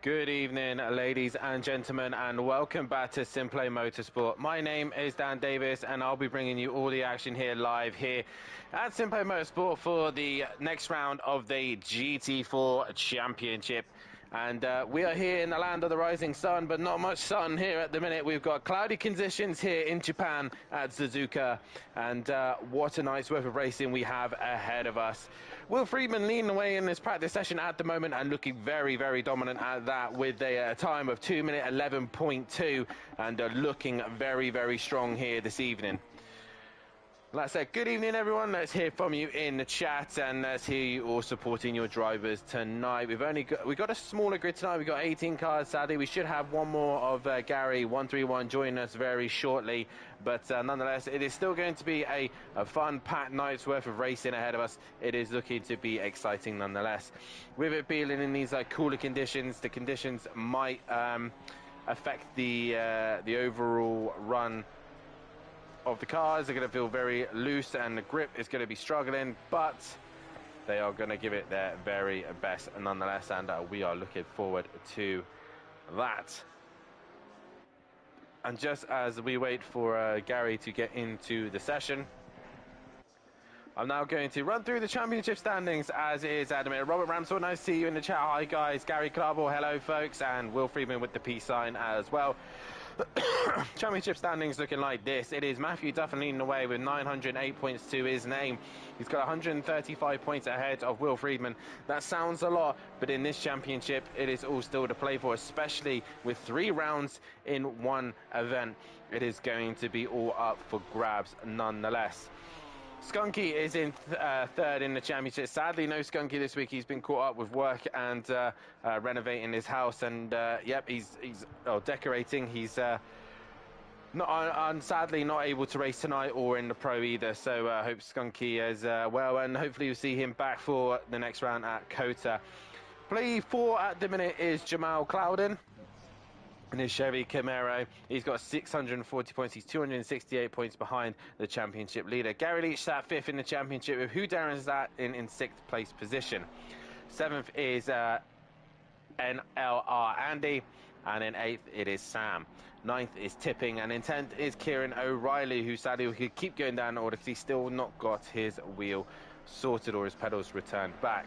Good evening, ladies and gentlemen, and welcome back to SimPlay Motorsport. My name is Dan Davis, and I'll be bringing you all the action here live here at SimPlay Motorsport for the next round of the GT4 Championship. And we are here in the land of the rising sun, but not much sun here at the minute. We've got cloudy conditions here in Japan at Suzuka, and what a night's worth of racing we have ahead of us. Will Friedman leading away in this practice session at the moment and looking very, very dominant at that with a time of 2 minute 11.2 and looking very, very strong here this evening. Like I said, good evening everyone. Let's hear from you in the chat, and let's hear you all supporting your drivers tonight. We've got a smaller grid tonight. We've got 18 cars. Sadly, we should have one more of Gary 131 joining us very shortly, but nonetheless, it is still going to be a fun packed night's worth of racing ahead of us. It is looking to be exciting nonetheless. With it being in these cooler conditions, the conditions might affect the overall run of the cars. They're going to feel very loose and the grip is going to be struggling, but they are going to give it their very best nonetheless, and we are looking forward to that. And just as we wait for Gary to get into the session, I'm now going to run through the championship standings as it is at the minute. Robert Ramsell, nice to see you in the chat. Hi guys. Gary Clarble, hello folks, and Will Friedman with the peace sign as well. Championship standings looking like this. It is Matthew Duffin leading the way with 908 points to his name. He's got 135 points ahead of Will Friedman. That sounds a lot, but in this championship it is all still to play for, especially with 3 rounds in one event. It is going to be all up for grabs nonetheless. Skunky is in third in the championship. Sadly, no Skunky this week. He's been caught up with work and renovating his house, and yep, he's decorating. He's sadly not able to race tonight or in the pro either. So I hope Skunky is well, and hopefully we'll see him back for the next round at Kota. Play 4 at the minute is Jamal Clouden in his Chevy Camaro. He's got 640 points. He's 268 points behind the championship leader. Gary Leach sat 5th in the championship, with Hugh Darren's that in 6th place position. 7th is NLR Andy, and in 8th it is Sam. 9th is Tipping, and in 10th is Kieran O'Reilly, who sadly could keep going down the order because he's still not got his wheel sorted or his pedals returned back.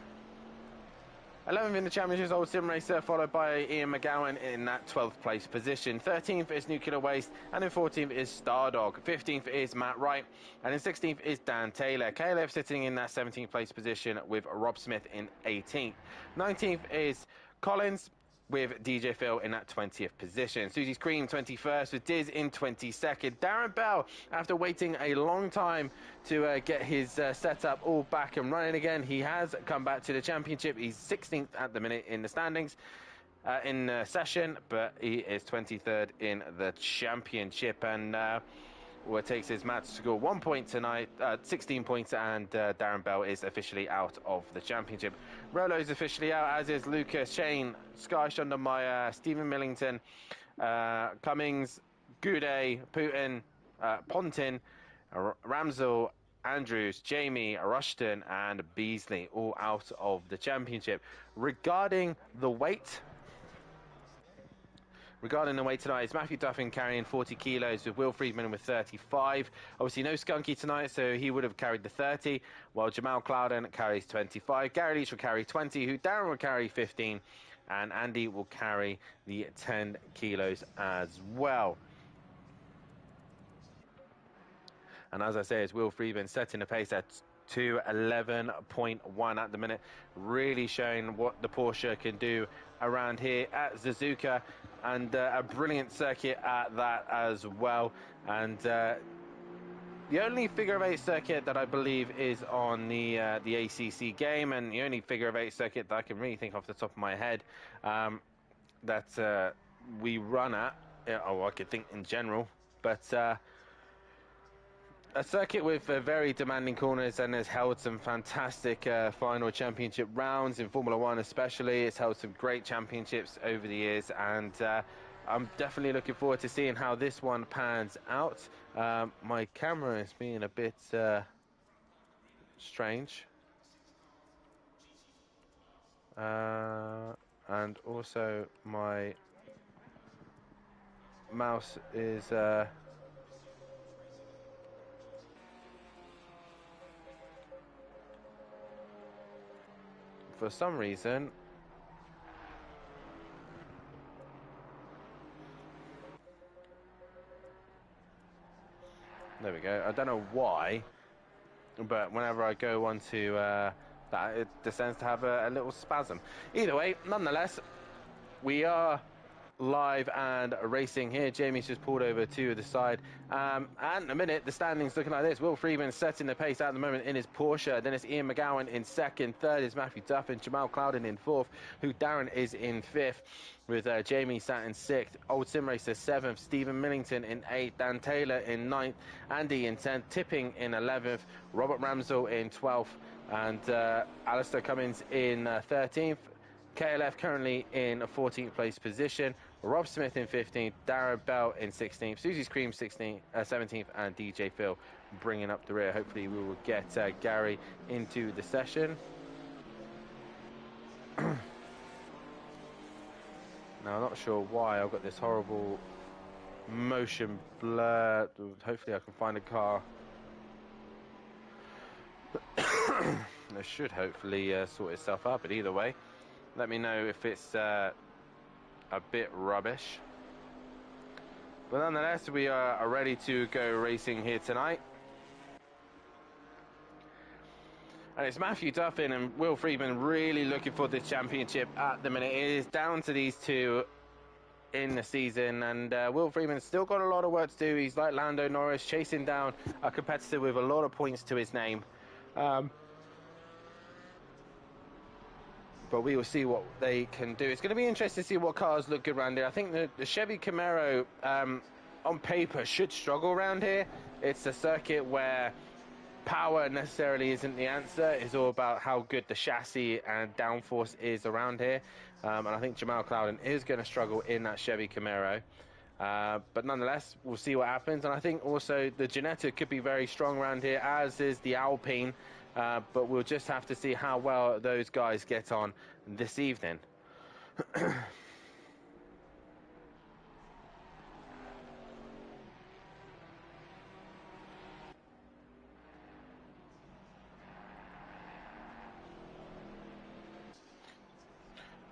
11th in the championship is Old Sim Racer, followed by Ian McGowan in that 12th place position. 13th is Nuclear Waste, and in 14th is Stardog. 15th is Matt Wright, and in 16th is Dan Taylor. Caleb sitting in that 17th place position with Rob Smith in 18th. 19th is Collins, with DJ Phil in that 20th position. Susie's Cream 21st, with Diz in 22nd. Darren Bell, after waiting a long time to get his setup all back and running again, he has come back to the championship. He's 16th at the minute in the standings in the session, but he is 23rd in the championship. And what it takes is Matt to score 1 point tonight, 16 points, and Darren Bell is officially out of the championship. Rolo's officially out, as is Lucas, Shane, Sky Shondermeyer, Stephen Millington, Cummings, Goudet, Putin, Pontin, Ramsell, Andrews, Jamie, Rushton, and Beasley, all out of the championship. Regarding the weight tonight, is Matthew Duffin carrying 40 kilos, with Will Friedman with 35. Obviously no Skunky tonight, so he would have carried the 30, while Jamal Clouden carries 25. Gary Leach will carry 20, who Darren will carry 15, and Andy will carry the 10 kilos as well. And as I say, it's Will Friedman setting the pace at 2:11.1 at the minute, really showing what the Porsche can do around here at Suzuka, and a brilliant circuit at that as well. And the only figure of 8 circuit that I believe is on the ACC game, and the only figure of 8 circuit that I can really think off the top of my head that we run at, or I could think in general, but a circuit with very demanding corners, and has held some fantastic final championship rounds in Formula 1 especially. It's held some great championships over the years, and I'm definitely looking forward to seeing how this one pans out. My camera is being a bit strange. And also my mouse is for some reason there we go. I don't know why, but whenever I go onto that, it descends to have a little spasm. Either way, nonetheless, we are live and racing here. Jamie's just pulled over to the side, and in a minute the standings looking like this. Will Freeman setting the pace at the moment in his Porsche, then it's Ian McGowan in second, third is Matthew Duffin, Jamal Clouden in fourth, who Darren is in fifth, with Jamie sat in sixth, Old Sim Racer seventh, Stephen Millington in eighth, Dan Taylor in ninth, Andy in 10th, Tipping in 11th, Robert Ramsell in 12th, and Alistair Cummins in 13th. KLF currently in a 14th place position, Rob Smith in 15th, Darren Bell in 16th, Susie Scream 17th, and DJ Phil bringing up the rear. Hopefully we will get Gary into the session. Now I'm not sure why I've got this horrible motion blur. Hopefully I can find a car. It should hopefully sort itself out, but either way, let me know if it's a bit rubbish. But nonetheless, we are ready to go racing here tonight. And it's Matthew Duffin and Will Freeman really looking for this championship at the minute. It is down to these two in the season, and Will Freeman's still got a lot of work to do. He's like Lando Norris, chasing down a competitor with a lot of points to his name. But we will see what they can do. It's going to be interesting to see what cars look good around here. I think the Chevy Camaro, on paper, should struggle around here. It's a circuit where power necessarily isn't the answer. It's all about how good the chassis and downforce is around here. And I think Jamal Clouden is going to struggle in that Chevy Camaro. But nonetheless, we'll see what happens. And I think also the Ginetta could be very strong around here, as is the Alpine. But we'll just have to see how well those guys get on this evening.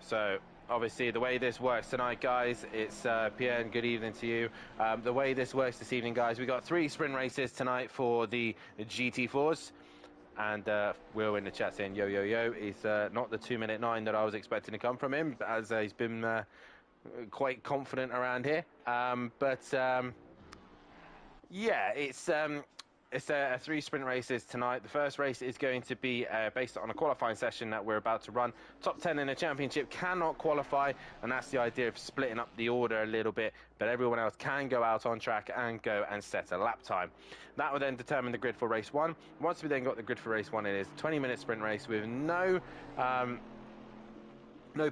So obviously the way this works tonight, guys, it's Pierre, and good evening to you. The way this works this evening, guys, we got 3 sprint races tonight for the GT4s. And Will in the chat saying, yo, yo, yo, is not the 2:09 that I was expecting to come from him, as he's been quite confident around here. Yeah, it's a 3 sprint races tonight. The first race is going to be based on a qualifying session that we're about to run. Top 10 in the championship cannot qualify, and that's the idea of splitting up the order a little bit, but everyone else can go out on track and go and set a lap time. That will then determine the grid for race 1. Once we then got the grid for race 1, it is a 20-minute sprint race with no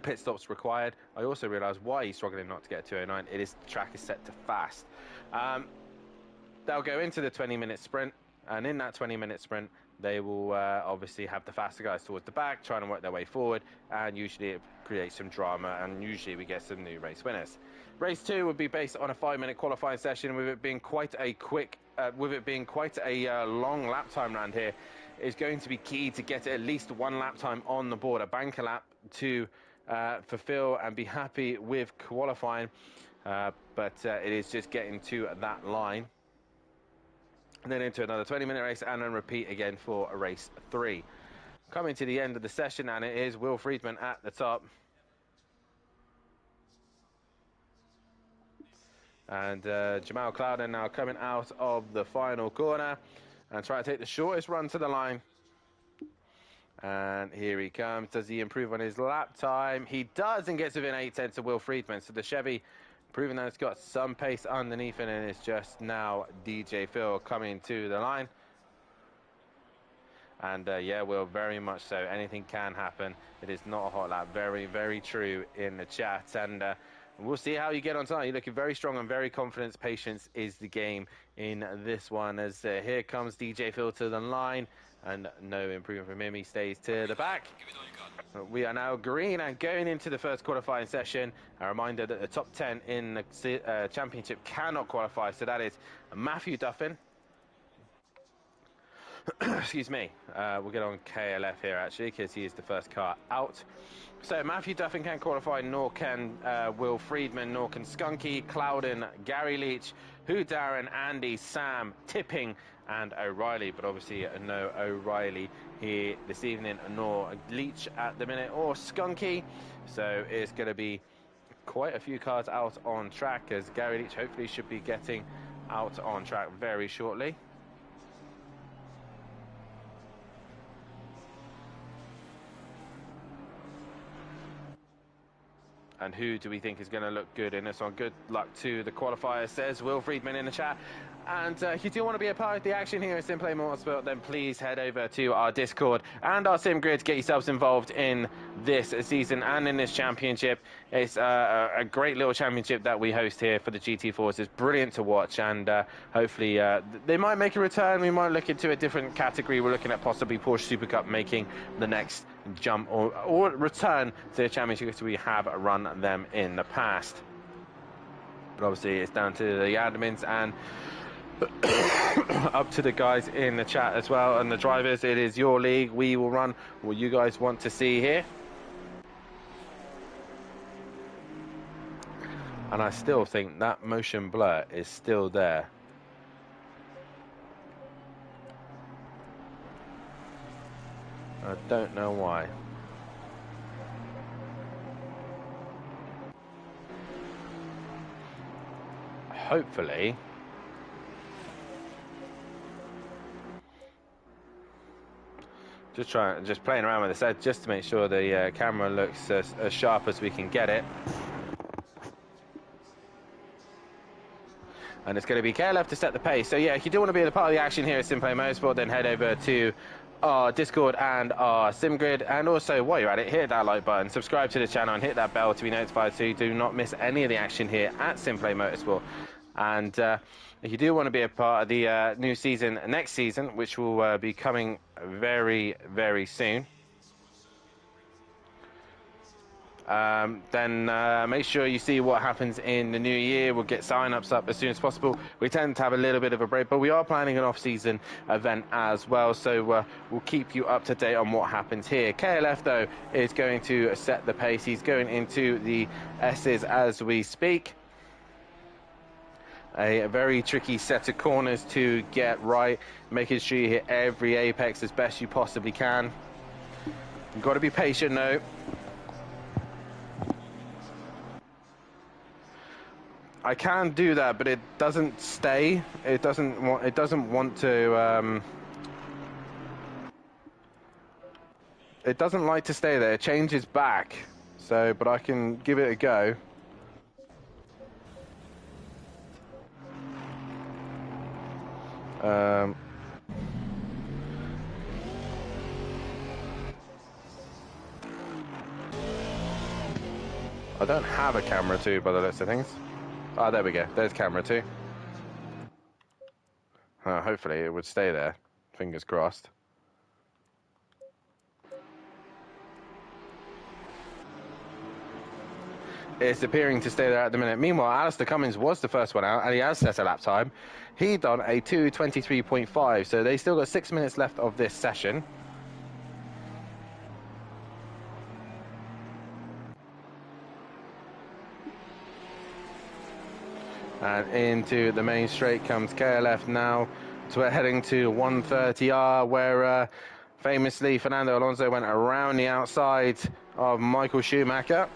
pit stops required. I also realised why he's struggling not to get a 209. It is the track is set to fast. They'll go into the 20-minute sprint, and in that 20-minute sprint, they will obviously have the faster guys towards the back, trying to work their way forward, and usually it creates some drama, and usually we get some new race winners. Race 2 would be based on a 5-minute qualifying session, with it being quite a long lap time around here. It's going to be key to get at least 1 lap time on the board, a banker lap to fulfill and be happy with qualifying, but it is just getting to that line. And then into another 20-minute race, and then repeat again for a race 3. Coming to the end of the session, and it is Will Freeman at the top. And Jamal Clouden now coming out of the final corner and trying to take the shortest run to the line. And here he comes. Does he improve on his lap time? He does, and gets within 8/10 of Will Freeman. So the Chevy proving that it's got some pace underneath it, and it's just now DJ Phil coming to the line. And yeah, Will, very much so. Anything can happen. It is not a hot lap. Very, very true in the chat. And We'll see how you get on tonight. You're looking very strong and very confident. Patience is the game in this one. As here comes DJ Phil to the line, and no improvement from him. He stays to the back. We are now green and going into the first qualifying session. A reminder that the top 10 in the championship cannot qualify. So that is Matthew Duffin. Excuse me. We'll get on KLF here actually, because he is the first car out. So Matthew Duffin can qualify, nor can Will Friedman, nor can Skunky, Clouden, Gary Leach, Hugh Darren, Andy, Sam, Tipping, and O'Reilly. But obviously no O'Reilly here this evening, nor Leach at the minute, or Skunky. So it's going to be quite a few cars out on track, as Gary Leach hopefully should be getting out on track very shortly. And who do we think is going to look good in this one? Good luck to the qualifier, says Will Friedman in the chat. And if you do want to be a part of the action here at SimPlay Motorsport, then please head over to our Discord and our Sim Grid to get yourselves involved in this season and in this championship. It's a great little championship that we host here for the GT4s. It's brilliant to watch, and hopefully they might make a return. We might look into a different category. We're looking at possibly Porsche Super Cup making the next jump or return to the championship, because we have run them in the past. But obviously it's down to the admins and up to the guys in the chat as well, and the drivers. It is your league. We will run what you guys want to see here. And I still think that motion blur is still there. I don't know why. Hopefully just playing around with this just to make sure the camera looks as sharp as we can get it. And it's going to be KLF to set the pace. So yeah, if you do want to be a part of the action here at SimPlay Motorsport, then head over to our Discord and our SimGrid. And also, while you're at it, hit that like button, subscribe to the channel, and hit that bell to be notified so you do not miss any of the action here at SimPlay Motorsport. And if you do want to be a part of the new season, next season, which will be coming very, very soon, then make sure you see what happens in the new year. We'll get sign-ups up as soon as possible. We tend to have a little bit of a break, but we are planning an off-season event as well, so we'll keep you up to date on what happens here. KLF, though, is going to set the pace. He's going into the S's as we speak. A very tricky set of corners to get right, making sure you hit every apex as best you possibly can. You've got to be patient, though. I can do that, but it doesn't stay. It doesn't want to. It doesn't like to stay there. It changes back. So, but I can give it a go. I don't have a camera 2 by the looks of things. Oh, there we go. There's camera 2. Hopefully it would stay there. Fingers crossed. It's appearing to stay there at the minute. Meanwhile, Alistair Cummins was the first one out, and he has set a lap time. He done a 2:23.5, so they still got 6 minutes left of this session. And into the main straight comes KLF now. So we're heading to 130R, where famously Fernando Alonso went around the outside of Michael Schumacher.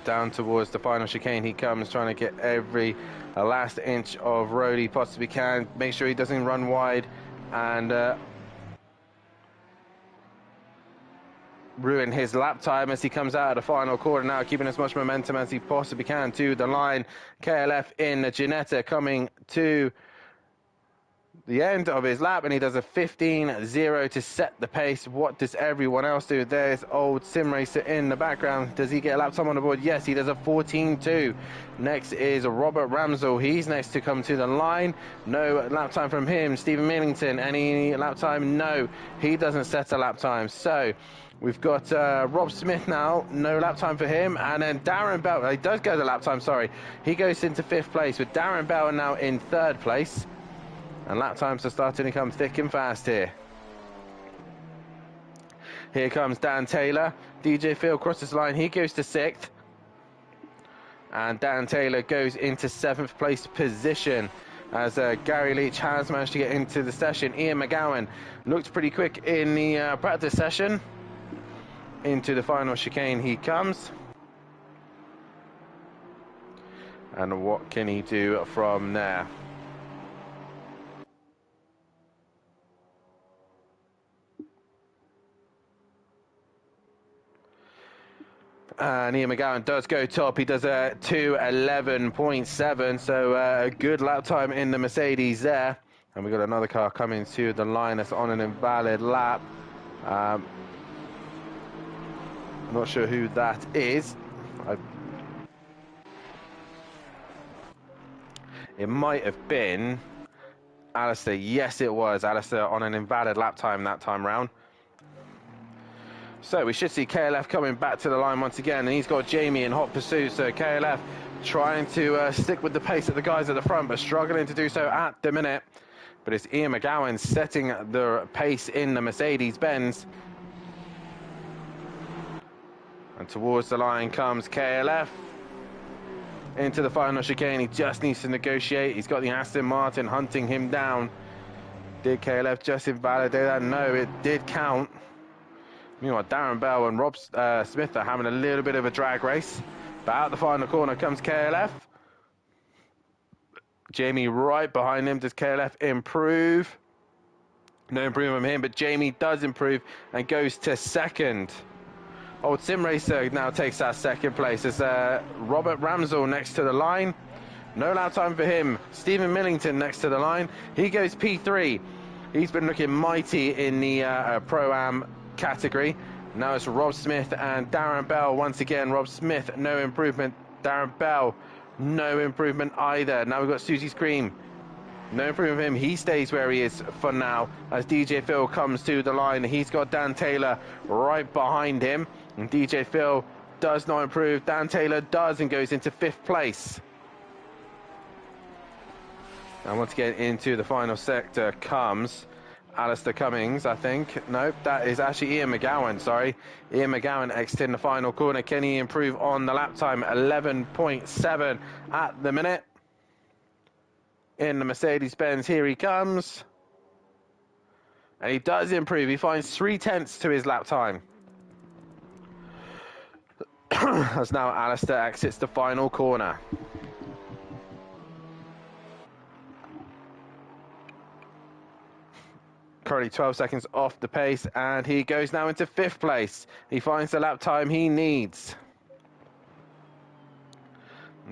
Down towards the final chicane he comes, trying to get every last inch of road he possibly can. Make sure he doesn't run wide and ruin his lap time as he comes out of the final corner now, keeping as much momentum as he possibly can to the line. KLF in Ginetta coming to the end of his lap, and he does a 15.0 to set the pace. What does everyone else do? There's old Sim Racer in the background. Does he get a lap time on the board? Yes, he does a 14.2. Next is Robert Ramsell. He's next to come to the line. No lap time from him. Stephen Millington, any lap time? No, he doesn't set a lap time. So we've got Rob Smith now, no lap time for him. And then Darren Bell, he does go to lap time, sorry. He goes into 5th place, with Darren Bell now in 3rd place. And lap times are starting to come thick and fast here. Here comes Dan Taylor. DJ Phil crosses the line. He goes to 6th. And Dan Taylor goes into 7th place position, as Gary Leach has managed to get into the session. Ian McGowan looked pretty quick in the practice session. Into the final chicane he comes. And what can he do from there? And Ian McGowan does go top. He does a 2:11.7, so a good lap time in the Mercedes there. And we've got another car coming to the line that's on an invalid lap. I'm not sure who that is. It might have been Alistair. Yes, it was Alistair on an invalid lap time that time round. So we should see KLF coming back to the line once again, and he's got Jamie in hot pursuit. So KLF trying to stick with the pace of the guys at the front, but struggling to do so at the minute. But it's Ian McGowan setting the pace in the Mercedes-Benz. And towards the line comes KLF. Into the final chicane, he just needs to negotiate. He's got the Aston Martin hunting him down. Did KLF just invalidate that? No, it did count. Meanwhile, Darren Bell and Rob Smith are having a little bit of a drag race. But out the final corner comes KLF. Jamie right behind him. Does KLF improve? No improvement from him, but Jamie does improve and goes to 2nd. Old Sim Racer now takes that 2nd place. There's Robert Ramsell next to the line. No lap time for him. Stephen Millington next to the line. He goes P3. He's been looking mighty in the Pro-Am category. Now it's Rob Smith and Darren Bell once again. Rob Smith, no improvement. Darren Bell, no improvement either. Now we've got Susie Scream. No improvement for him. He stays where he is for now as DJ Phil comes to the line. He's got Dan Taylor right behind him. And DJ Phil does not improve. Dan Taylor does and goes into 5th place. And once again into the final sector comes Alistair Cummings, I think. Nope, that is actually Ian McGowan, sorry. Ian McGowan exiting the final corner. Can he improve on the lap time? 11.7 at the minute. In the Mercedes-Benz, here he comes. And he does improve. He finds 0.3 to his lap time. As now Alistair exits the final corner. Currently 12 seconds off the pace, and he goes now into 5th place. He finds the lap time he needs.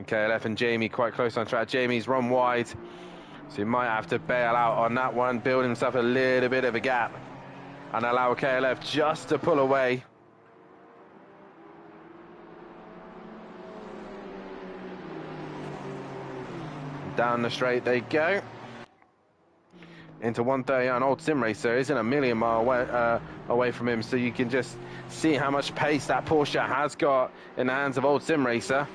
Okay, KLF and Jamie quite close on track. Jamie's run wide, so he might have to bail out on that one, build himself a little bit of a gap, and allow KLF just to pull away. Down the straight they go. Into 130, an old Sim Racer isn't a million mile away from him, so you can just see how much pace that Porsche has got in the hands of old Sim Racer.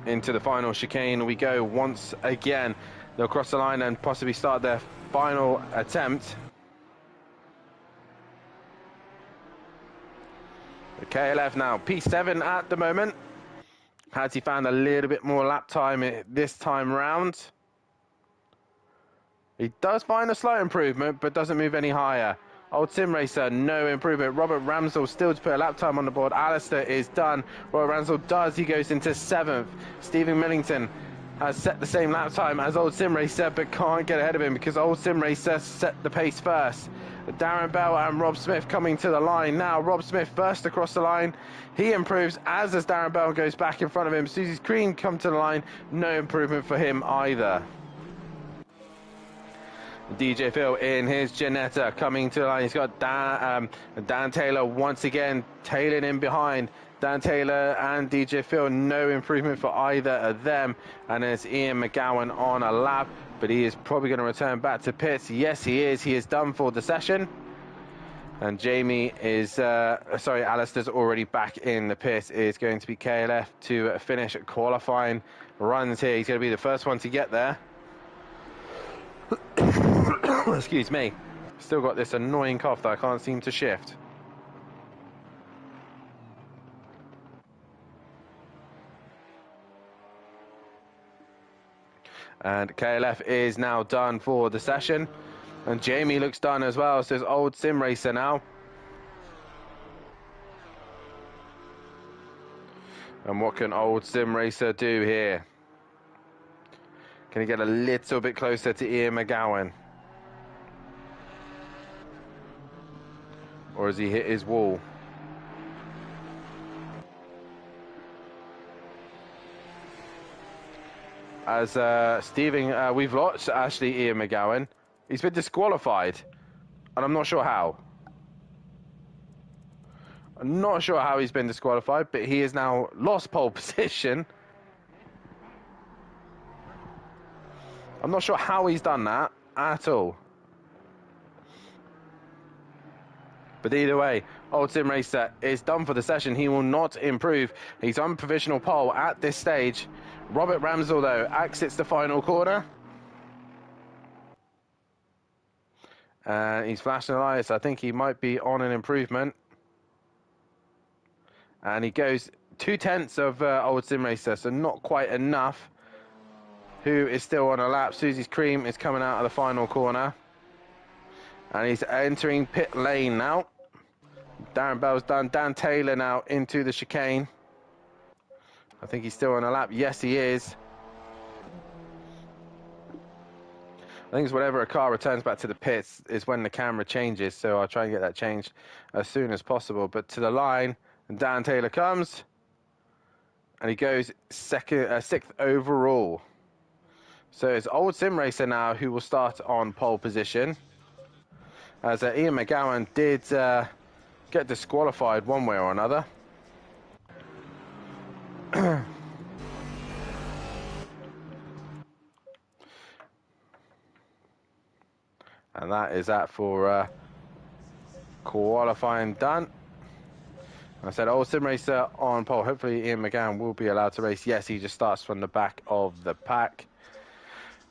Into the final chicane we go once again. They'll cross the line and possibly start their final attempt. The KLF now P7 at the moment. Has he found a little bit more lap time this time round? He does find a slight improvement, but doesn't move any higher. Old Sim Racer, no improvement. Robert Ramsell still to put a lap time on the board. Alistair is done. Robert Ramsell does. He goes into 7th. Stephen Millington has set the same lap time as Old Sim Racer, but can't get ahead of him because Old Sim Racer set the pace first. Darren Bell and Rob Smith coming to the line now. Rob Smith first across the line. He improves, as does Darren Bell, goes back in front of him. Susie's Cream come to the line. No improvement for him either. DJ Phil in his Janetta coming to the line. He's got Dan Taylor once again tailing in behind. Dan Taylor and DJ Phil, no improvement for either of them. And there's Ian McGowan on a lap, but he is probably going to return back to pits. Yes, he is. He is done for the session. And Jamie is, Alistair's already back in the pits. It's going to be KLF to finish qualifying runs here. He's going to be the first one to get there. Excuse me. Still got this annoying cough that I can't seem to shift. And KLF is now done for the session. And Jamie looks done as well. So it's old sim racer now. And what can old sim racer do here? Can he get a little bit closer to Ian McGowan? Or has he hit his wall? As Stephen, we've lost actually Ian McGowan. He's been disqualified, and I'm not sure how. I'm not sure how he's been disqualified, but he has now lost pole position. I'm not sure how he's done that at all. But either way, Old Sim Racer is done for the session. He will not improve. He's on provisional pole at this stage. Robert Ramsell, though, exits the final corner. He's flashing the lights. I think he might be on an improvement. And he goes 2/10 of Old Sim Racer, so not quite enough. Who is still on a lap? Susie's Cream is coming out of the final corner. And he's entering pit lane now. Darren Bell's done. Dan Taylor now into the chicane. I think he's still on a lap. Yes, he is. I think it's whenever a car returns back to the pits is when the camera changes. So I'll try and get that changed as soon as possible. But to the line, and Dan Taylor comes. And he goes sixth overall. So it's Old Sim Racer now who will start on pole position. As Ian McGowan did get disqualified one way or another. And that is that for qualifying done. I said Old Sim Racer on pole. Hopefully Ian McGowan will be allowed to race. Yes, he just starts from the back of the pack.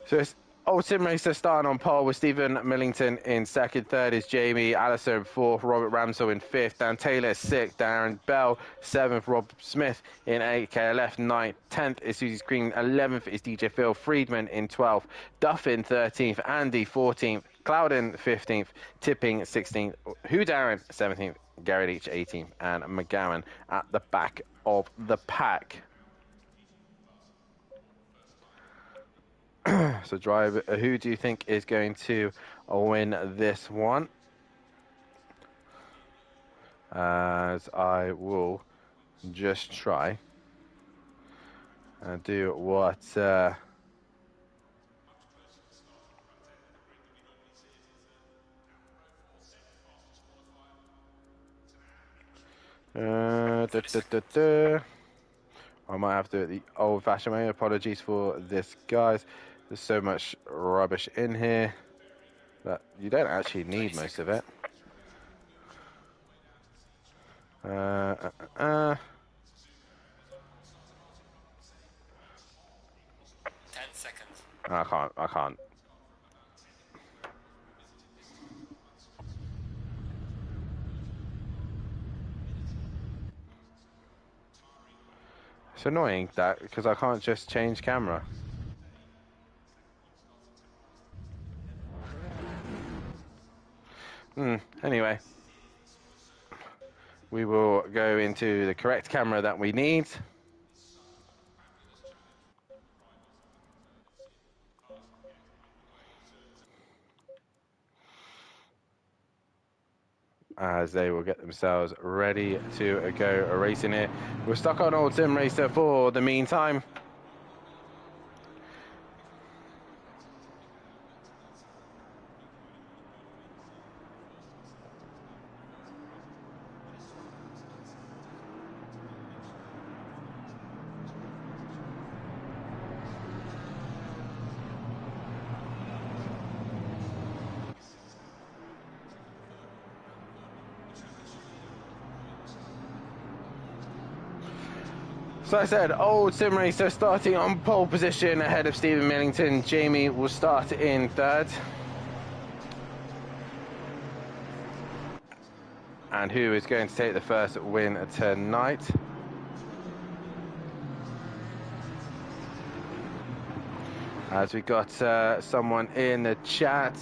So it's Old Sim Racer starting on pole with Stephen Millington in second. Third is Jamie. Alistair in fourth. Robert Ramsell in fifth. Dan Taylor sixth. Darren Bell seventh. Rob Smith in eighth. KLF ninth. 10th is Susie's Cream. 11th is DJ Phil Friedman in 12th. Duff in 13th. Andy 14th. Clouden 15th. Tipping 16th. Who Darren 17th. Gary Leach 18th. And McGowan at the back of the pack. So driver, who do you think is going to win this one? As I will just try and do what I might have to do it the old-fashioned way. Apologies for this, guys. There's so much rubbish in here that you don't actually need most of it. 10 seconds. I can't. It's annoying that because I can't just change camera. Anyway, we will go into the correct camera that we need. As they will get themselves ready to go racing here. We're stuck on Old Sim Racer for the meantime. So I said, old sim racer starting on pole position ahead of Stephen Millington. Jamie will start in third. And who is going to take the first win tonight? As we got someone in the chat,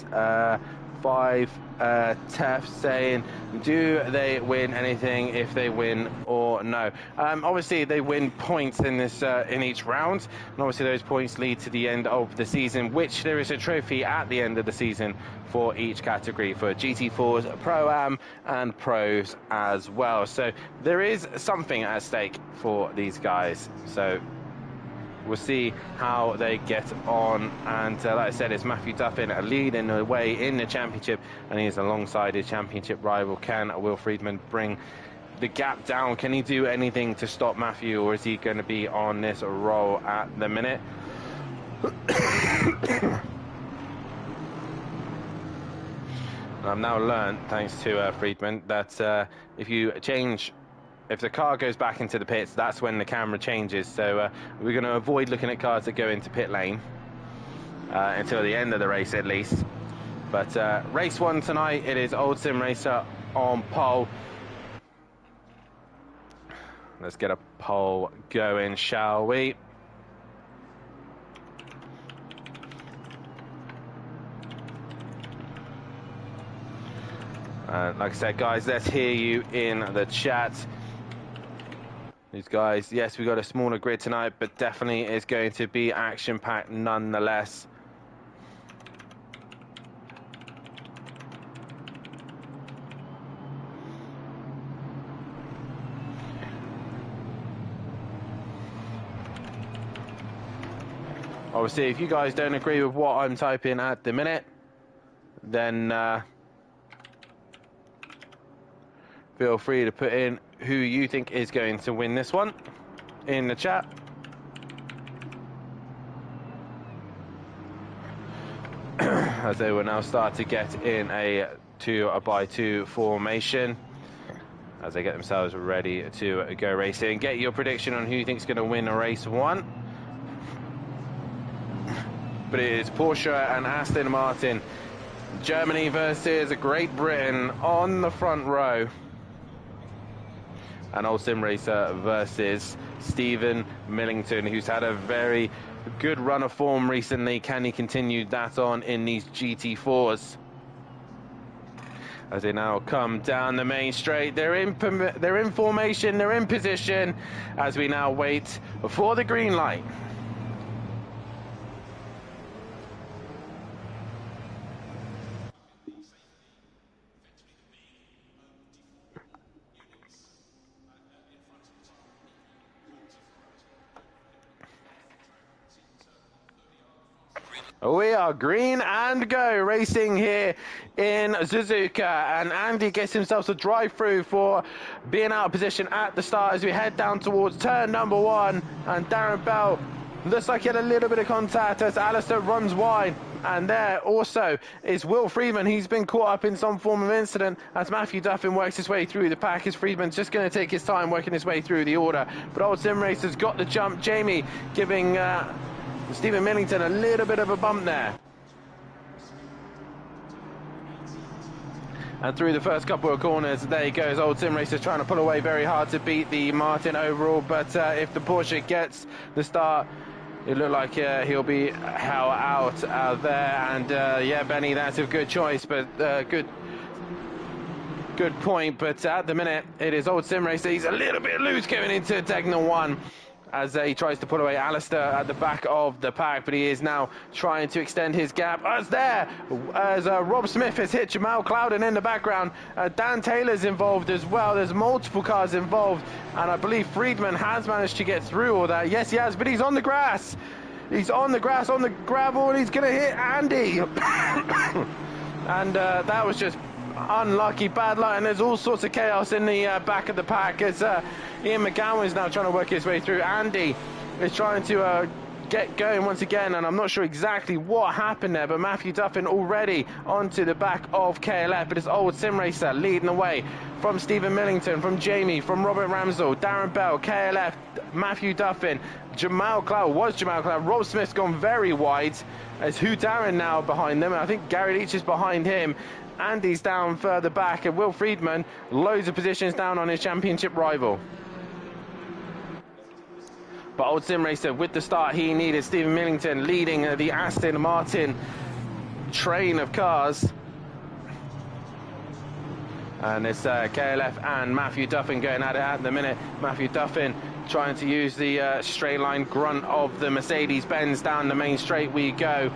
5Tef saying, do they win anything if they win or no? Obviously they win points in this in each round, and obviously those points lead to the end of the season, which there is a trophy at the end of the season for each category, for GT4s, Pro-Am and Pros as well. So there is something at stake for these guys. So we'll see how they get on, and like I said, it's Matthew Duffin leading the way in the championship, and he's alongside his championship rival. Can Will Friedman bring the gap down? Can he do anything to stop Matthew, or is he going to be on this roll at the minute? I've now learned, thanks to Friedman, that if the car goes back into the pits, that's when the camera changes. So we're going to avoid looking at cars that go into pit lane until the end of the race at least. But race one tonight, it is Old Sim Racer on pole. Let's get a pole going, shall we? Like I said, guys, let's hear you in the chat. These guys, yes, we got a smaller grid tonight, but definitely is going to be action-packed nonetheless. Obviously, if you guys don't agree with what I'm typing at the minute, then feel free to put in who you think is going to win this one in the chat. As they will now start to get in a 2x2 formation as they get themselves ready to go racing. Get your prediction on who you think is going to win race one. But it is Porsche and Aston Martin. Germany versus Great Britain on the front row. And Old Sim Racer versus Stephen Millington, who's had a very good run of form recently. Can he continue that on in these GT4s? As they now come down the main straight, they're in formation, they're in position, as we now wait for the green light. We are green and go, racing here in Suzuka, and Andy gets himself a drive-through for being out of position at the start as we head down towards turn number one, and Darren Bell looks like he had a little bit of contact as Alistair runs wide, and there also is Will Friedman. He's been caught up in some form of incident as Matthew Duffin works his way through the pack, as Friedman's just going to take his time working his way through the order, but Old Sim Racer's got the jump. Jamie giving Stephen Millington a little bit of a bump there. And through the first couple of corners, there he goes. Old Sim Racer trying to pull away very hard to beat the Martin overall, but if the Porsche gets the start, it looked like he'll be held out there. And yeah, Benny, that's a good choice, but good point. But at the minute, it is Old Sim Racer. He's a little bit loose going into Techno 1. As he tries to pull away Alistair at the back of the pack, but he is now trying to extend his gap. As Rob Smith has hit Jamal Clouden in the background. Dan Taylor's involved as well. There's multiple cars involved, and I believe Friedman has managed to get through all that. Yes, he has, but he's on the grass. He's on the grass, on the gravel, and he's going to hit Andy. And that was just unlucky, bad luck, and there's all sorts of chaos in the back of the pack as Ian McGowan is now trying to work his way through. Andy is trying to get going once again, and I'm not sure exactly what happened there, but Matthew Duffin already onto the back of KLF, but it's old sim racer leading the way from Stephen Millington, from Jamie, from Robert Ramsell, Darren Bell, KLF, Matthew Duffin, Jamal Cloud, Rob Smith's gone very wide, as Hugh Darren now behind them, and I think Gary Leach is behind him. Andy's down further back, and Will Friedman loads of positions down on his championship rival. But old sim racer with the start he needed. Stephen Millington leading the Aston Martin train of cars. And it's KLF and Matthew Duffin going at it at the minute. Matthew Duffin trying to use the straight line grunt of the Mercedes-Benz. Down the main straight we go.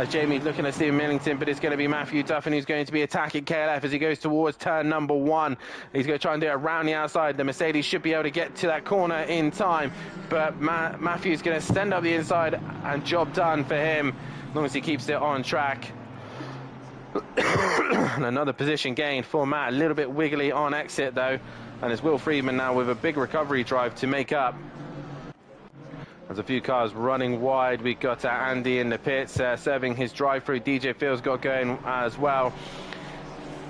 Jamie's looking at Stephen Millington, but it's going to be Matthew Duffin who's going to be attacking KLF as he goes towards turn number 1. He's going to try and do it around the outside. The Mercedes should be able to get to that corner in time, but Matthew's going to stand up the inside, and job done for him as long as he keeps it on track. And another position gained for Matt, a little bit wiggly on exit though, and it's Will Friedman now with a big recovery drive to make up. There's a few cars running wide. We got Andy in the pits serving his drive through. DJ Phil's got going as well,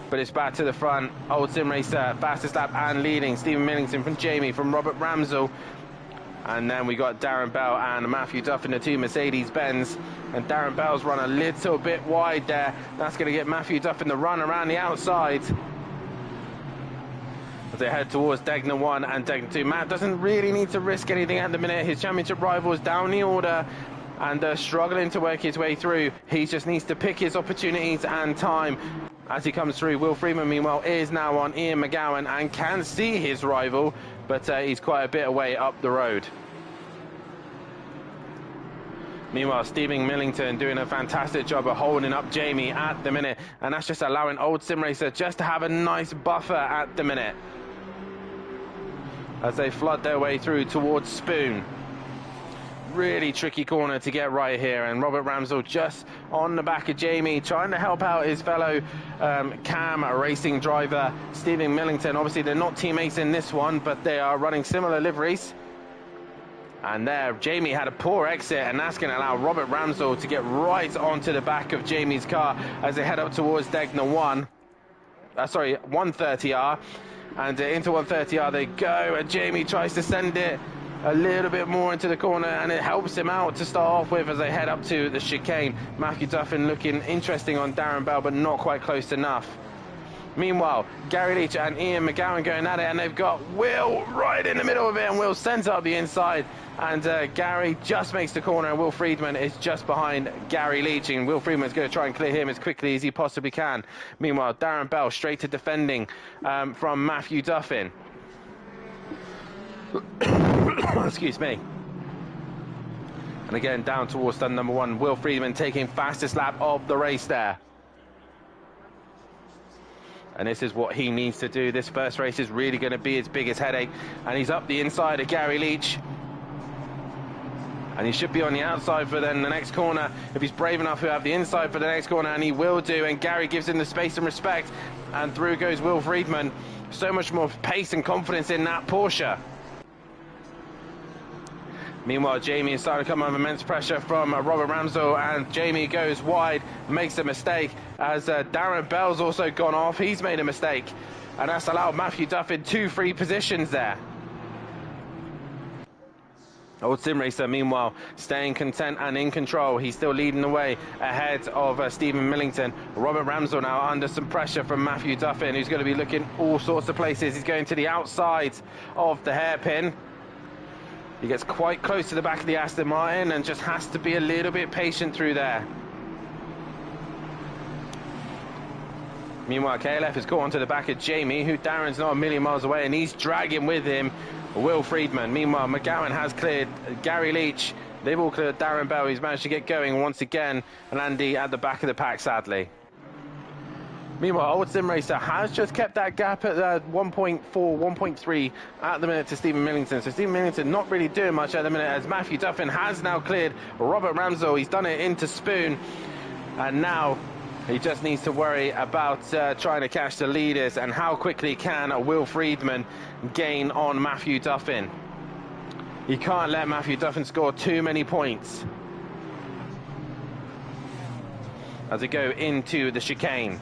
but it's back to the front. Old sim racer fastest lap and leading. Stephen Millington from Jamie, from Robert Ramsell. And then we got Darren Bell and Matthew Duffin, the two Mercedes-Benz. And Darren Bell's run a little bit wide there. That's going to get Matthew Duffin the run around the outside as they head towards Degner 1 and Degner 2. Matt doesn't really need to risk anything at the minute. His championship rivals down the order and struggling to work his way through. He just needs to pick his opportunities and time as he comes through. Will Freeman, meanwhile, is now on Ian McGowan and can see his rival, but he's quite a bit away up the road. Meanwhile, Stephen Millington doing a fantastic job of holding up Jamie at the minute, and that's just allowing old sim racer just to have a nice buffer at the minute as they flood their way through towards Spoon. Really tricky corner to get right here, and Robert Ramsell just on the back of Jamie, trying to help out his fellow Cam racing driver Stephen Millington. Obviously they're not teammates in this one, but they are running similar liveries. And there, Jamie had a poor exit, and that's going to allow Robert Ramsell to get right onto the back of Jamie's car as they head up towards Degner 130R. And into 130R they go, and Jamie tries to send it a little bit more into the corner, and it helps him out to start off with as they head up to the chicane. Matthew Duffin looking interesting on Darren Bell, but not quite close enough. Meanwhile, Gary Leach and Ian McGowan going at it, and they've got Will right in the middle of it, and Will sends up the inside, and Gary just makes the corner, and Will Friedman is just behind Gary Leach, and Will Friedman's going to try and clear him as quickly as he possibly can. Meanwhile, Darren Bell straight to defending from Matthew Duffin. Excuse me. And again, down towards turn number 1, Will Friedman taking fastest lap of the race there. And this is what he needs to do. This first race is really going to be his biggest headache. And he's up the inside of Gary Leach. And he should be on the outside for then the next corner, if he's brave enough to have the inside for the next corner, and he will do. And Gary gives him the space and respect. And through goes Will Friedman. So much more pace and confidence in that Porsche. Meanwhile, Jamie is starting to come under immense pressure from Robert Ramsell, and Jamie goes wide, makes a mistake, as Darren Bell's also gone off. He's made a mistake, and that's allowed Matthew Duffin 2 free positions there. Old sim racer, meanwhile, staying content and in control. He's still leading the way ahead of Stephen Millington. Robert Ramsell now under some pressure from Matthew Duffin, who's going to be looking all sorts of places. He's going to the outside of the hairpin. He gets quite close to the back of the Aston Martin and just has to be a little bit patient through there. Meanwhile, KLF is caught onto the back of Jamie, who Darren's not a million miles away, and he's dragging with him Will Friedman. Meanwhile, McGowan has cleared Gary Leach. They've all cleared Darren Bell. He's managed to get going once again, and Andy at the back of the pack, sadly. Meanwhile, Old Sim Racer has just kept that gap at 1.4, 1.3 at the minute to Stephen Millington. So Stephen Millington not really doing much at the minute, as Matthew Duffin has now cleared Robert Ramsell. He's done it into Spoon, and now he just needs to worry about trying to catch the leaders, and how quickly can Will Friedman gain on Matthew Duffin. You can't let Matthew Duffin score too many points. As we go into the chicane.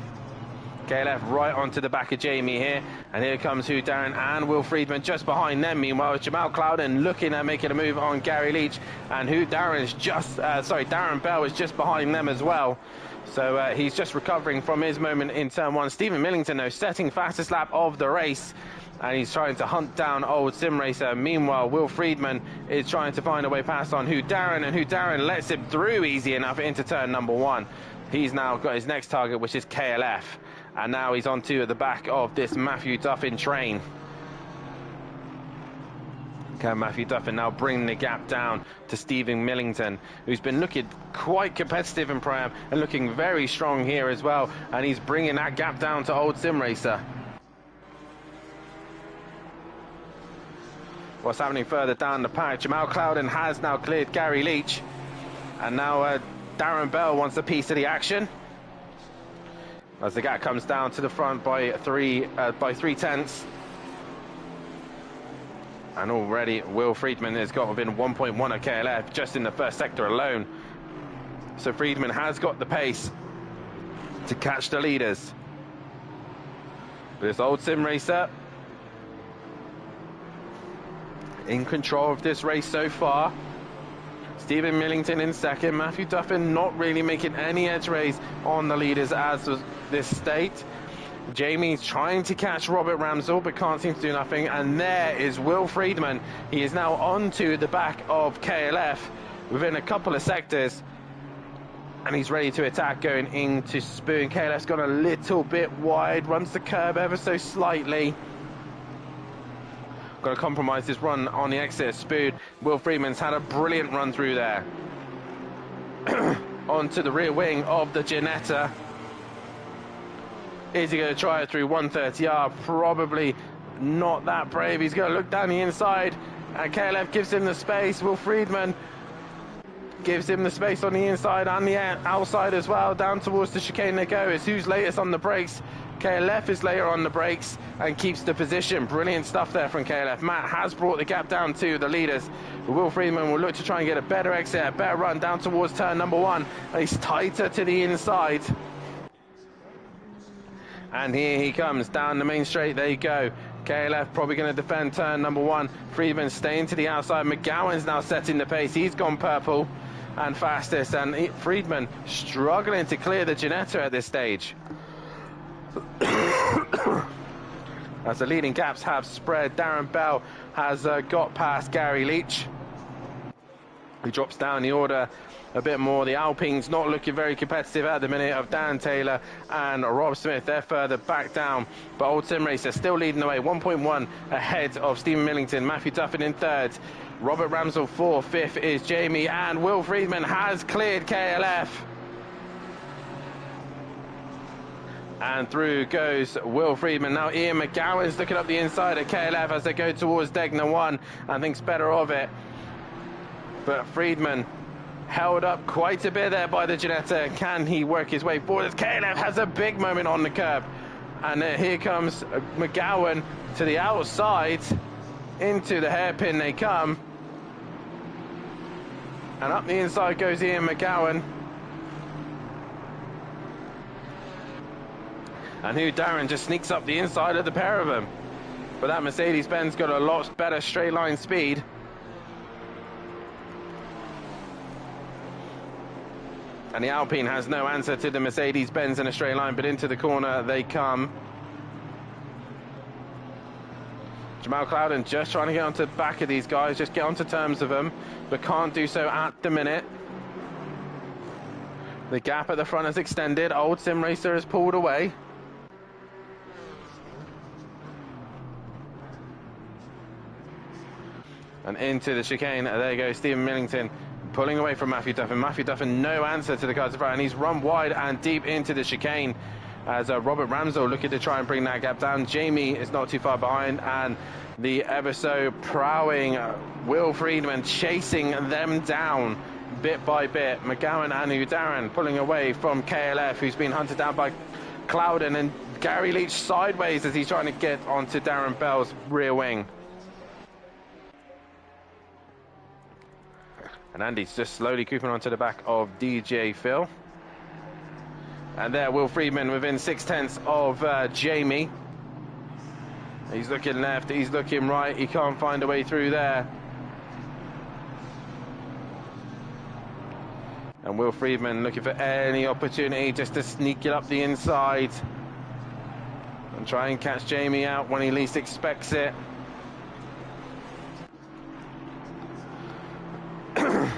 KLF right onto the back of Jamie here, and here comes Hugh Darren and Will Friedman just behind them. Meanwhile, Jamal Clouden looking at making a move on Gary Leach, and Hugh Darren is just, Darren Bell is just behind them as well. So he's just recovering from his moment in turn one. Stephen Millington, though, setting fastest lap of the race, and he's trying to hunt down old sim racer. Meanwhile, Will Friedman is trying to find a way past on Hugh Darren, and Hugh Darren lets him through easy enough into turn number one. He's now got his next target, which is KLF. And now he's onto the back of this Matthew Duffin train. Okay, Matthew Duffin now bringing the gap down to Stephen Millington, who's been looking quite competitive in Pro-Am and looking very strong here as well. And he's bringing that gap down to old sim racer. What's happening further down the pack? Jamal Clouden has now cleared Gary Leach. And now Darren Bell wants a piece of the action. As the gap comes down to the front by 3/10. And already Will Friedman has got within 1.1 of KLF just in the first sector alone. So Friedman has got the pace to catch the leaders. This old sim racer in control of this race so far. Stephen Millington in second. Matthew Duffin not really making any edge raise on the leaders as of this state. Jamie's trying to catch Robert Ramsell but can't seem to do nothing. And there is Will Friedman. He is now onto the back of KLF within a couple of sectors. And he's ready to attack going into Spoon. KLF's gone a little bit wide, runs the curb ever so slightly. Got to compromise this run on the exit. Spoon. Will Friedman's had a brilliant run through there. Onto the rear wing of the Ginetta. Is he going to try it through 130R? Probably not that brave. He's going to look down the inside. And KLF gives him the space. Will Friedman gives him the space on the inside and the outside as well. Down towards the chicane they go. It's who's latest on the brakes. KLF is later on the brakes and keeps the position. Brilliant stuff there from KLF. Matt has brought the gap down to the leaders. Will Friedman will look to try and get a better exit, a better run down towards turn number one. And he's tighter to the inside. And here he comes down the main straight. There you go. KLF probably going to defend turn number one. Friedman staying to the outside. McGowan's now setting the pace. He's gone purple and fastest. And Friedman struggling to clear the Ginetta at this stage. As the leading gaps have spread, Darren Bell has got past Gary Leach. He drops down the order a bit more. The Alpines not looking very competitive at the minute of Dan Taylor and Rob Smith. They're further back down, but Old Sim Racer still leading the way. 1.1 ahead of Stephen Millington. Matthew Duffin in third. Robert Ramsell fourth. Fifth is Jamie, and Will Friedman has cleared KLF. And through goes Will Friedman. Now Ian McGowan's looking up the inside of KLF as they go towards Degner 1 and thinks better of it. But Friedman held up quite a bit there by the Ginetta. Can he work his way forward as KLF has a big moment on the curb? And here comes McGowan to the outside. Into the hairpin they come. And up the inside goes Ian McGowan. And Hugh Darren just sneaks up the inside of the pair of them. But that Mercedes-Benz got a lot better straight line speed. And the Alpine has no answer to the Mercedes-Benz in a straight line, but into the corner they come. Jamal Clouden just trying to get onto the back of these guys, just get onto terms of them, but can't do so at the minute. The gap at the front has extended. Old Sim Racer has pulled away. And into the chicane, there you go, Stephen Millington pulling away from Matthew Duffin. Matthew Duffin, no answer to the cars in front, and he's run wide and deep into the chicane as Robert Ramsell looking to try and bring that gap down. Jamie is not too far behind, and the ever so prowling Will Friedman chasing them down bit by bit. McGowan and Hugh Darren pulling away from KLF, who's been hunted down by Clouden, and Gary Leach sideways as he's trying to get onto Darren Bell's rear wing. And Andy's just slowly creeping onto the back of DJ Phil. And there, Will Friedman within 0.6 of Jamie. He's looking left, he's looking right, he can't find a way through there. And Will Friedman looking for any opportunity just to sneak it up the inside and try and catch Jamie out when he least expects it.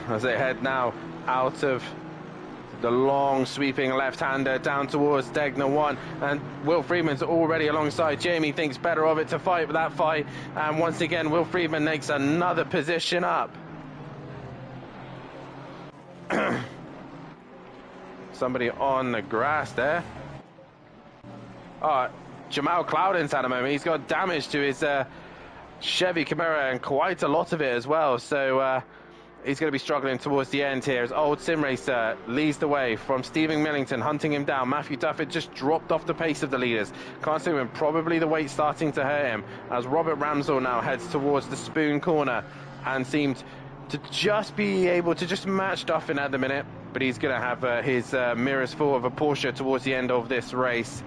As they head now out of the long sweeping left-hander down towards Degner 1, and Will Friedman's already alongside Jamie, thinks better of it to fight with that fight, and once again Will Friedman makes another position up. Somebody on the grass there. Oh, Jamal Cloudon's had a moment. He's got damage to his Chevy Camaro, and quite a lot of it as well, so he's going to be struggling towards the end here as Old Sim Racer leads the way from Stephen Millington, hunting him down. Matthew Duffett just dropped off the pace of the leaders. Can't see him, probably the weight starting to hurt him, as Robert Ramsell now heads towards the Spoon corner and seemed to just be able to just match Duffin at the minute, but he's going to have his mirrors full of a Porsche towards the end of this race.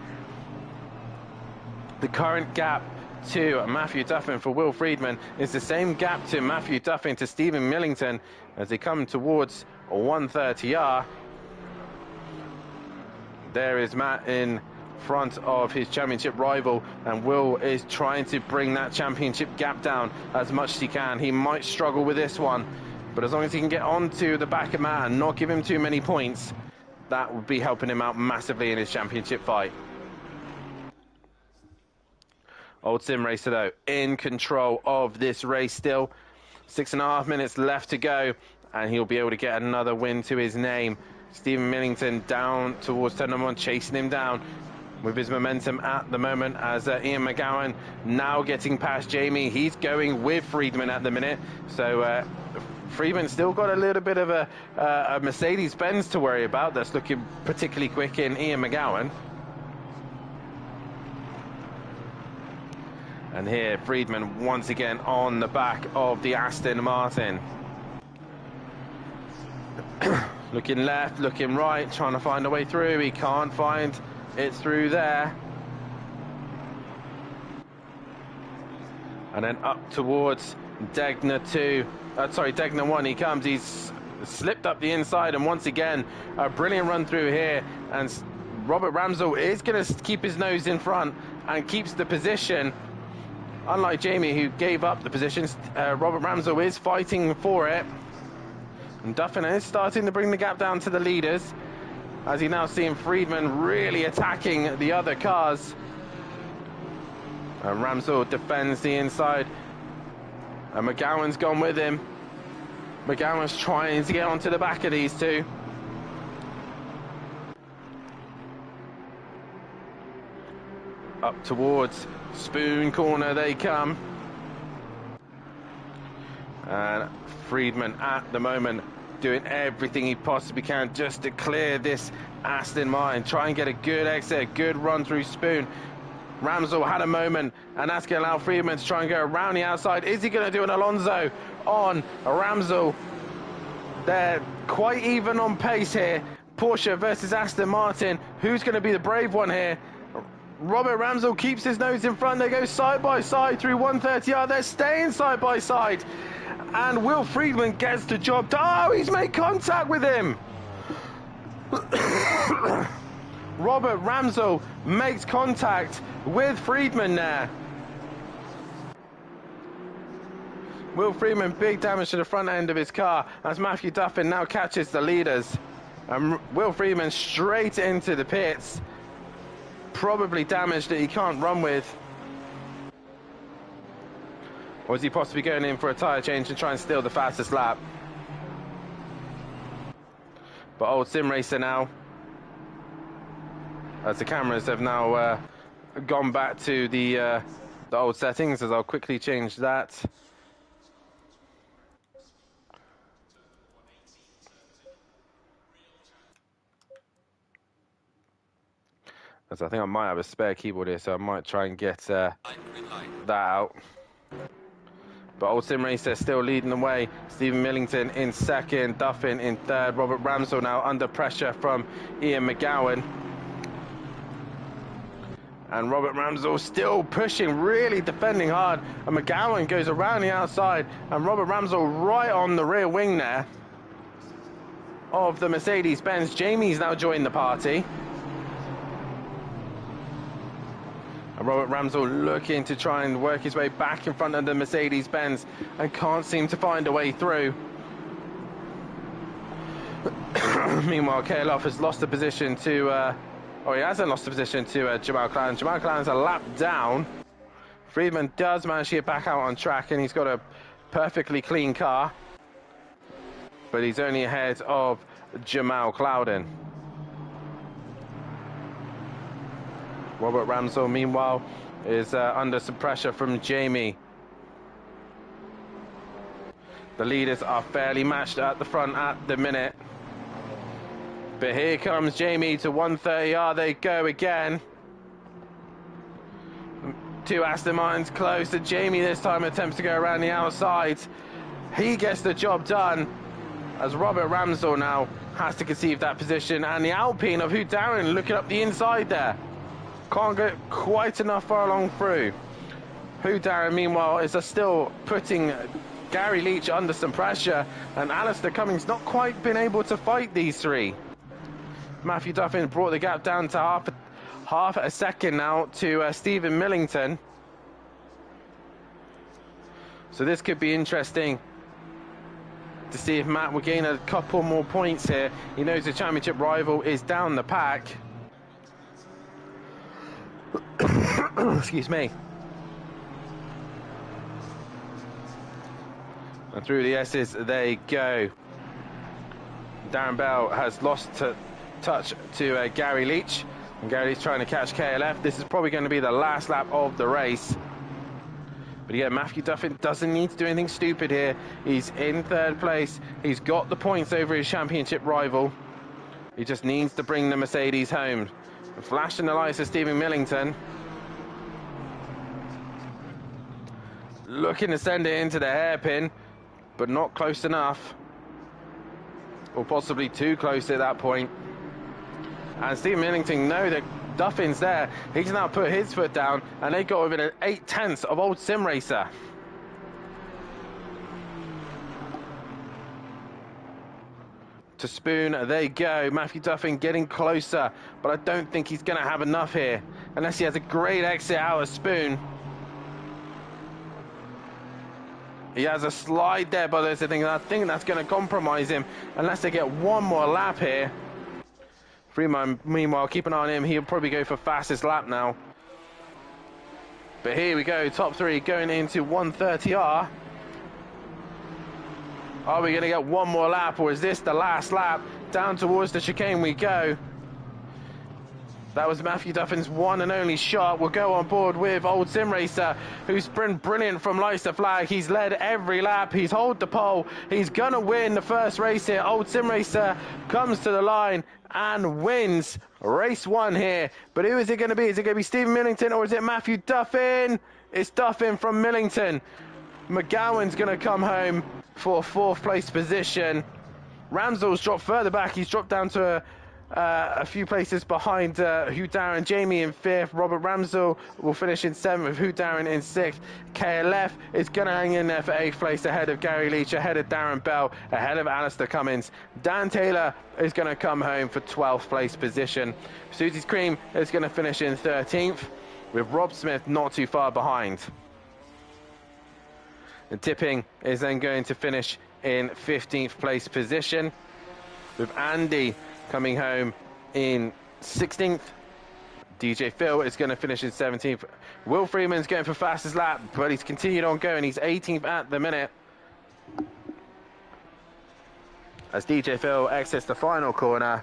The current gap to Matthew Duffin for Will Friedman is the same gap to Matthew Duffin to Stephen Millington as they come towards 130R. There is Matt in front of his championship rival, and Will is trying to bring that championship gap down as much as he can. He might struggle with this one, but as long as he can get onto the back of Matt and not give him too many points, that would be helping him out massively in his championship fight. Old Sim Racer, though, in control of this race still. 6.5 minutes left to go, and he'll be able to get another win to his name. Stephen Millington down towards turn number 1, chasing him down with his momentum at the moment, as Ian McGowan now getting past Jamie. He's going with Friedman at the minute, so Friedman's still got a little bit of a Mercedes-Benz to worry about that's looking particularly quick in Ian McGowan. And here, Friedman once again on the back of the Aston Martin. Looking left, looking right, trying to find a way through. He can't find it through there. And then up towards Degner 2. Degner 1, he comes. He's slipped up the inside, and once again, a brilliant run through here. And Robert Ramsell is going to keep his nose in front and keeps the position. Unlike Jamie, who gave up the positions, Robert Ramsell is fighting for it. And Duffin is starting to bring the gap down to the leaders, as he now seeing Friedman really attacking the other cars. And Ramsell defends the inside. And McGowan's gone with him. McGowan's trying to get onto the back of these two. Up towards Spoon corner they come. And Friedman at the moment doing everything he possibly can just to clear this Aston Martin. Try and get a good exit, a good run through Spoon. Ramsell had a moment, and that's going to allow Friedman to try and go around the outside. Is he going to do an Alonso on Ramsell? They're quite even on pace here. Porsche versus Aston Martin. Who's going to be the brave one here? Robert Ramsell keeps his nose in front. They go side by side through 130R. They're staying side by side. And Will Friedman gets the job done. Oh, he's made contact with him. Robert Ramsell makes contact with Friedman there. Will Friedman, big damage to the front end of his car as Matthew Duffin now catches the leaders. And Will Friedman straight into the pits. Probably damage that he can't run with. Or is he possibly going in for a tyre change and try and steal the fastest lap? But Old Sim Racer now, as the cameras have now gone back to the old settings, as I'll quickly change that. As I think I might have a spare keyboard here, so I might try and get that out. But Old Sim Racer still leading the way. Stephen Millington in second, Duffin in third. Robert Ramsell now under pressure from Ian McGowan. And Robert Ramsell still pushing, really defending hard. And McGowan goes around the outside. And Robert Ramsell right on the rear wing there of the Mercedes-Benz. Jamie's now joined the party. And Robert Ramsell looking to try and work his way back in front of the Mercedes-Benz and can't seem to find a way through. Meanwhile, KLF has lost the position to... he hasn't lost the position to Jamal Clan. Jamal Clan's a lap down. Friedman does manage to get back out on track, and he's got a perfectly clean car. But he's only ahead of Jamal Clouden. Robert Ramsell, meanwhile, is under some pressure from Jamie. The leaders are fairly matched at the front at the minute. But here comes Jamie to 130R. They go again. Two Aston Martins close, and Jamie this time attempts to go around the outside. He gets the job done, as Robert Ramsell now has to concede that position. And the Alpine of Hugh Darren looking up the inside there. Can't get quite enough far along through. Hugh Darren, meanwhile, is still putting Gary Leach under some pressure. And Alistair Cummings not quite been able to fight these three. Matthew Duffin brought the gap down to half a second now to Stephen Millington. So this could be interesting to see if Matt will gain a couple more points here. He knows the championship rival is down the pack. Excuse me. And through the S's they go. Darren Bell has lost touch to Gary Leach, and Gary Leach trying to catch KLF. This is probably going to be the last lap of the race. But again, Matthew Duffin doesn't need to do anything stupid here. He's in third place. He's got the points over his championship rival. He just needs to bring the Mercedes home. Flashing the lights of Stephen Millington. Looking to send it into the hairpin, but not close enough. Or possibly too close at that point. And Stephen Millington know that Duffin's there. He can now put his foot down, and they got within 8/10 of Old Sim Racer. To Spoon they go. Matthew Duffin getting closer, but I don't think he's going to have enough here unless he has a great exit out of Spoon. He has a slide there, but there's a thing, I think that's going to compromise him unless they get one more lap here. Freeman, meanwhile, keep an eye on him. He'll probably go for fastest lap now. But here we go, top three going into 130R. Are we going to get one more lap, or is this the last lap? Down towards the chicane we go. That was Matthew Duffin's one and only shot. We'll go on board with Old Sim Racer, who's been brilliant from lights to flag. He's led every lap. He's held the pole. He's going to win the first race here. Old Sim Racer comes to the line and wins race one here. But who is it going to be? Is it going to be Stephen Millington, or is it Matthew Duffin? It's Duffin from Millington. McGowan's going to come home for fourth place position. Ramsell's dropped further back. He's dropped down to a few places behind Hugh Darren. Jamie in fifth. Robert Ramsell will finish in seventh, with Hugh Darren in sixth. KLF is going to hang in there for eighth place, ahead of Gary Leach, ahead of Darren Bell, ahead of Alistair Cummings. Dan Taylor is going to come home for 12th place position. Susie's Cream is going to finish in 13th, with Rob Smith not too far behind. And Tipping is then going to finish in 15th place position, with Andy coming home in 16th. DJ Phil is going to finish in 17th. Will Freeman's going for fastest lap, but he's continued on going. He's 18th at the minute. As DJ Phil exits the final corner,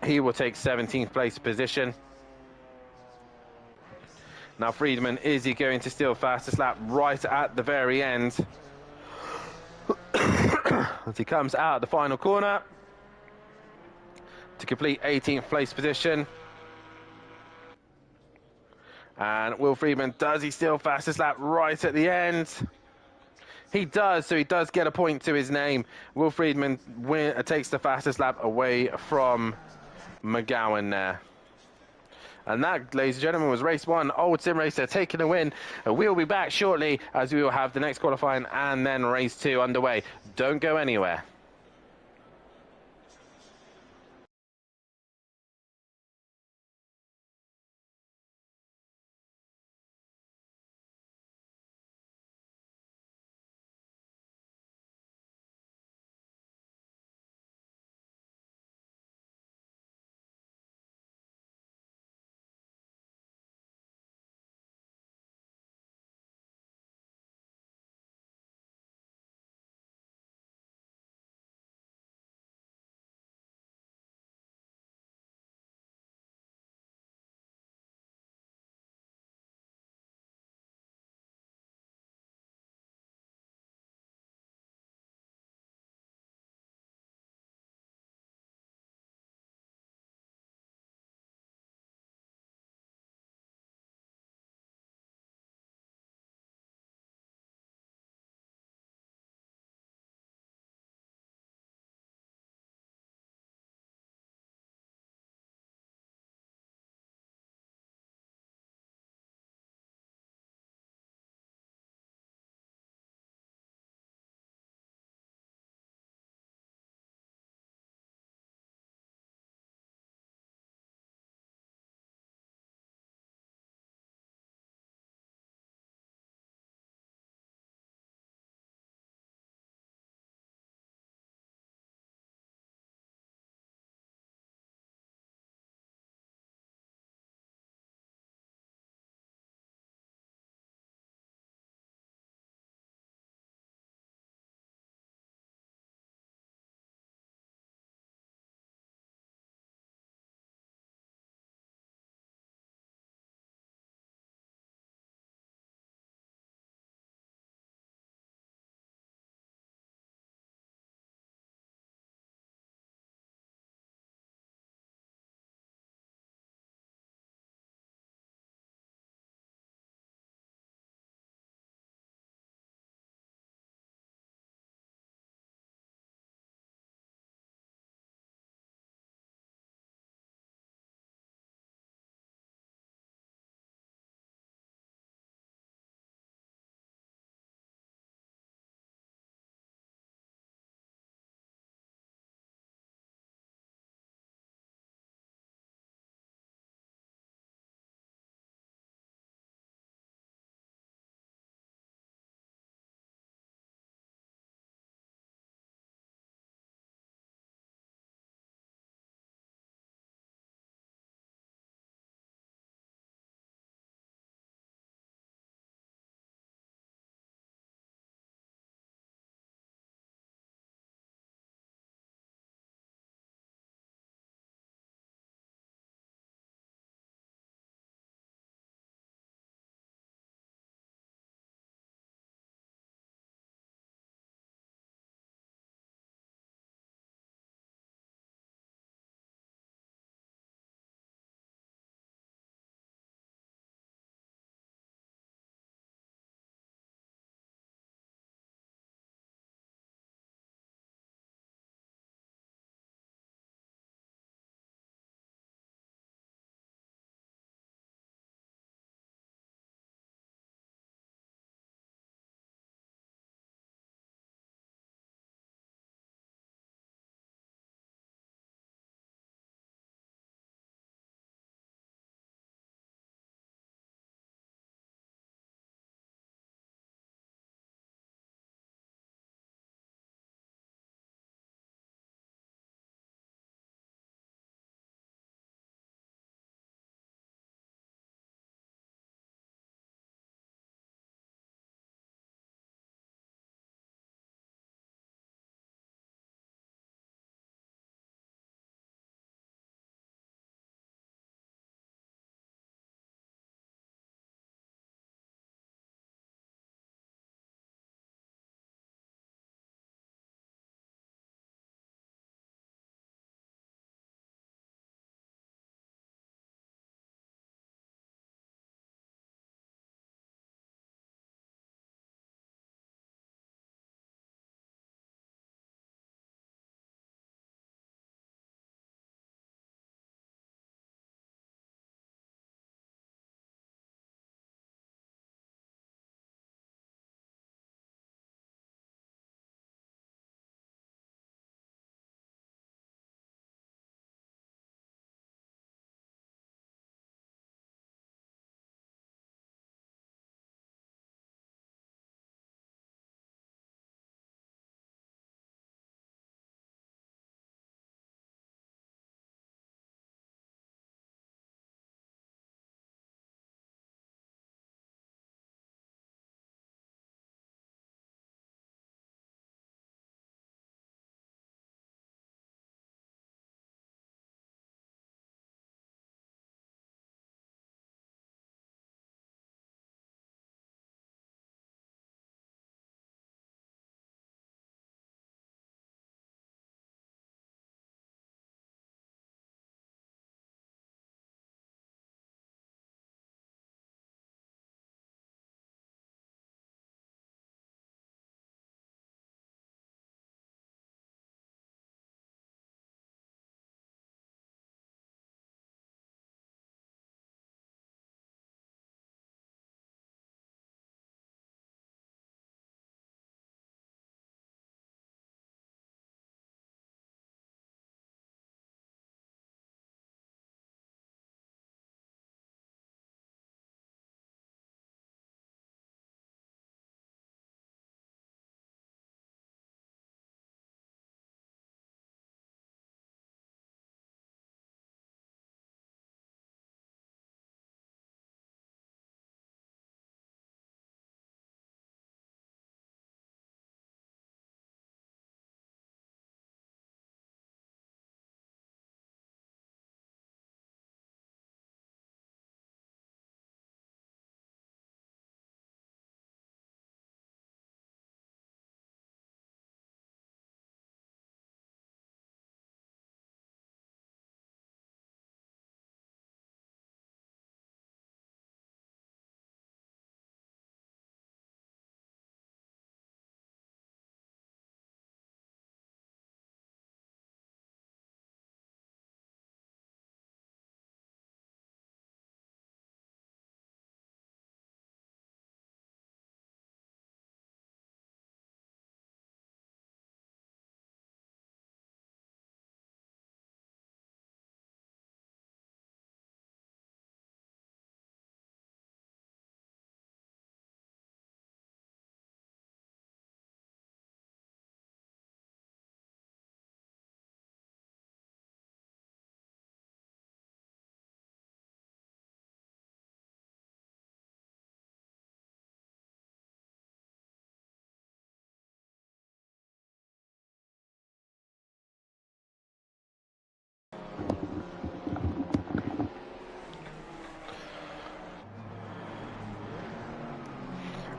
he will take 17th place position. Now Friedman, is he going to steal fastest lap right at the very end? As he comes out of the final corner to complete 18th place position. And Will Friedman, does he steal fastest lap right at the end? He does, so he does get a point to his name. Will Friedman takes the fastest lap away from McGowan there. And that, ladies and gentlemen, was race one. Old Sim Racer taking a win. We'll be back shortly as we will have the next qualifying and then race two underway. Don't go anywhere.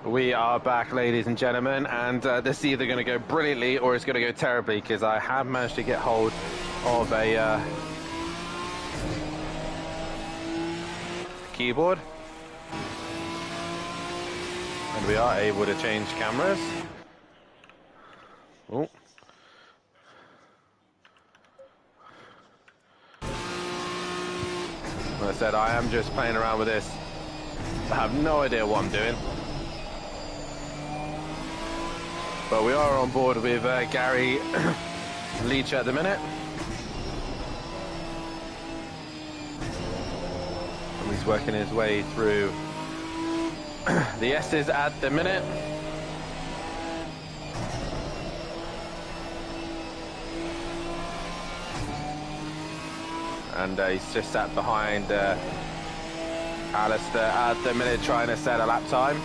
We are back, ladies and gentlemen, and this is either going to go brilliantly or it's going to go terribly, because I have managed to get hold of a keyboard, and we are able to change cameras. Oh. Like I said, I am just playing around with this. I have no idea what I'm doing. But we are on board with Gary Leach at the minute. And he's working his way through the S's at the minute. And he's just sat behind Alistair at the minute, trying to set a lap time.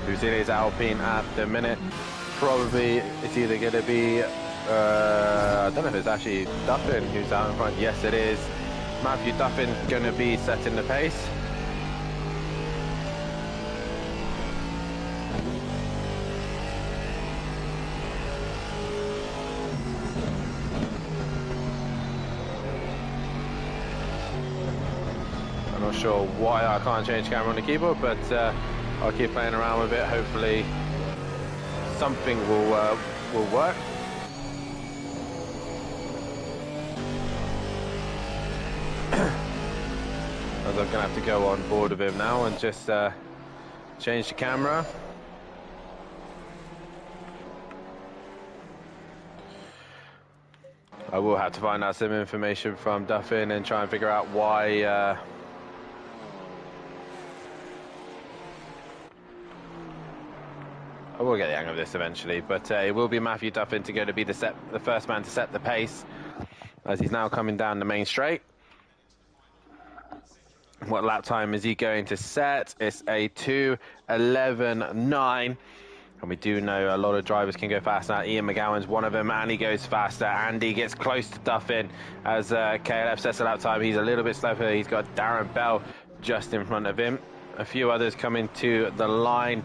Who's in his Alpine at the minute. Probably it's either going to be, I don't know if it's actually Duffin who's out in front. Yes, it is. Matthew Duffin going to be setting the pace. I'm not sure why I can't change camera on the keyboard, but I'll keep playing around with it. Hopefully something will work. As I'm gonna have to go on board with him now and just change the camera. I will have to find out some information from Duffin and try and figure out why I will get the hang of this eventually, but it will be Matthew Duffin to be the first man to set the pace, as he's now coming down the main straight. What lap time is he going to set? It's a 2:11.9, and we do know a lot of drivers can go fast now. Ian McGowan's one of them, and he goes faster. Andy gets close to Duffin as KLF sets a lap time. He's a little bit slower. He's got Darren Bell just in front of him. A few others coming to the line.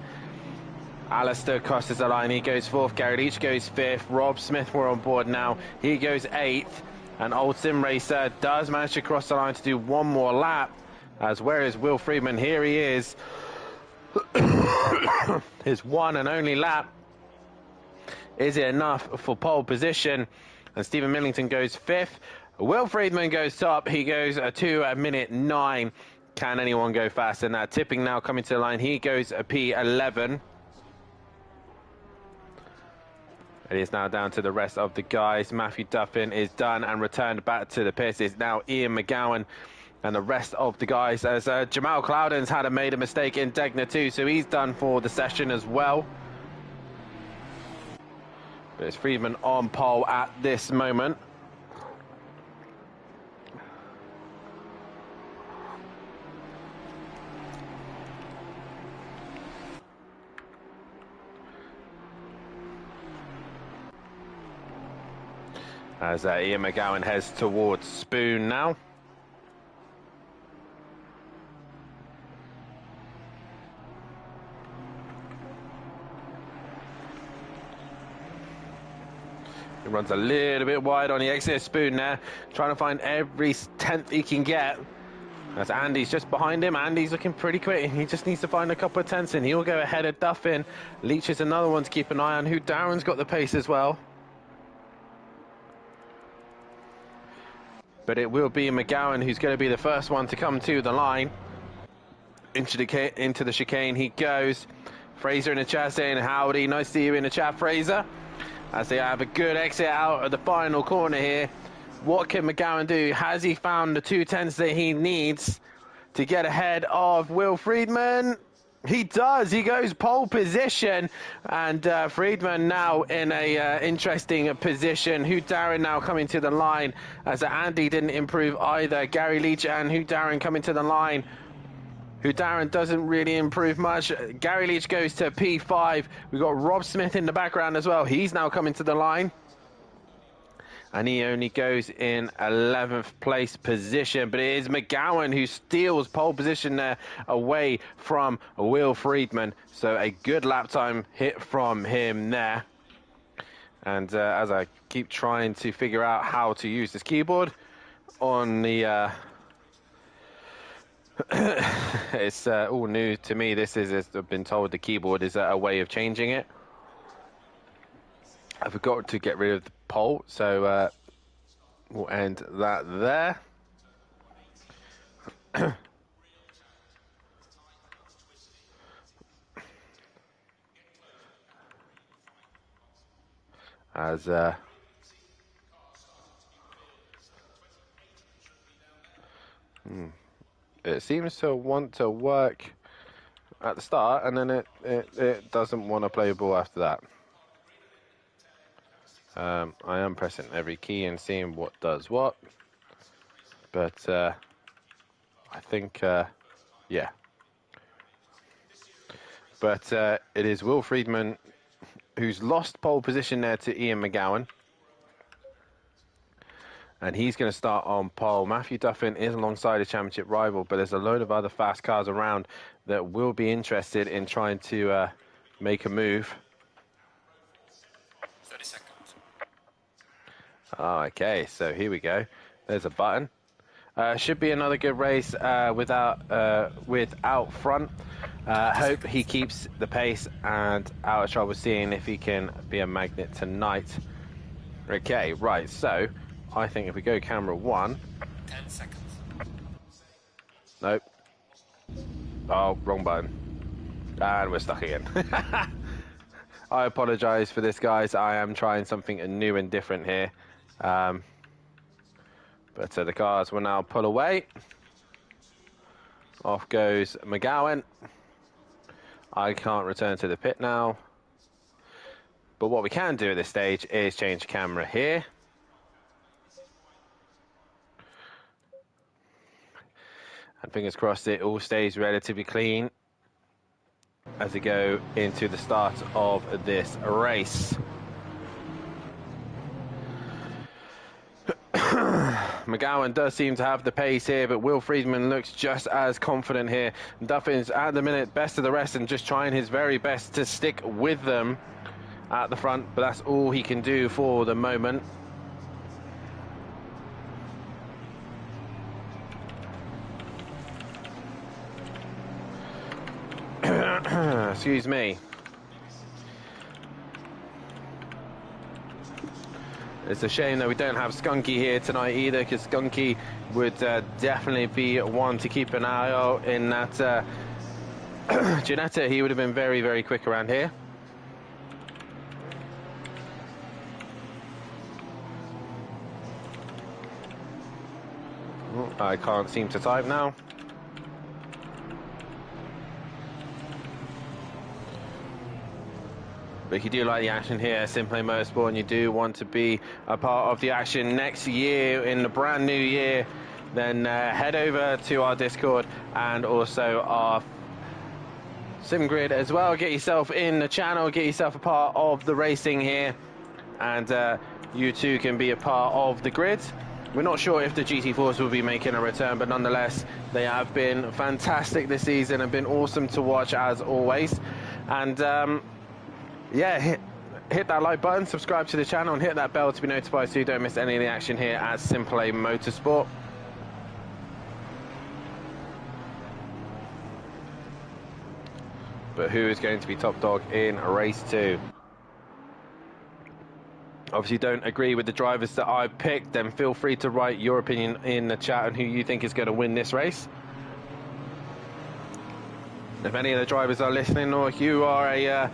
Alistair crosses the line, he goes fourth. Gary Leach goes fifth. Rob Smith, we're on board now, he goes eighth. And Old Sim Racer does manage to cross the line to do one more lap. As where is Will Friedman? Here he is. His one and only lap. Is it enough for pole position? And Stephen Millington goes fifth. Will Friedman goes top. He goes a 2:09. Can anyone go faster than that? Tipping now coming to the line. He goes a P11. It is now down to the rest of the guys. Matthew Duffin is done and returned back to the pits. It's now Ian McGowan and the rest of the guys, as Jamal Cloudens made a mistake in Degner too, so he's done for the session as well. But it's Friedman on pole at this moment. As Ian McGowan heads towards Spoon now. He runs a little bit wide on the exit. Spoon there, trying to find every tenth he can get. As Andy's just behind him. Andy's looking pretty quick. He just needs to find a couple of tenths and he'll go ahead of Duffin. Leach is another one to keep an eye on, who Darren's got the pace as well. But it will be McGowan who's going to be the first one to come to the line. Into the chicane he goes. Fraser in the chat saying, howdy, nice to see you in the chat, Fraser. As they have a good exit out of the final corner here. What can McGowan do? Has he found the 2/10 that he needs to get ahead of Will Friedman? He does. He goes pole position, and Friedman now in a interesting position. Hugh Darren now coming to the line, as Andy didn't improve either. Gary Leach and Hugh Darren coming to the line. Hugh Darren doesn't really improve much. Gary Leach goes to P5. We've got Rob Smith in the background as well. He's now coming to the line. and he only goes in 11th place position. But it is McGowan who steals pole position there away from Will Friedman. So a good lap time hit from him there. And as I keep trying to figure out how to use this keyboard on the it's all new to me. This is, as I've been told, the keyboard is a way of changing it. I forgot to get rid of the pole, so we'll end that there. As it seems to want to work at the start, and then it doesn't want to play ball after that. I am pressing every key and seeing what does what, but I think, yeah. But it is Will Friedman who's lost pole position there to Ian McGowan. And he's going to start on pole. Matthew Duffin is alongside a championship rival, but there's a load of other fast cars around that will be interested in trying to make a move. 30 seconds. Oh, okay, so here we go. There's a button. Should be another good race without front. Hope he keeps the pace and out of trouble, seeing if he can be a magnet tonight. Okay, right, so I think if we go camera 1. 10 seconds. Nope. Oh, wrong button. And we're stuck again. I apologize for this, guys. I am trying something new and different here. But the cars will now pull away. Off goes McGowan. I can't return to the pit now. But what we can do at this stage is change camera here. And fingers crossed it all stays relatively clean as we go into the start of this race. McGowan does seem to have the pace here, but Will Friedman looks just as confident here. Duffin's at the minute best of the rest and just trying his very best to stick with them at the front, but that's all he can do for the moment. Excuse me. It's a shame that we don't have Skunky here tonight either, because Skunky would definitely be one to keep an eye out in that Ginetta. He would have been very, very quick around here. I can't seem to type now. But if you do like the action here at SimPlay Motorsport and you do want to be a part of the action next year, in the brand new year, then head over to our Discord and also our SimGrid as well. Get yourself in the channel, get yourself a part of the racing here, and you too can be a part of the grid. We're not sure if the GT4s will be making a return, but nonetheless, they have been fantastic this season and been awesome to watch as always. And yeah, hit that like button, subscribe to the channel, and hit that bell to be notified so you don't miss any of the action here at SimPlay Motorsport. But who is going to be top dog in race 2? Obviously, don't agree with the drivers that I picked, then feel free to write your opinion in the chat on who you think is going to win this race. If any of the drivers are listening, or if you are a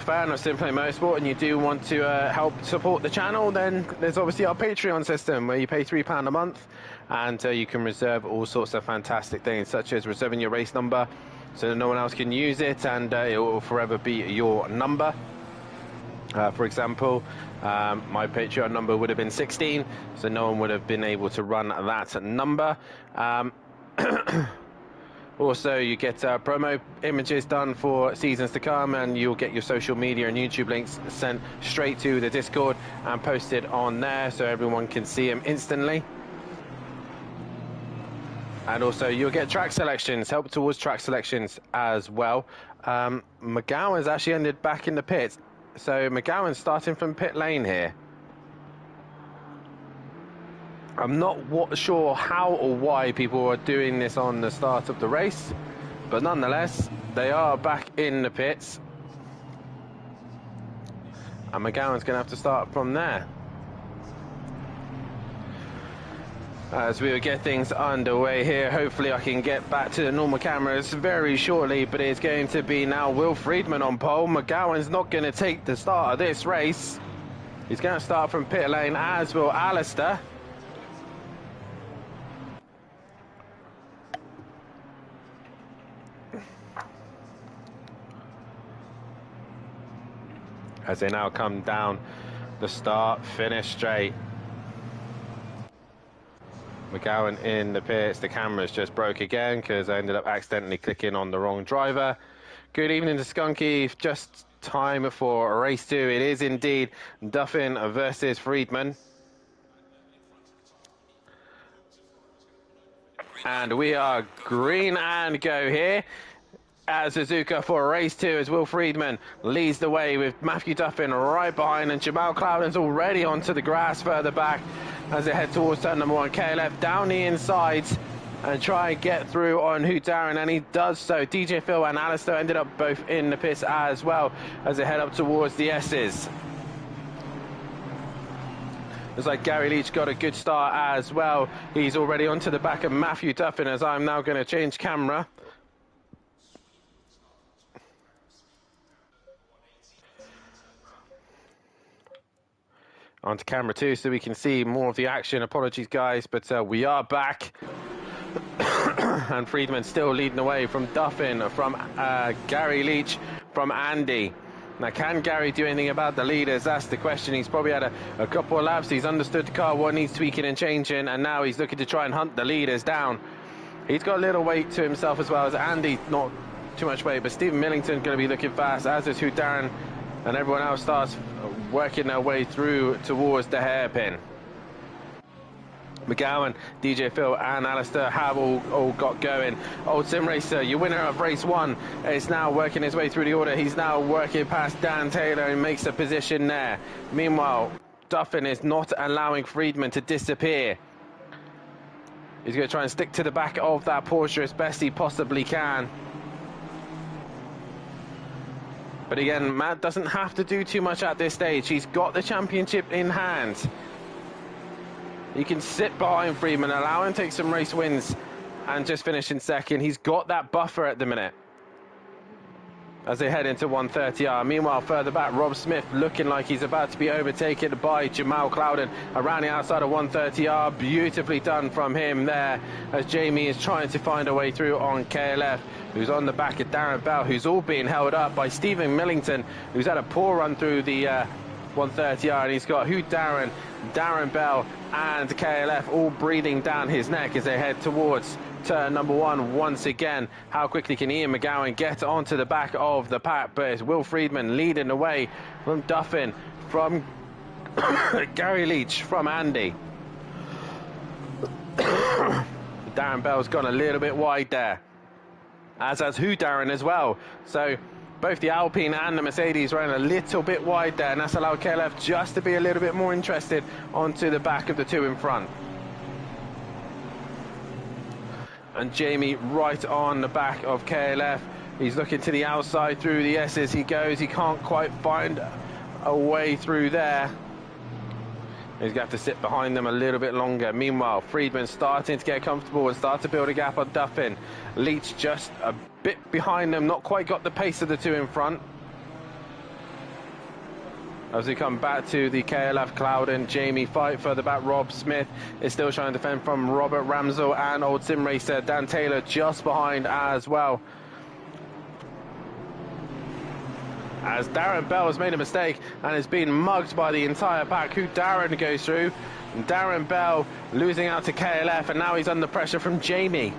fan of SimPlay Motorsport and you do want to help support the channel, then there's obviously our Patreon system where you pay £3 a month and you can reserve all sorts of fantastic things, such as reserving your race number so that no one else can use it, and it will forever be your number. For example, my Patreon number would have been 16, so no one would have been able to run that number. Also, you get promo images done for seasons to come, and you'll get your social media and YouTube links sent straight to the Discord and posted on there so everyone can see them instantly. And also, you'll get track selections, help towards track selections as well. McGowan's actually ended back in the pits. So McGowan's starting from pit lane here. I'm not sure how or why people are doing this on the start of the race, but nonetheless, they are back in the pits. And McGowan's going to have to start from there. As we will get things underway here, hopefully I can get back to the normal cameras very shortly, but it's going to be now Will Friedman on pole. McGowan's not going to take the start of this race. He's going to start from pit lane, as will Alistair. As they now come down the start, finish straight. McGowan in the pits. The cameras just broke again because I ended up accidentally clicking on the wrong driver. Good evening to Skunky. Just time for race 2. It is indeed Duffin versus Friedman. And we are green and go here as Suzuka for race 2, as Will Friedman leads the way with Matthew Duffin right behind, and Jamal Cloudon's already onto the grass further back as they head towards turn number 1. KLF down the insides and try and get through on Hugh Darren, and he does so. DJ Phil and Alistair ended up both in the pits as well as they head up towards the S's. Looks like Gary Leach got a good start as well. He's already onto the back of Matthew Duffin, as I'm now going to change camera. Onto camera 2 so we can see more of the action. Apologies, guys, but we are back. And Friedman still leading the way from Duffin, from Gary Leach, from Andy. Now, can Gary do anything about the leaders? That's the question. He's probably had a couple of laps. He's understood the car, what needs tweaking and changing, and now he's looking to try and hunt the leaders down. He's got a little weight to himself as well as Andy, not too much weight, but Stephen Millington going to be looking fast, as is Hugh Darren, and everyone else starts working their way through towards the hairpin. McGowan, DJ Phil and Alistair have all got going. Old Sim Racer, your winner of race 1, is now working his way through the order. He's now working past Dan Taylor and makes a position there. Meanwhile, Duffin is not allowing Friedman to disappear. He's going to try and stick to the back of that Porsche as best he possibly can. But again, Matt doesn't have to do too much at this stage. He's got the championship in hand. He can sit behind Friedman, allow him to take some race wins and just finish in second. He's got that buffer at the minute as they head into 130R. Meanwhile, further back, Rob Smith looking like he's about to be overtaken by Jamal Cloudon around the outside of 130R. Beautifully done from him there as Jamie is trying to find a way through on KLF, who's on the back of Darren Bell, who's all being held up by Stephen Millington, who's had a poor run through the 130R, and he's got Hugh Darren, Darren Bell and KLF all breathing down his neck as they head towards turn number 1 once again. How quickly can Ian McGowan get onto the back of the pack? But it's Will Friedman leading the way from Duffin, from Gary Leach, from Andy. Darren Bell's gone a little bit wide there, as has Hugh Darren as well. So both the Alpine and the Mercedes ran a little bit wide there, and that's allowed KLF just to be a little bit more interested onto the back of the two in front. And Jamie right on the back of KLF. He's looking to the outside through the S's. He goes, he can't quite find a way through there. He's going to have to sit behind them a little bit longer. Meanwhile, Friedman starting to get comfortable and start to build a gap on Duffin. Leach just a bit behind them, not quite got the pace of the two in front. As we come back to the KLF, Cloudon, Jamie fight further back. Rob Smith is still trying to defend from Robert Ramsell, and Old Sim Racer Dan Taylor just behind as well. As Darren Bell has made a mistake and is being mugged by the entire pack. Who Darren goes through, and Darren Bell losing out to KLF, and now he's under pressure from Jamie.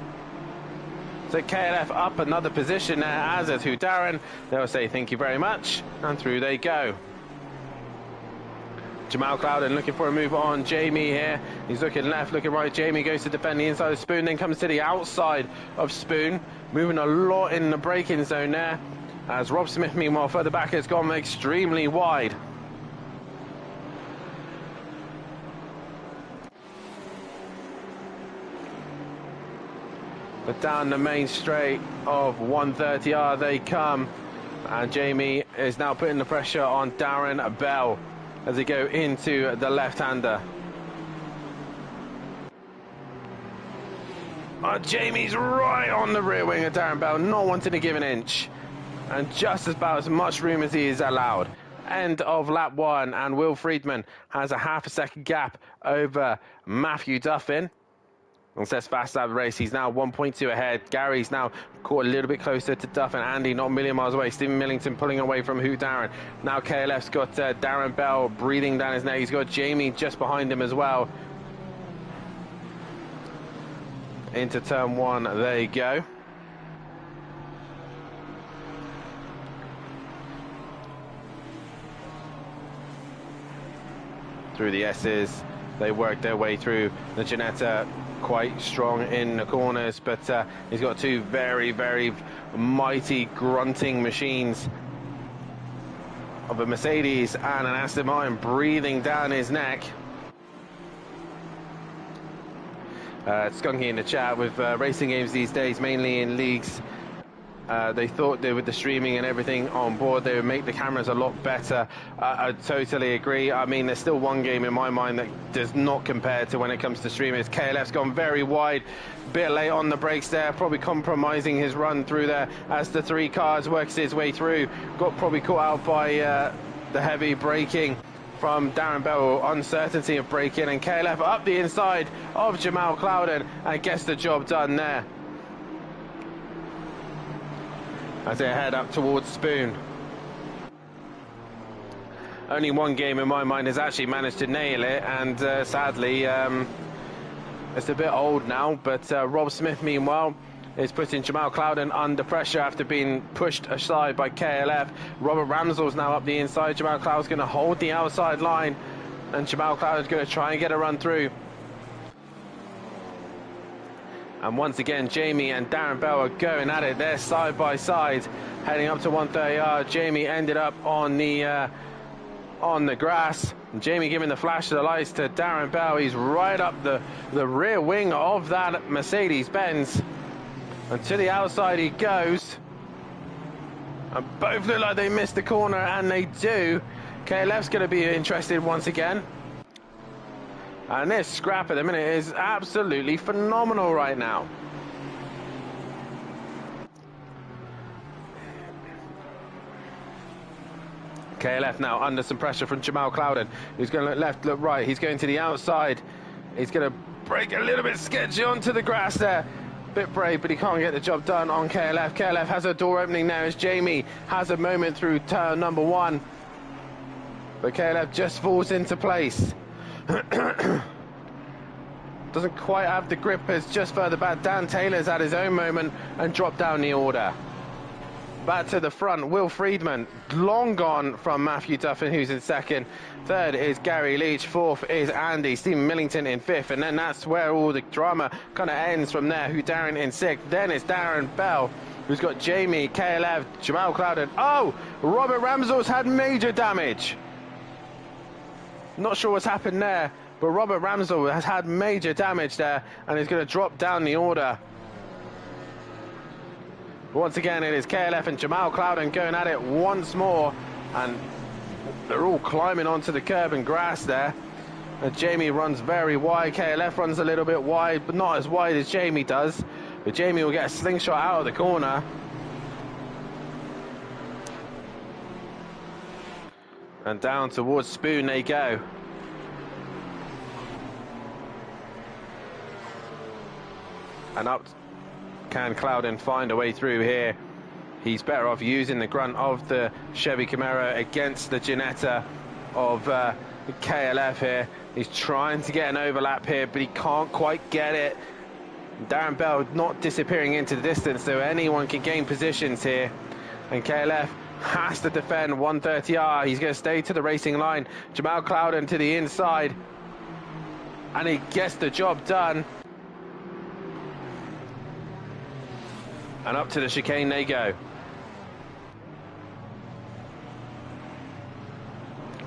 So KLF up another position there, as is Darren. They'll say thank you very much, and through they go. Jamal Clouden looking for a move on Jamie here. He's looking left, looking right. Jamie goes to defend the inside of Spoon, then comes to the outside of Spoon. Moving a lot in the braking zone there. As Rob Smith, meanwhile, further back, has gone extremely wide. But down the main straight of 130R they come. And Jamie is now putting the pressure on Darren Bell as they go into the left-hander. Jamie's right on the rear wing of Darren Bell, not wanting to give an inch. And just about as much room as he is allowed. End of lap 1, and Will Friedman has a half a second gap over Matthew Duffin. And says fast out of the race. He's now 1.2 ahead. Gary's now caught a little bit closer to Duff, and Andy not a million miles away. Stephen Millington pulling away from Darren. Now KLF's got Darren Bell breathing down his neck. He's got Jamie just behind him as well. Into turn 1, there you go. Through the S's, they work their way through the Ginetta. Quite strong in the corners, but he's got two very, very mighty grunting machines of a Mercedes and an Aston Martin breathing down his neck. Skunky in the chat with racing games these days, mainly in leagues. They thought that with the streaming and everything on board, they would make the cameras a lot better. I totally agree. I mean, there's still one game in my mind that does not compare to when it comes to streaming. KLF's gone very wide, bit late on the brakes there, probably compromising his run through there as the 3 cars works his way through. Got probably caught out by the heavy braking from Darren Bell, uncertainty of braking, and KLF up the inside of Jamal Clouden and gets the job done there. As they head up towards Spoon. Only one game in my mind has actually managed to nail it, and sadly it's a bit old now, but Rob Smith meanwhile is putting Jamal Clouden under pressure after being pushed aside by KLF. Robert Ramsell's now up the inside. Jamal Clouden's going to hold the outside line, and Jamal Clouden's going to try and get a run through. And once again, Jamie and Darren Bell are going at it. They're side by side, heading up to 130R. Jamie ended up on the grass. And Jamie giving the flash of the lights to Darren Bell. He's right up the rear wing of that Mercedes-Benz. And to the outside he goes. And both look like they missed the corner, and they do. KLF's going to be interested once again. And this scrap at the minute is absolutely phenomenal right now. KLF now under some pressure from Jamal Clouden, who's going to look left, look right. He's going to the outside. He's going to break a little bit sketchy onto the grass there. Bit brave, but he can't get the job done on KLF. KLF has a door opening now as Jamie has a moment through turn number 1. But KLF just falls into place. Doesn't quite have the grip as just further back. Dan Taylor's had his own moment and dropped down the order. Back to the front, Will Friedman, long gone from Matthew Duffin, who's in second. Third is Gary Leach. Fourth is Andy. Stephen Millington in fifth. And then that's where all the drama kind of ends from there. Darren in sixth. Then it's Darren Bell, who's got Jamie, KLF, Jamal Clouden. Oh, Robert Ramsell's had major damage. Not sure what's happened there, but Robert Ramsell has had major damage there and is going to drop down the order. Once again, it is KLF and Jamal Clouden going at it once more, and they're all climbing onto the curb and grass there. And Jamie runs very wide. KLF runs a little bit wide, but not as wide as Jamie does. But Jamie will get a slingshot out of the corner. And down towards Spoon they go. And up can Clouden find a way through here. He's better off using the grunt of the Chevy Camaro against the Ginetta of the KLF here. He's trying to get an overlap here, but he can't quite get it. Darren Bell not disappearing into the distance, so anyone can gain positions here. And KLF has to defend 130R. He's going to stay to the racing line. Jamal Clouden to the inside. And he gets the job done. And up to the chicane they go.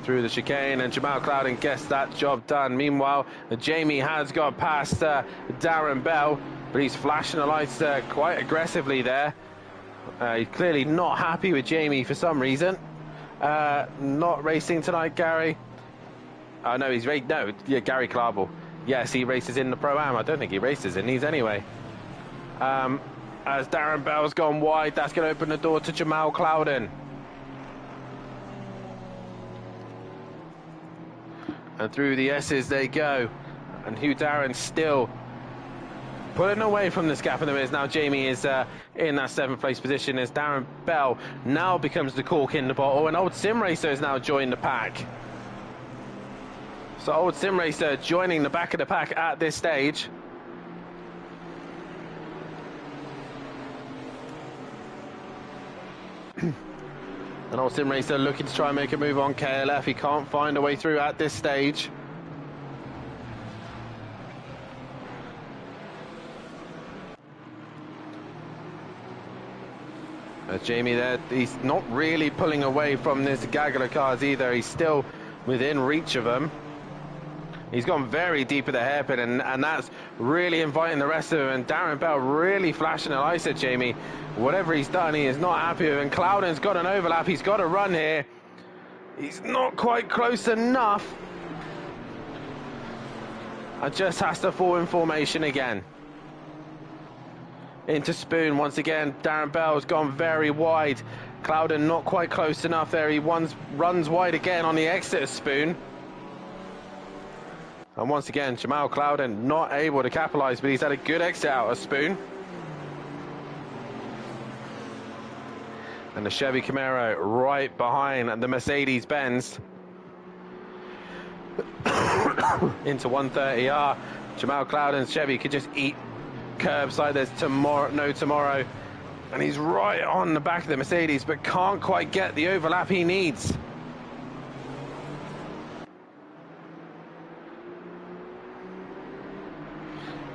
Through the chicane, and Jamal Clouden gets that job done. Meanwhile, Jamie has got past Darren Bell, but he's flashing the lights quite aggressively there. He's clearly not happy with Jamie for some reason. Not racing tonight, Gary. Oh no, he's Gary Clarble. Yes, he races in the Pro-Am. I don't think he races in these anyway. As Darren Bell's gone wide, that's going to open the door to Jamal Clouden. And through the S's they go. And Hugh Darren still pulling away from this gap in the minutes. Now Jamie is in that 7th place position as Darren Bell now becomes the cork in the bottle. And Old Sim Racer has now joined the pack. So Old Sim Racer joining the back of the pack at this stage. And Old Sim Racer looking to try and make a move on KLF. He can't find a way through at this stage. Jamie there, he's not really pulling away from this gaggle of cars either. He's still within reach of them. He's gone very deep at the hairpin, and that's really inviting the rest of them. And Darren Bell really flashing the lights at Jamie. Whatever he's done, he is not happy with. And Clouden's got an overlap. He's got a run here. He's not quite close enough. And just has to fall in formation again. Into Spoon once again. Darren Bell's gone very wide. Clouden not quite close enough there. He runs wide again on the exit of Spoon. And once again, Jamal Clouden not able to capitalise, but he's had a good exit out of Spoon. And the Chevy Camaro right behind the Mercedes-Benz. Into 130R. Jamal Clouden's Chevy could just eat curbside. There's no tomorrow. And he's right on the back of the Mercedes, but can't quite get the overlap he needs.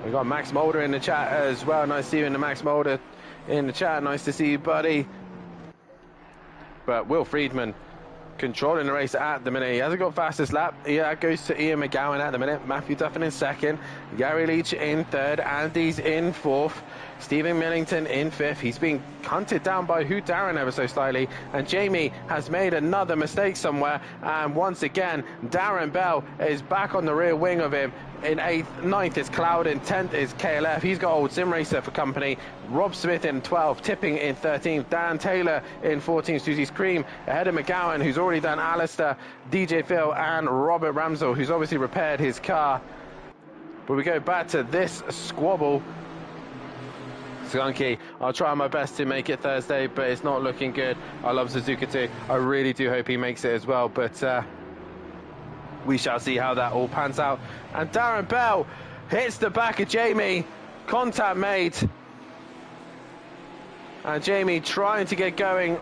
We've got Max Mulder in the chat as well. Nice to see you in the Max Mulder in the chat. Nice to see you, buddy. But Will Friedman controlling the race at the minute. He hasn't got fastest lap. Yeah, goes to Ian McGowan at the minute. Matthew Duffin in 2nd. Gary Leach in 3rd. Andy's in 4th. Stephen Millington in 5th. He's been hunted down by Hugh Darren ever so slightly. And Jamie has made another mistake somewhere. And once again, Darren Bell is back on the rear wing of him. In 8th, 9th is Clouden, 10th is KLF. He's got Old Sim Racer for company. Rob Smith in 12th, Tipping in 13th, Dan Taylor in 14th, Susie's Cream ahead of McGowan, who's already done Alistair, DJ Phil, and Robert Ramsell, who's obviously repaired his car. But we go back to this squabble. Skunky, I'll try my best to make it Thursday, but it's not looking good. I love Suzuka too. I really do hope he makes it as well, but we shall see how that all pans out. And Darren Bell hits the back of Jamie. Contact made. And Jamie trying to get going,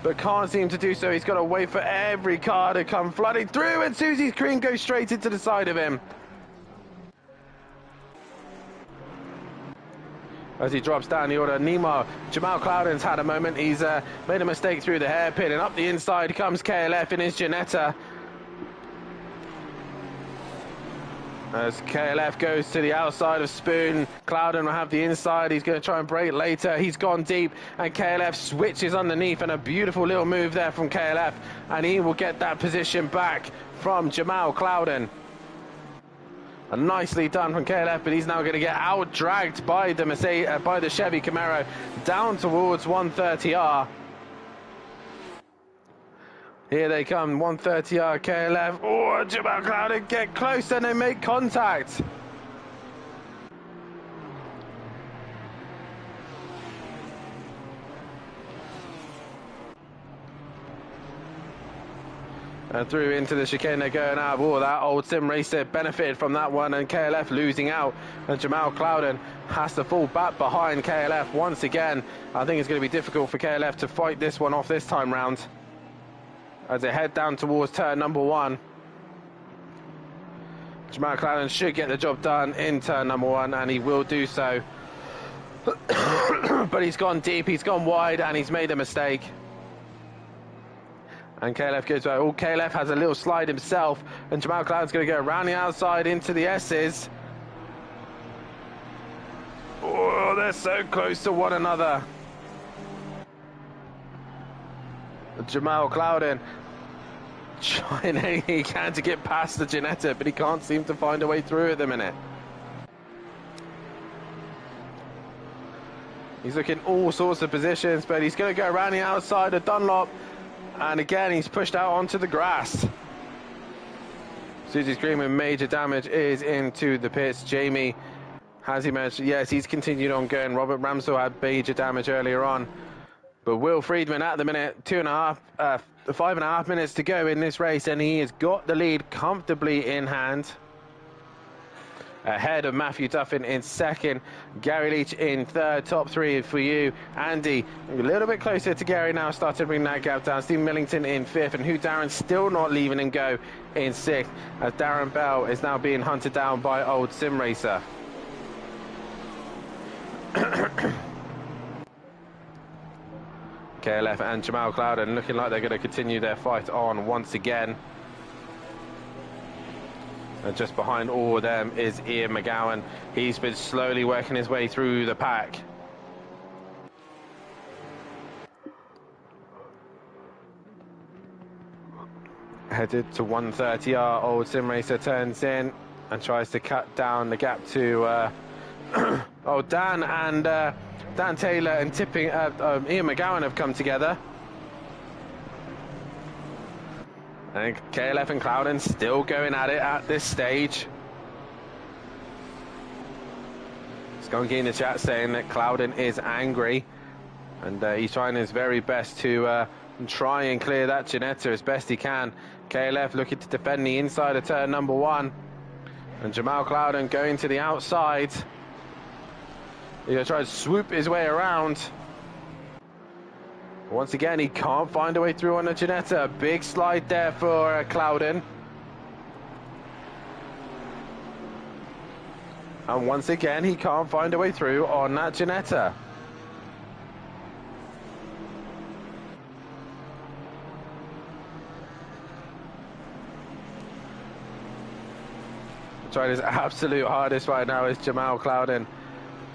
but can't seem to do so. He's got to wait for every car to come flooding through, and Susie's Cream goes straight into the side of him. As he drops down the order, Jamal Clouden's had a moment. He's made a mistake through the hairpin, and up the inside comes KLF in his Ginetta. As KLF goes to the outside of Spoon, Clouden will have the inside. He's going to try and brake later. He's gone deep, and KLF switches underneath, and a beautiful little move there from KLF, and he will get that position back from Jamal Clouden. And nicely done from KLF, but he's now going to get out-dragged by the Chevy Camaro down towards 130R. Here they come, 130R KLF. Oh, Jamal Clouden get close and they make contact. And through into the chicane they're going out. Oh, that old sim racer benefited from that one, and KLF losing out. And Jamal Clouden has to fall back behind KLF once again. I think it's going to be difficult for KLF to fight this one off this time round as they head down towards turn number 1. Jamal Clouden should get the job done in turn number 1, and he will do so. But he's gone deep, he's gone wide, and he's made a mistake. And KLF goes back. Oh, KLF has a little slide himself, and Jamal Cloud's going to go around the outside into the S's. Oh, they're so close to one another. Jamal Clouden trying anything he can to get past the Ginetta, but he can't seem to find a way through at the minute. He's looking all sorts of positions, but he's going to go around the outside of Dunlop. And again, he's pushed out onto the grass. Susie's screaming major damage is into the pits. Jamie, has he managed? Yes, he's continued on going. Robert Ramsell had major damage earlier on. But Will Friedman at the minute, 5.5 minutes to go in this race, and he has got the lead comfortably in hand. Ahead of Matthew Duffin in second, Gary Leach in third, top 3 for you. Andy, a little bit closer to Gary now, started to bring that gap down. Steve Millington in 5th, and Hugh Darren still not leaving him go in 6th, as Darren Bell is now being hunted down by old Sim Racer. KLF and Jamal Clouden looking like they're going to continue their fight on once again. And just behind all of them is Ian McGowan. He's been slowly working his way through the pack. Headed to 130R, old Sim Racer turns in and tries to cut down the gap to Dan and Dan Taylor and Ian McGowan have come together. And KLF and Clouden still going at it at this stage. Skunky in the chat saying that Clouden is angry, and he's trying his very best to try and clear that Ginetta as best he can. KLF looking to defend the inside of turn number 1, and Jamal Clouden going to the outside. He's going to try to swoop his way around. Once again, he can't find a way through on the Ginetta. Big slide there for Clouden. And once again, he can't find a way through on that Ginetta. Trying his absolute hardest right now is Jamal Clouden,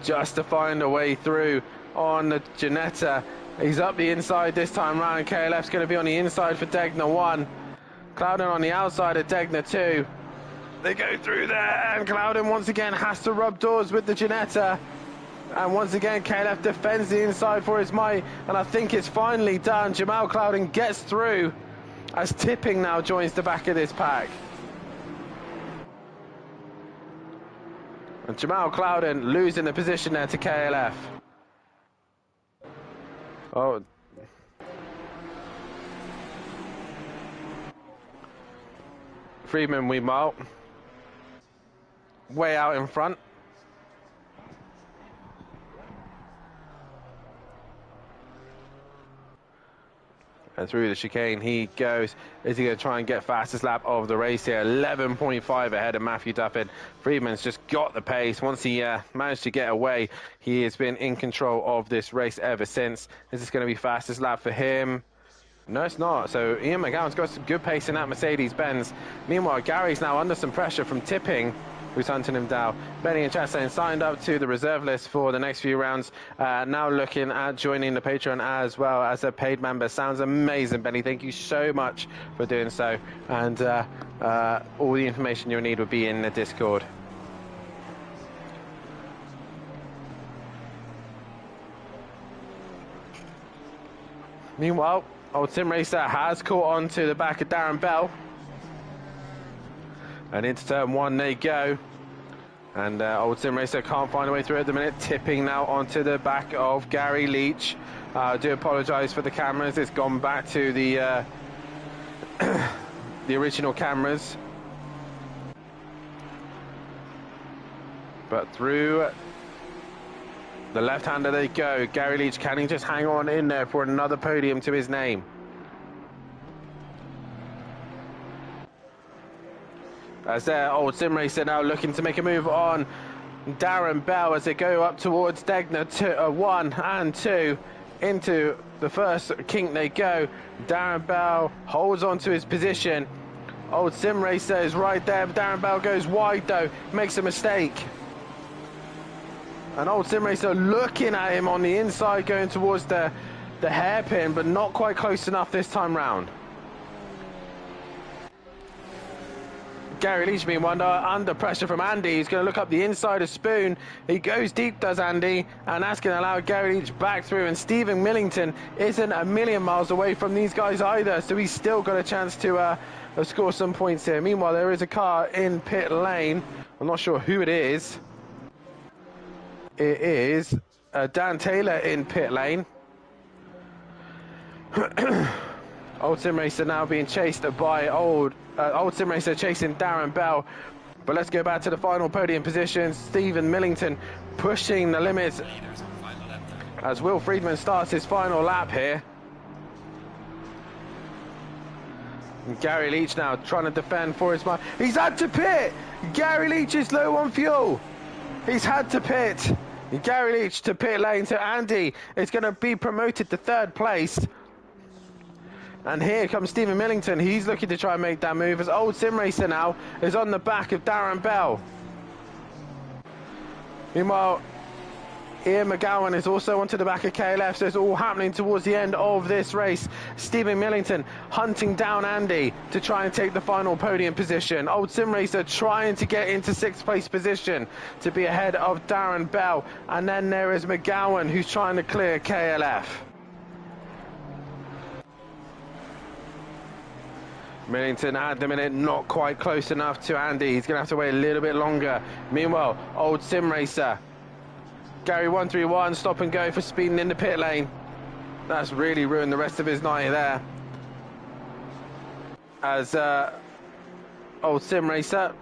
just to find a way through on the Ginetta. He's up the inside this time round. KLF's going to be on the inside for Degner 1. Clouden on the outside of Degner 2. They go through there, and Clouden once again has to rub doors with the Ginetta. And once again, KLF defends the inside for his might, and I think it's finally done. Jamal Clouden gets through as Tipping now joins the back of this pack. And Jamal Clouden losing the position there to KLF. Oh. Friedman, meanwhile, way out in front. And through the chicane he goes. Is he going to try and get fastest lap of the race here? 11.5 ahead of Matthew Duffin. Friedman's just got the pace. Once he managed to get away, he has been in control of this race ever since. Is this going to be fastest lap for him? No, it's not. So Ian McGowan's got some good pace in that Mercedes-Benz. Meanwhile, Gary's now under some pressure from Tipping, who's hunting him down. Benny and Chastain signed up to the reserve list for the next few rounds. Now looking at joining the Patreon as well as a paid member. Sounds amazing, Benny. Thank you so much for doing so. And all the information you'll need will be in the Discord. Meanwhile, old Sim Racer has caught on to the back of Darren Bell. And into turn 1 they go. And old Sim Racer can't find a way through at the minute. Tipping now onto the back of Gary Leach. I do apologise for the cameras. It's gone back to the the original cameras. But through the left-hander they go. Gary Leach, can he just hang on in there for another podium to his name? As their old sim racer now looking to make a move on Darren Bell as they go up towards Degner 1 and 2. Into the first kink they go. Darren Bell holds on to his position. Old sim racer is right there, but Darren Bell goes wide though, makes a mistake. And old sim racer looking at him on the inside, going towards the hairpin, but not quite close enough this time round. Gary Leach, meanwhile, under pressure from Andy. He's going to look up the inside of Spoon. He goes deep, does Andy, and that's going to allow Gary Leach back through. And Stephen Millington isn't a million miles away from these guys either, so he's still got a chance to score some points here. Meanwhile, there is a car in pit lane. I'm not sure who it is. It is Dan Taylor in pit lane. Old sim racer now being chased by old sim racer chasing Darren Bell. But let's go back to the final podium position. Stephen Millington pushing the limits as Will Friedman starts his final lap here. And Gary Leach now trying to defend for his mark. He's had to pit. Gary Leach is low on fuel. He's had to pit. Gary Leach to pit lane. So Andy is going to be promoted to third place. And here comes Stephen Millington. He's looking to try and make that move as old sim racer now is on the back of Darren Bell. Meanwhile, Ian McGowan is also onto the back of KLF, so it's all happening towards the end of this race. Stephen Millington hunting down Andy to try and take the final podium position. Old sim racer trying to get into sixth place position to be ahead of Darren Bell. And then there is McGowan who's trying to clear KLF. Millington at the minute not quite close enough to Andy. He's going to have to wait a little bit longer. Meanwhile, old sim racer Gary 131 stop and go for speeding in the pit lane. That's really ruined the rest of his night there. As old sim racer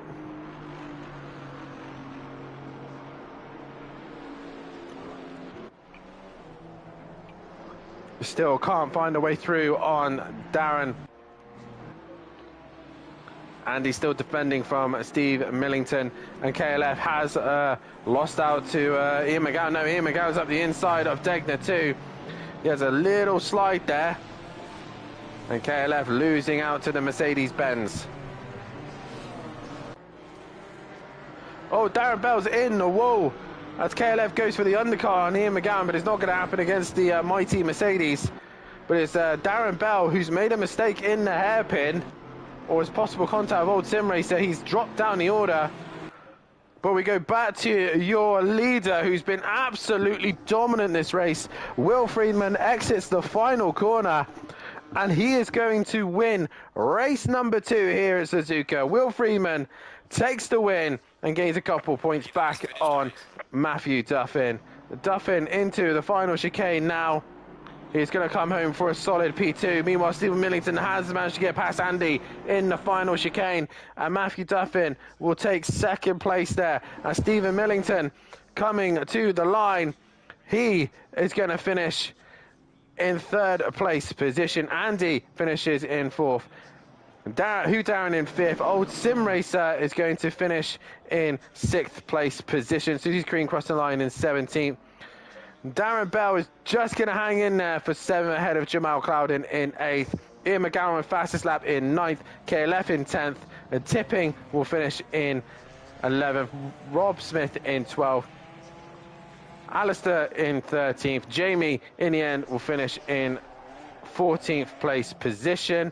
still can't find a way through on Darren. Andy still defending from Steve Millington, and KLF has lost out to Ian McGowan. No, Ian McGowan's up the inside of Degner too. He has a little slide there, and KLF losing out to the Mercedes-Benz. Oh, Darren Bell's in the wall as KLF goes for the undercar on Ian McGowan, but it's not going to happen against the mighty Mercedes. But it's Darren Bell who's made a mistake in the hairpin, or his possible contact with old sim racer. He's dropped down the order. But we go back to your leader, who's been absolutely dominant this race. Will Friedman exits the final corner, and he is going to win race number 2 here at Suzuka. Will Friedman takes the win and gains a couple points back on Matthew Duffin. Duffin into the final chicane now. He's going to come home for a solid P2. Meanwhile, Stephen Millington has managed to get past Andy in the final chicane. And Matthew Duffin will take second place there. And Stephen Millington coming to the line. He is going to finish in third place position. Andy finishes in fourth. Darren in fifth. Old sim racer is going to finish in sixth place position. Susie Green crossed the line in 17th. Darren Bell is just going to hang in there for 7th ahead of Jamal Clouden in 8th. Ian McGowan fastest lap in 9th. KLF in 10th. And Tipping will finish in 11th. Rob Smith in 12th. Alistair in 13th. Jamie, in the end, will finish in 14th place position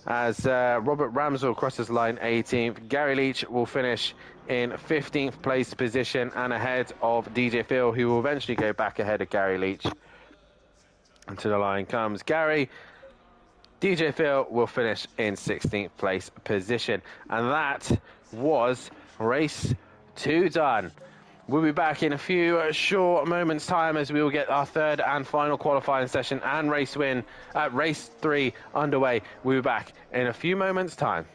as Robert Ramsell crosses line 18th. Gary Leach will finish in 15th place position and ahead of DJ Phil, who will eventually go back ahead of Gary Leach. And to the line comes Gary. DJ Phil will finish in 16th place position. And that was race 2 done. We'll be back in a few short moments' time as we will get our third and final qualifying session and race 3 underway. We'll be back in a few moments' time.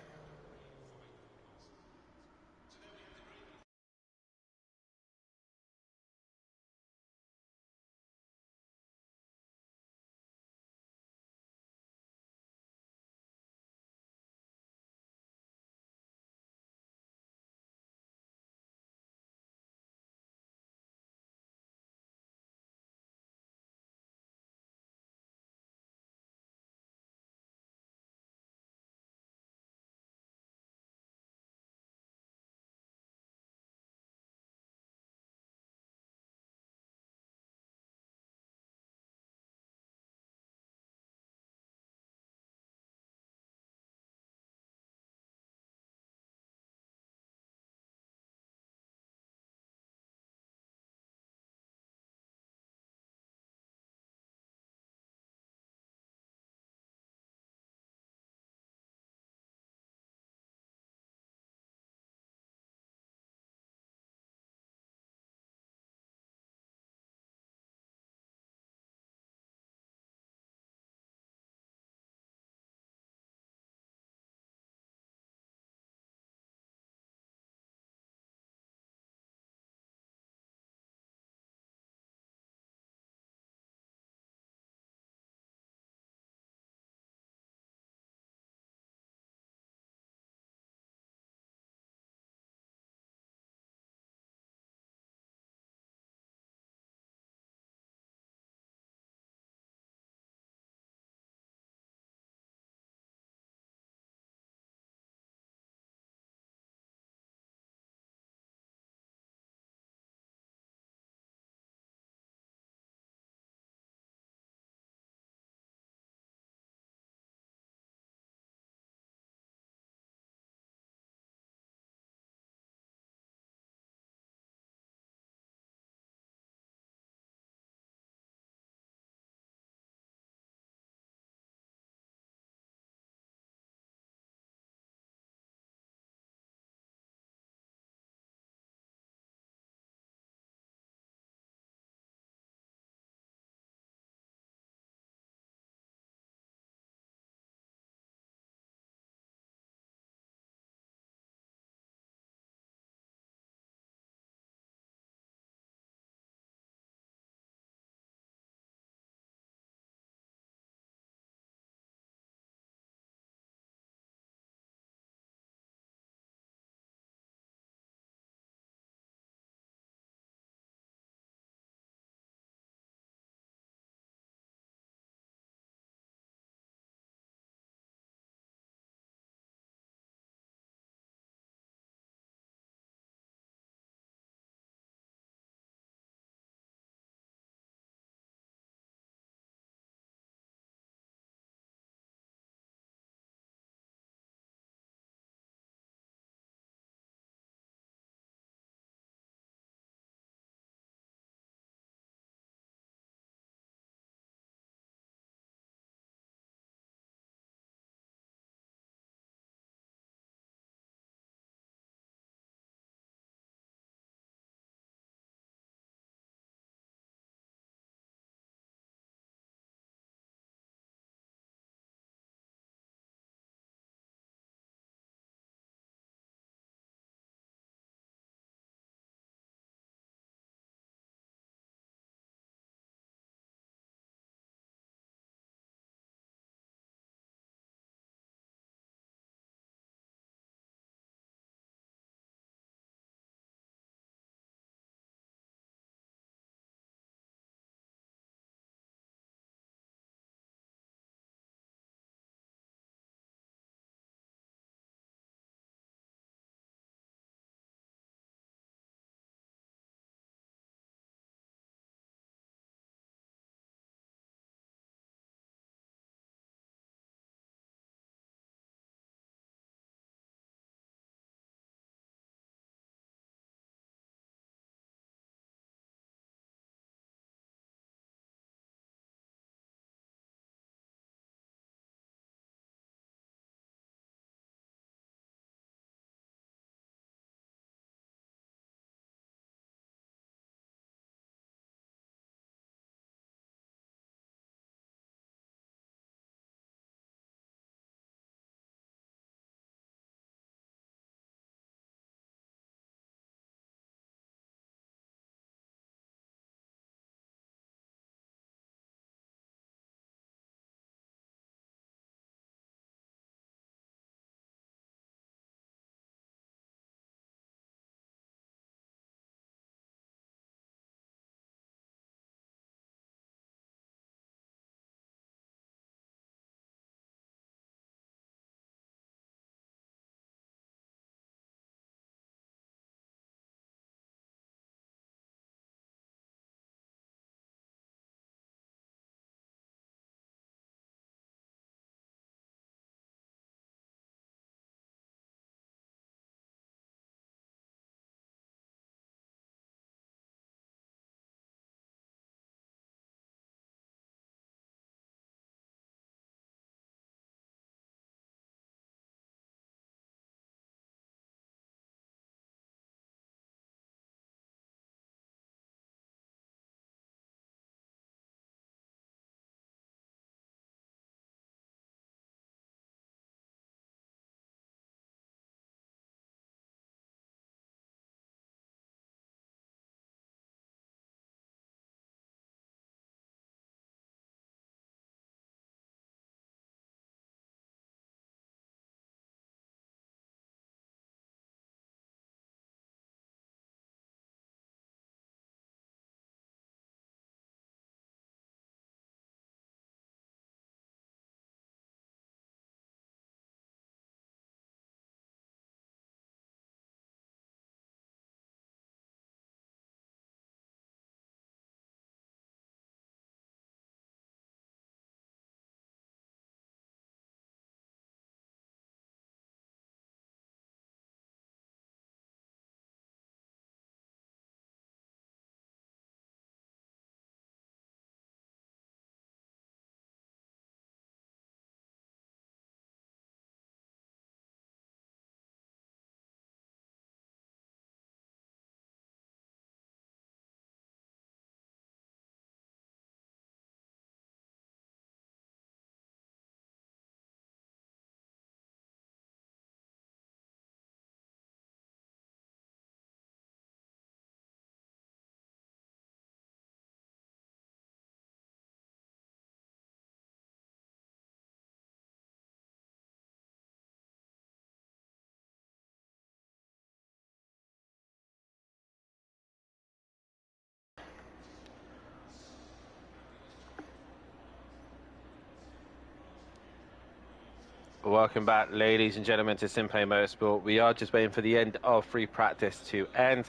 Welcome back, ladies and gentlemen, to SimPlay Motorsport. We are just waiting for the end of free practice to end.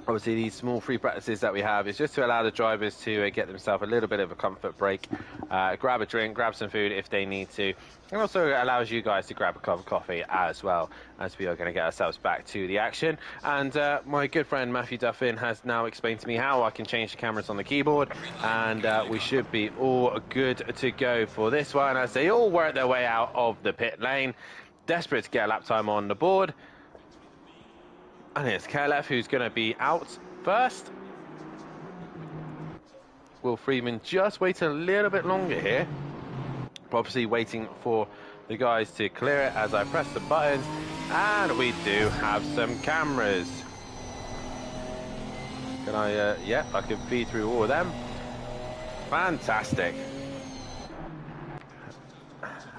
Obviously, these small free practices that we have is just to allow the drivers to get themselves a little bit of a comfort break, grab a drink, grab some food if they need to, and also allows you guys to grab a cup of coffee as well, as we are going to get ourselves back to the action. And my good friend Matthew Duffin has now explained to me how I can change the cameras on the keyboard, and we should be all good to go for this one as they all work their way out of the pit lane, desperate to get a lap time on the board. And it's KLF who's going to be out first. Will Friedman just wait a little bit longer here. Obviously waiting for the guys to clear it as I press the buttons. And we do have some cameras. Can I, yep, I can feed through all of them. Fantastic.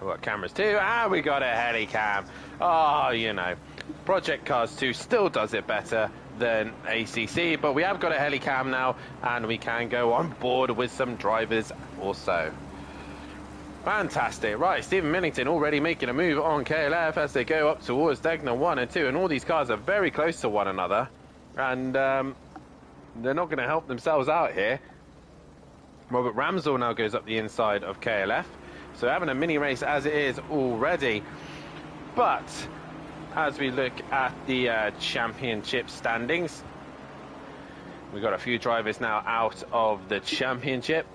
We've got cameras too, and we got a heli cam. Oh, you know, Project Cars 2 still does it better than ACC, but we have got a heli cam now, and we can go on board with some drivers also. Fantastic. Right, Stephen Millington already making a move on KLF as they go up towards Degner 1 and 2, and all these cars are very close to one another, and they're not going to help themselves out here. Robert Ramsell now goes up the inside of KLF. So having a mini race as it is already. But as we look at the championship standings, we've got a few drivers now out of the championship.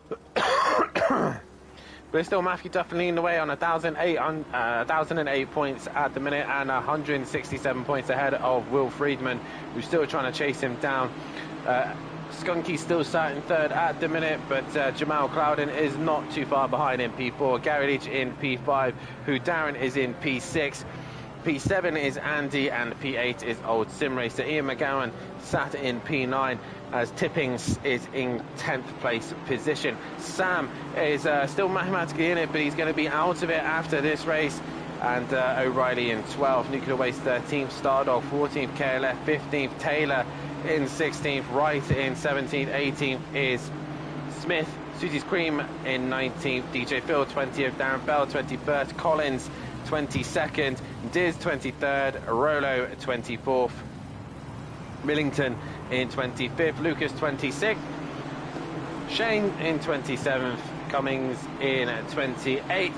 But it's still Matthew Duffin leading the way on 1,008 points at the minute and 167 points ahead of Will Friedman, who's still trying to chase him down. Skunky still starting third at the minute, but Jamal Clouden is not too far behind in P4. Gary Leach in P5, who Darren is in P6. P7 is Andy, and P8 is Old Sim Racer. Ian McGowan sat in P9 as Tippings is in 10th place position. Sam is still mathematically in it, but he's going to be out of it after this race. And O'Reilly in 12th, Nuclear Waste 13th, Stardog 14th, KLF 15th, Taylor in 16th, Wright in 17th, 18th is Smith, Susie's Cream in 19th, DJ Phil 20th, Darren Bell 21st, Collins 22nd, Diz 23rd, Rolo 24th, Millington in 25th, Lucas 26th, Shane in 27th, Cummings in 28th,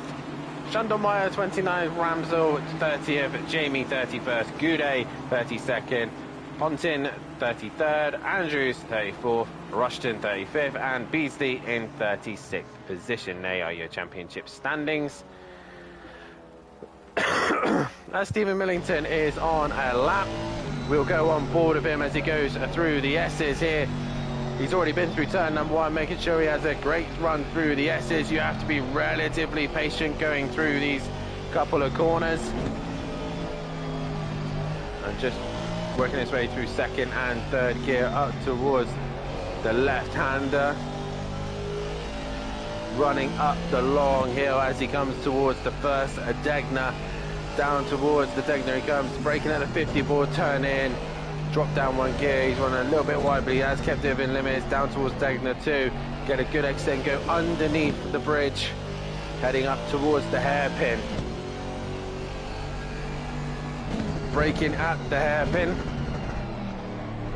Shandon 29th, Ramsell 30th, Jamie 31st, Goudet 32nd, Pontin 33rd, Andrews 34th, Rushton 35th, and Beasley in 36th position. They are your championship standings. As Stephen Millington is on a lap, we'll go on board of him as he goes through the S's here. He's already been through turn number 1, making sure he has a great run through the S's. You have to be relatively patient going through these couple of corners. And just working his way through second and third gear up towards the left-hander. Running up the long hill as he comes towards the first Degner. Down towards the Degner he comes, braking at the 50 board, turn in, drop down one gear. He's running a little bit wide, but he has kept it within limits. Down towards Degner 2, get a good extend, go underneath the bridge, heading up towards the hairpin. Braking at the hairpin.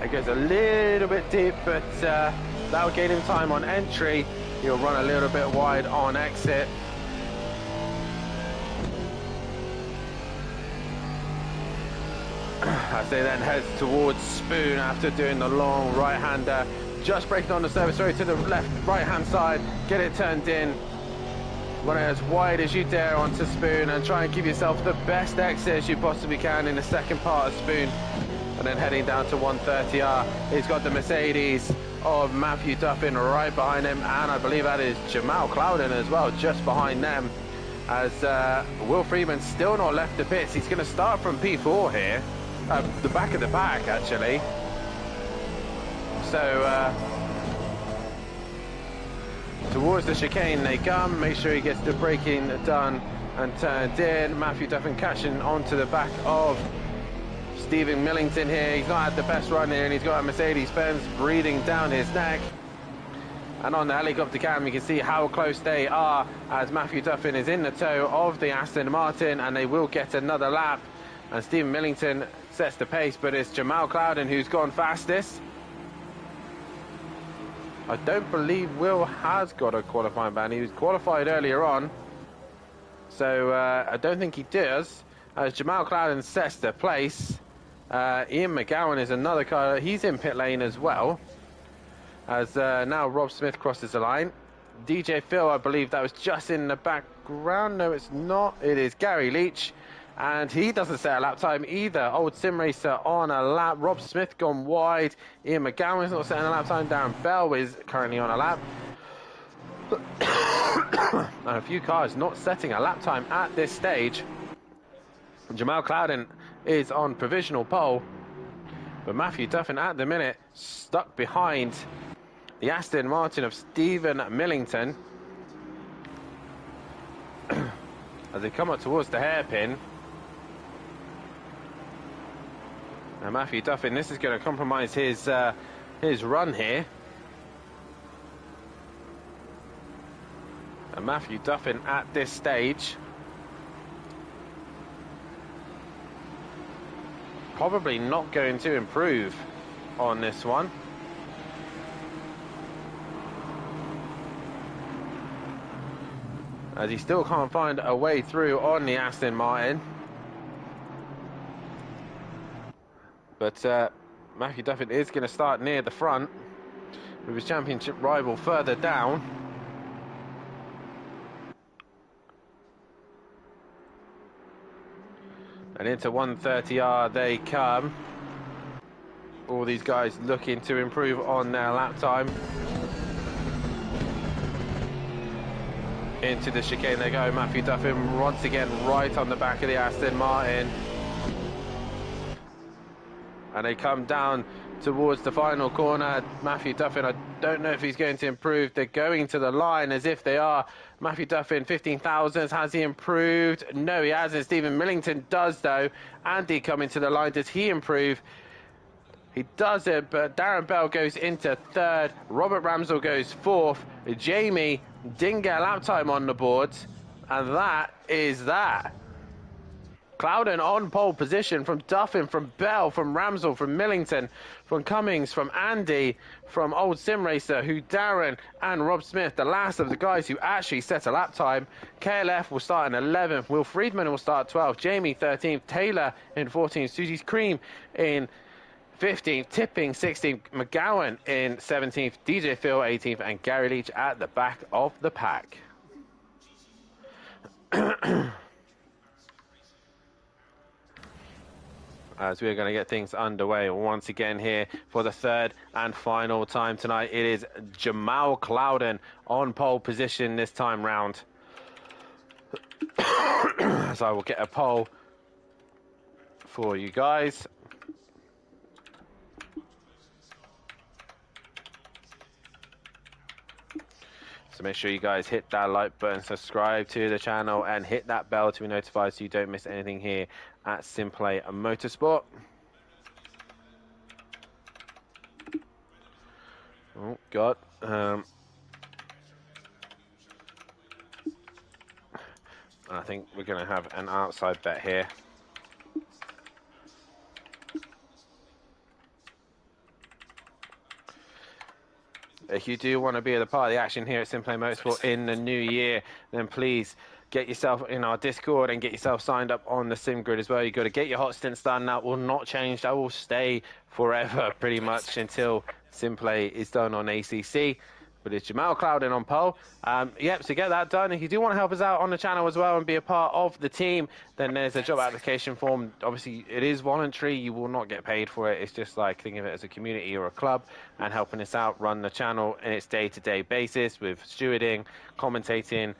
It goes a little bit deep, but that'll gain him time on entry. He'll run a little bit wide on exit. As they then head towards Spoon after doing the long right-hander. Just braking on the surface, sorry, to the right-hand side. Get it turned in. Run it as wide as you dare onto Spoon and try and give yourself the best exit as you possibly can in the second part of Spoon. And then heading down to 130R, he's got the Mercedes of Matthew Duffin right behind him, and I believe that is Jamal Clouden as well, just behind them. As Will Freeman still not left the pits. He's going to start from P4 here, the back of the pack actually. So towards the chicane they come. Make sure he gets the braking done and turned in. Matthew Duffin catching onto the back of Stephen Millington here. He's not had the best run here, and he's got a Mercedes-Benz breathing down his neck. And on the helicopter cam, you can see how close they are as Matthew Duffin is in the tow of the Aston Martin, and they will get another lap. And Stephen Millington sets the pace, but it's Jamal Clouden who's gone fastest. I don't believe Will has got a qualifying ban. He was qualified earlier on, so I don't think he does. As Jamal Clouden sets the place, Ian McGowan is another car. He's in pit lane as well. As now Rob Smith crosses the line. DJ Phil, I believe that was just in the background. No, it's not. It is Gary Leach. And he doesn't set a lap time either. Old Sim Racer on a lap. Rob Smith gone wide. Ian McGowan's not setting a lap time. Darren Bell is currently on a lap. And a few cars not setting a lap time at this stage. Jamal Clouden is on provisional pole. But Matthew Duffin at the minute stuck behind the Aston Martin of Stephen Millington. As they come up towards the hairpin. Now Matthew Duffin, this is going to compromise his run here. And Matthew Duffin at this stage probably not going to improve on this one. As he still can't find a way through on the Aston Martin. But Matthew Duffin is going to start near the front with his championship rival further down. And into 130R they come. All these guys looking to improve on their lap time. Into the chicane they go. Matthew Duffin once again right on the back of the Aston Martin. And they come down towards the final corner. Matthew Duffin, I don't know if he's going to improve. They're going to the line as if they are. Matthew Duffin, 15 thousandths. Has he improved? No, he hasn't. Stephen Millington does, though. Andy coming to the line. Does he improve? He doesn't, but Darren Bell goes into third. Robert Ramsell goes fourth. Jamie didn't get a lap time on the boards. And that is that. Clouden on pole position from Duffin, from Bell, from Ramsell, from Millington, from Cummings, from Andy, from Old Sim Racer, who Darren and Rob Smith, the last of the guys who actually set a lap time. KLF will start in 11th. Will Friedman will start 12th. Jamie 13th. Taylor in 14th. Susie's Cream in 15th. Tipping 16th. McGowan in 17th. DJ Phil 18th. And Gary Leach at the back of the pack. As we're going to get things underway once again here for the third and final time tonight. It is Jamal Clouden on pole position this time round. So I will get a poll for you guys. So make sure you guys hit that like button, subscribe to the channel, and hit that bell to be notified so you don't miss anything here at SimPlay Motorsport. Oh God. I think we're going to have an outside bet here. If you do want to be a part of the action here at SimPlay Motorsport in the new year, then please get yourself in our Discord and get yourself signed up on the Sim Grid as well. You've got to get your hot stints done. That will not change. That will stay forever pretty much until SimPlay is done on ACC. But it's Jamal Clouden on pole. Yep, so get that done. If you do want to help us out on the channel as well and be a part of the team, then there's a job application form. Obviously, it is voluntary. You will not get paid for it. It's just like, think of it as a community or a club and helping us out run the channel in its day-to-day basis with stewarding, commentating,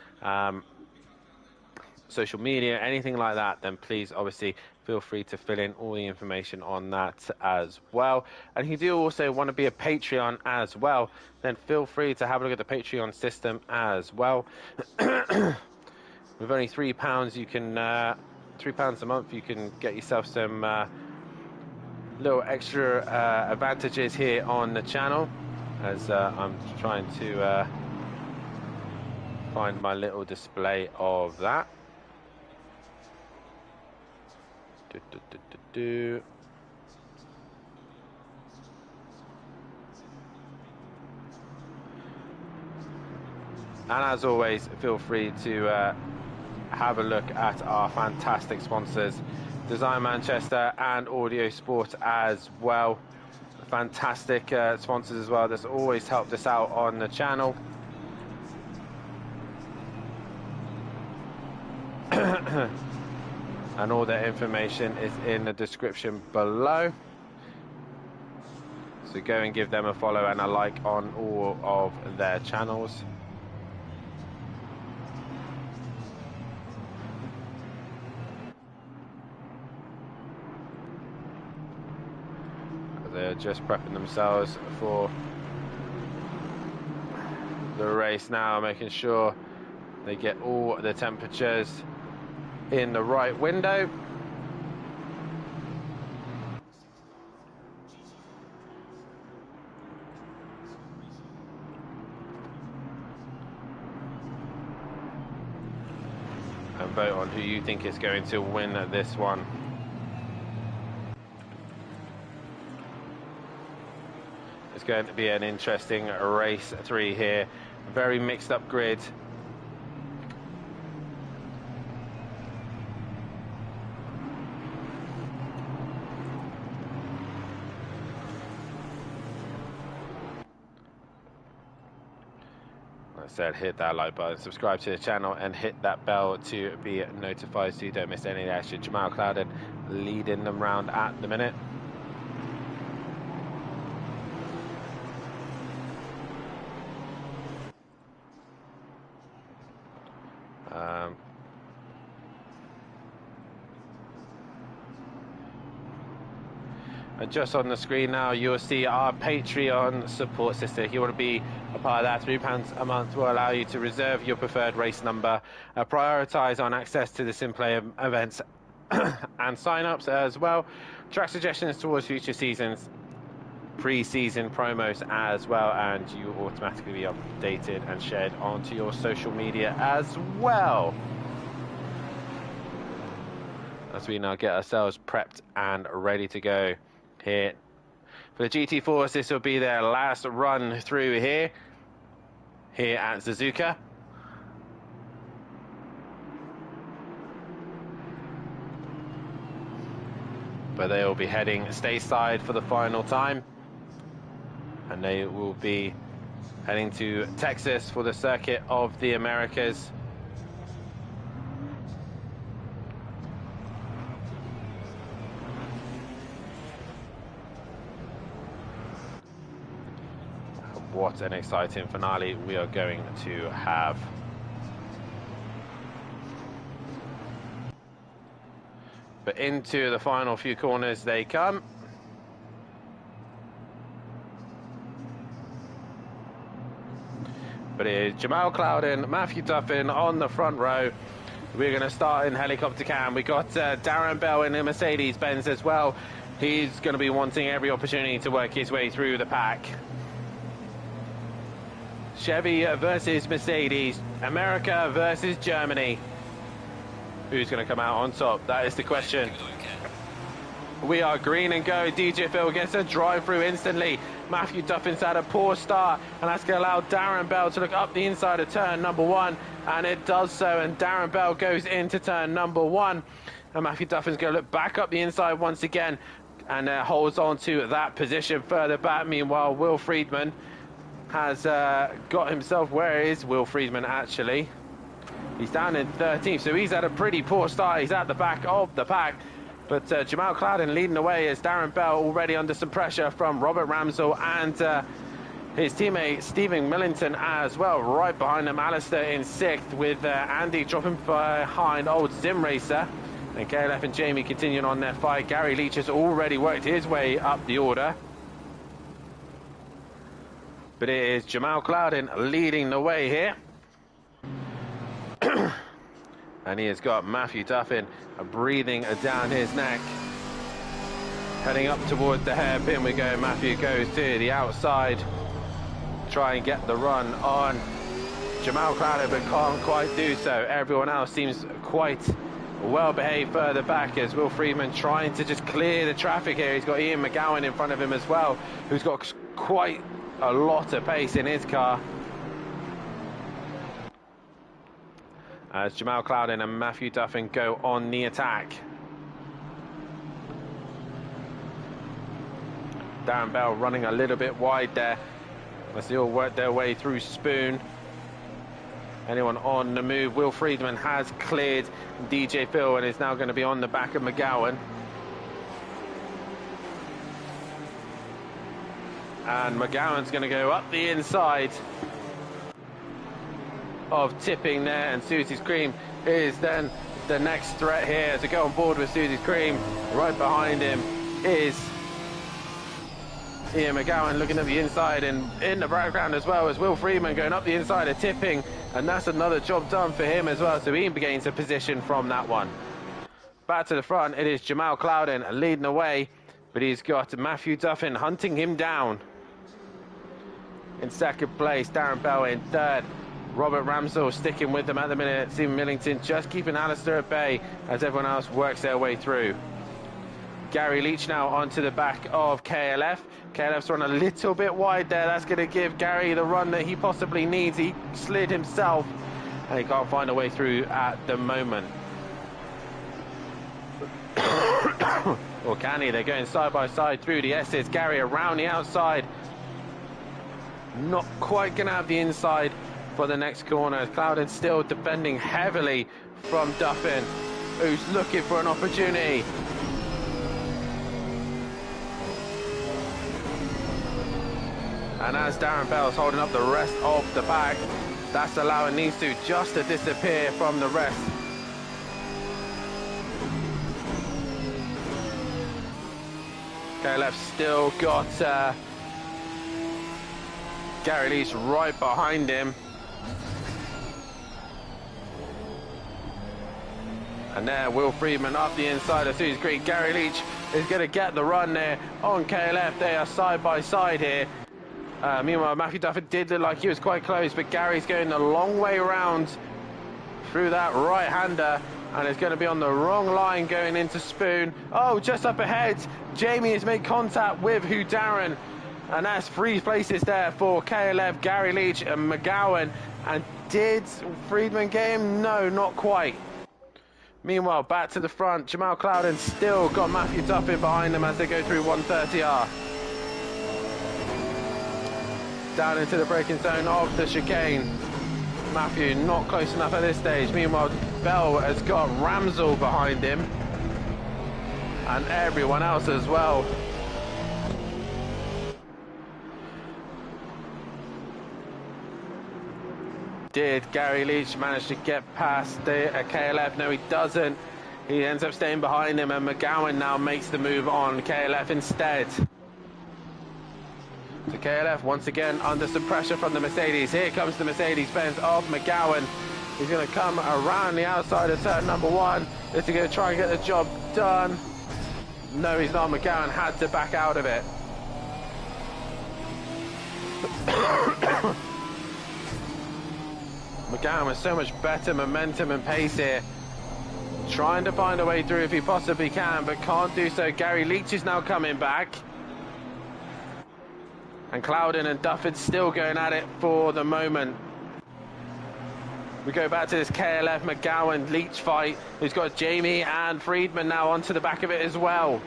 social media, anything like that, then please obviously feel free to fill in all the information on that as well. And if you do also want to be a Patreon as well, then feel free to have a look at the Patreon system as well. With only £3, you can £3 a month, you can get yourself some little extra advantages here on the channel. as I'm trying to find my little display of that. And as always, feel free to have a look at our fantastic sponsors, Design Manchester and Audio Sport as well. Fantastic sponsors as well, that's always helped us out on the channel. And all their information is in the description below. So go and give them a follow and a like on all of their channels. They're just prepping themselves for the race now, making sure they get all the temperatures in the right window. And vote on who you think is going to win this one. It's going to be an interesting race 3 here. A very mixed up grid. Like I said, hit that like button, subscribe to the channel and hit that bell to be notified so you don't miss any of the action. Jamal Clouden leading them round at the minute. And just on the screen now, you'll see our Patreon support system. If you want to be a part of that, £3 a month will allow you to reserve your preferred race number, prioritise on access to the SimPlay events and sign-ups as well, track suggestions towards future seasons, pre-season promos as well, and you automatically be updated and shared onto your social media as well. As we now get ourselves prepped and ready to go here for the GT4s. This will be their last run through here at Suzuka. But they will be heading stateside for the final time, and they will be heading to Texas for the Circuit of the Americas. What an exciting finale we are going to have. But into the final few corners they come. But it is Jamal Clouden, Matthew Duffin on the front row. We're going to start in helicopter cam. We got Darren Bell in the Mercedes-Benz as well. He's going to be wanting every opportunity to work his way through the pack. Chevy versus Mercedes, America versus Germany. Who's going to come out on top? That is the question. We are green and go. DJ Phil gets a drive through instantly. Matthew Duffin's had a poor start, and that's going to allow Darren Bell to look up the inside of turn number 1, and it does so, and Darren Bell goes into turn number 1, and Matthew Duffin's going to look back up the inside once again, and holds on to that position further back. Meanwhile, Will Friedman has got himself, where is Will Friedman actually? He's down in 13th, so he's had a pretty poor start. He's at the back of the pack, but Jamal Clouden leading the way as Darren Bell already under some pressure from Robert Ramsell and his teammate Stephen Millington as well. Right behind them, Alistair in 6th, with Andy dropping behind old Sim Racer, and KLF and Jamie continuing on their fight. Gary Leach has already worked his way up the order. But it is Jamal Clouden leading the way here. And he has got Matthew Duffin breathing down his neck. Heading up towards the hairpin we go. Matthew goes to the outside. try and get the run on Jamal Crowder, but can't quite do so. Everyone else seems quite well behaved further back, as Will Friedman trying to just clear the traffic here. He's got Ian McGowan in front of him as well, who's got quite a lot of pace in his car. As Jamal Clouden and Matthew Duffin go on the attack. Darren Bell running a little bit wide there as they all work their way through Spoon. Anyone on the move? Will Friedman has cleared DJ Phil and is now going to be on the back of McGowan. And McGowan's going to go up the inside of Tipping there, and Susie's Cream is then the next threat here to go on board with Susie's Cream. Right behind him is Ian McGowan looking at the inside, and in the background as well as Will Freeman going up the inside of Tipping, and that's another job done for him as well, so he gains a position from that one. Back to the front, it is Jamal Clouden leading the way, but he's got Matthew Duffin hunting him down. In second place, Darren Bell in third. Robert Ramsell sticking with them at the minute. Stephen Millington just keeping Alistair at bay as everyone else works their way through. Gary Leach now onto the back of KLF. KLF's run a little bit wide there. That's going to give Gary the run that he possibly needs. He slid himself and he can't find a way through at the moment. Or can he? They're going side by side through the S's. Gary around the outside. Not quite going to have the inside for the next corner. Clouden still defending heavily from Duffin, who's looking for an opportunity. And as Darren Bell's holding up the rest of the pack, that's allowing these two just to disappear from the rest. KLF still got Gary Leach right behind him. And there, Will Friedman up the inside of Susie Creek. Gary Leach is going to get the run there on KLF. They are side by side here. Meanwhile, Matthew Duffin did look like he was quite close, but Gary's going a long way around through that right-hander, and it's going to be on the wrong line going into Spoon. Oh, just up ahead, Jamie has made contact with Darren, and that's 3 places there for KLF, Gary Leach and McGowan. And did Friedman get him? No, not quite. Meanwhile, back to the front, Jamal Clouden still got Matthew Duffin behind them as they go through 130R. Down into the braking zone of the chicane. Matthew not close enough at this stage. Meanwhile, Bell has got Ramsell behind him. And everyone else as well. Did Gary Leach manage to get past the KLF? No, he doesn't. He ends up staying behind him, and McGowan now makes the move on KLF instead. So KLF once again under some pressure from the Mercedes. Here comes the Mercedes-Benz of McGowan. He's going to come around the outside of turn number 1. Is he going to try and get the job done? No, he's not. McGowan had to back out of it. McGowan with so much better momentum and pace here. Trying to find a way through if he possibly can, but can't do so. Gary Leach is now coming back. And Clouden and Duffin still going at it for the moment. We go back to this KLF McGowan Leach fight, who's got Jamie and Friedman now onto the back of it as well.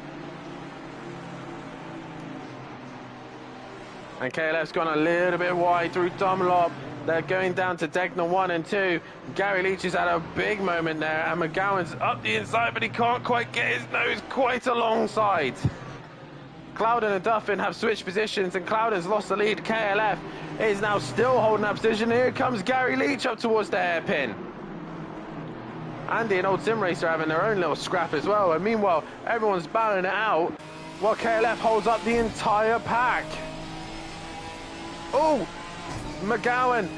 And KLF's gone a little bit wide through Dunlop. They're going down to Degner 1 and 2. Gary Leach has had a big moment there, and McGowan's up the inside, but he can't quite get his nose quite alongside. Clouden and Duffin have switched positions, and Clouden's lost the lead. KLF is now still holding that position. Here comes Gary Leach up towards the hairpin. Andy and Old Sim Racer having their own little scrap as well. And meanwhile, everyone's battling it out while KLF holds up the entire pack. Oh, McGowan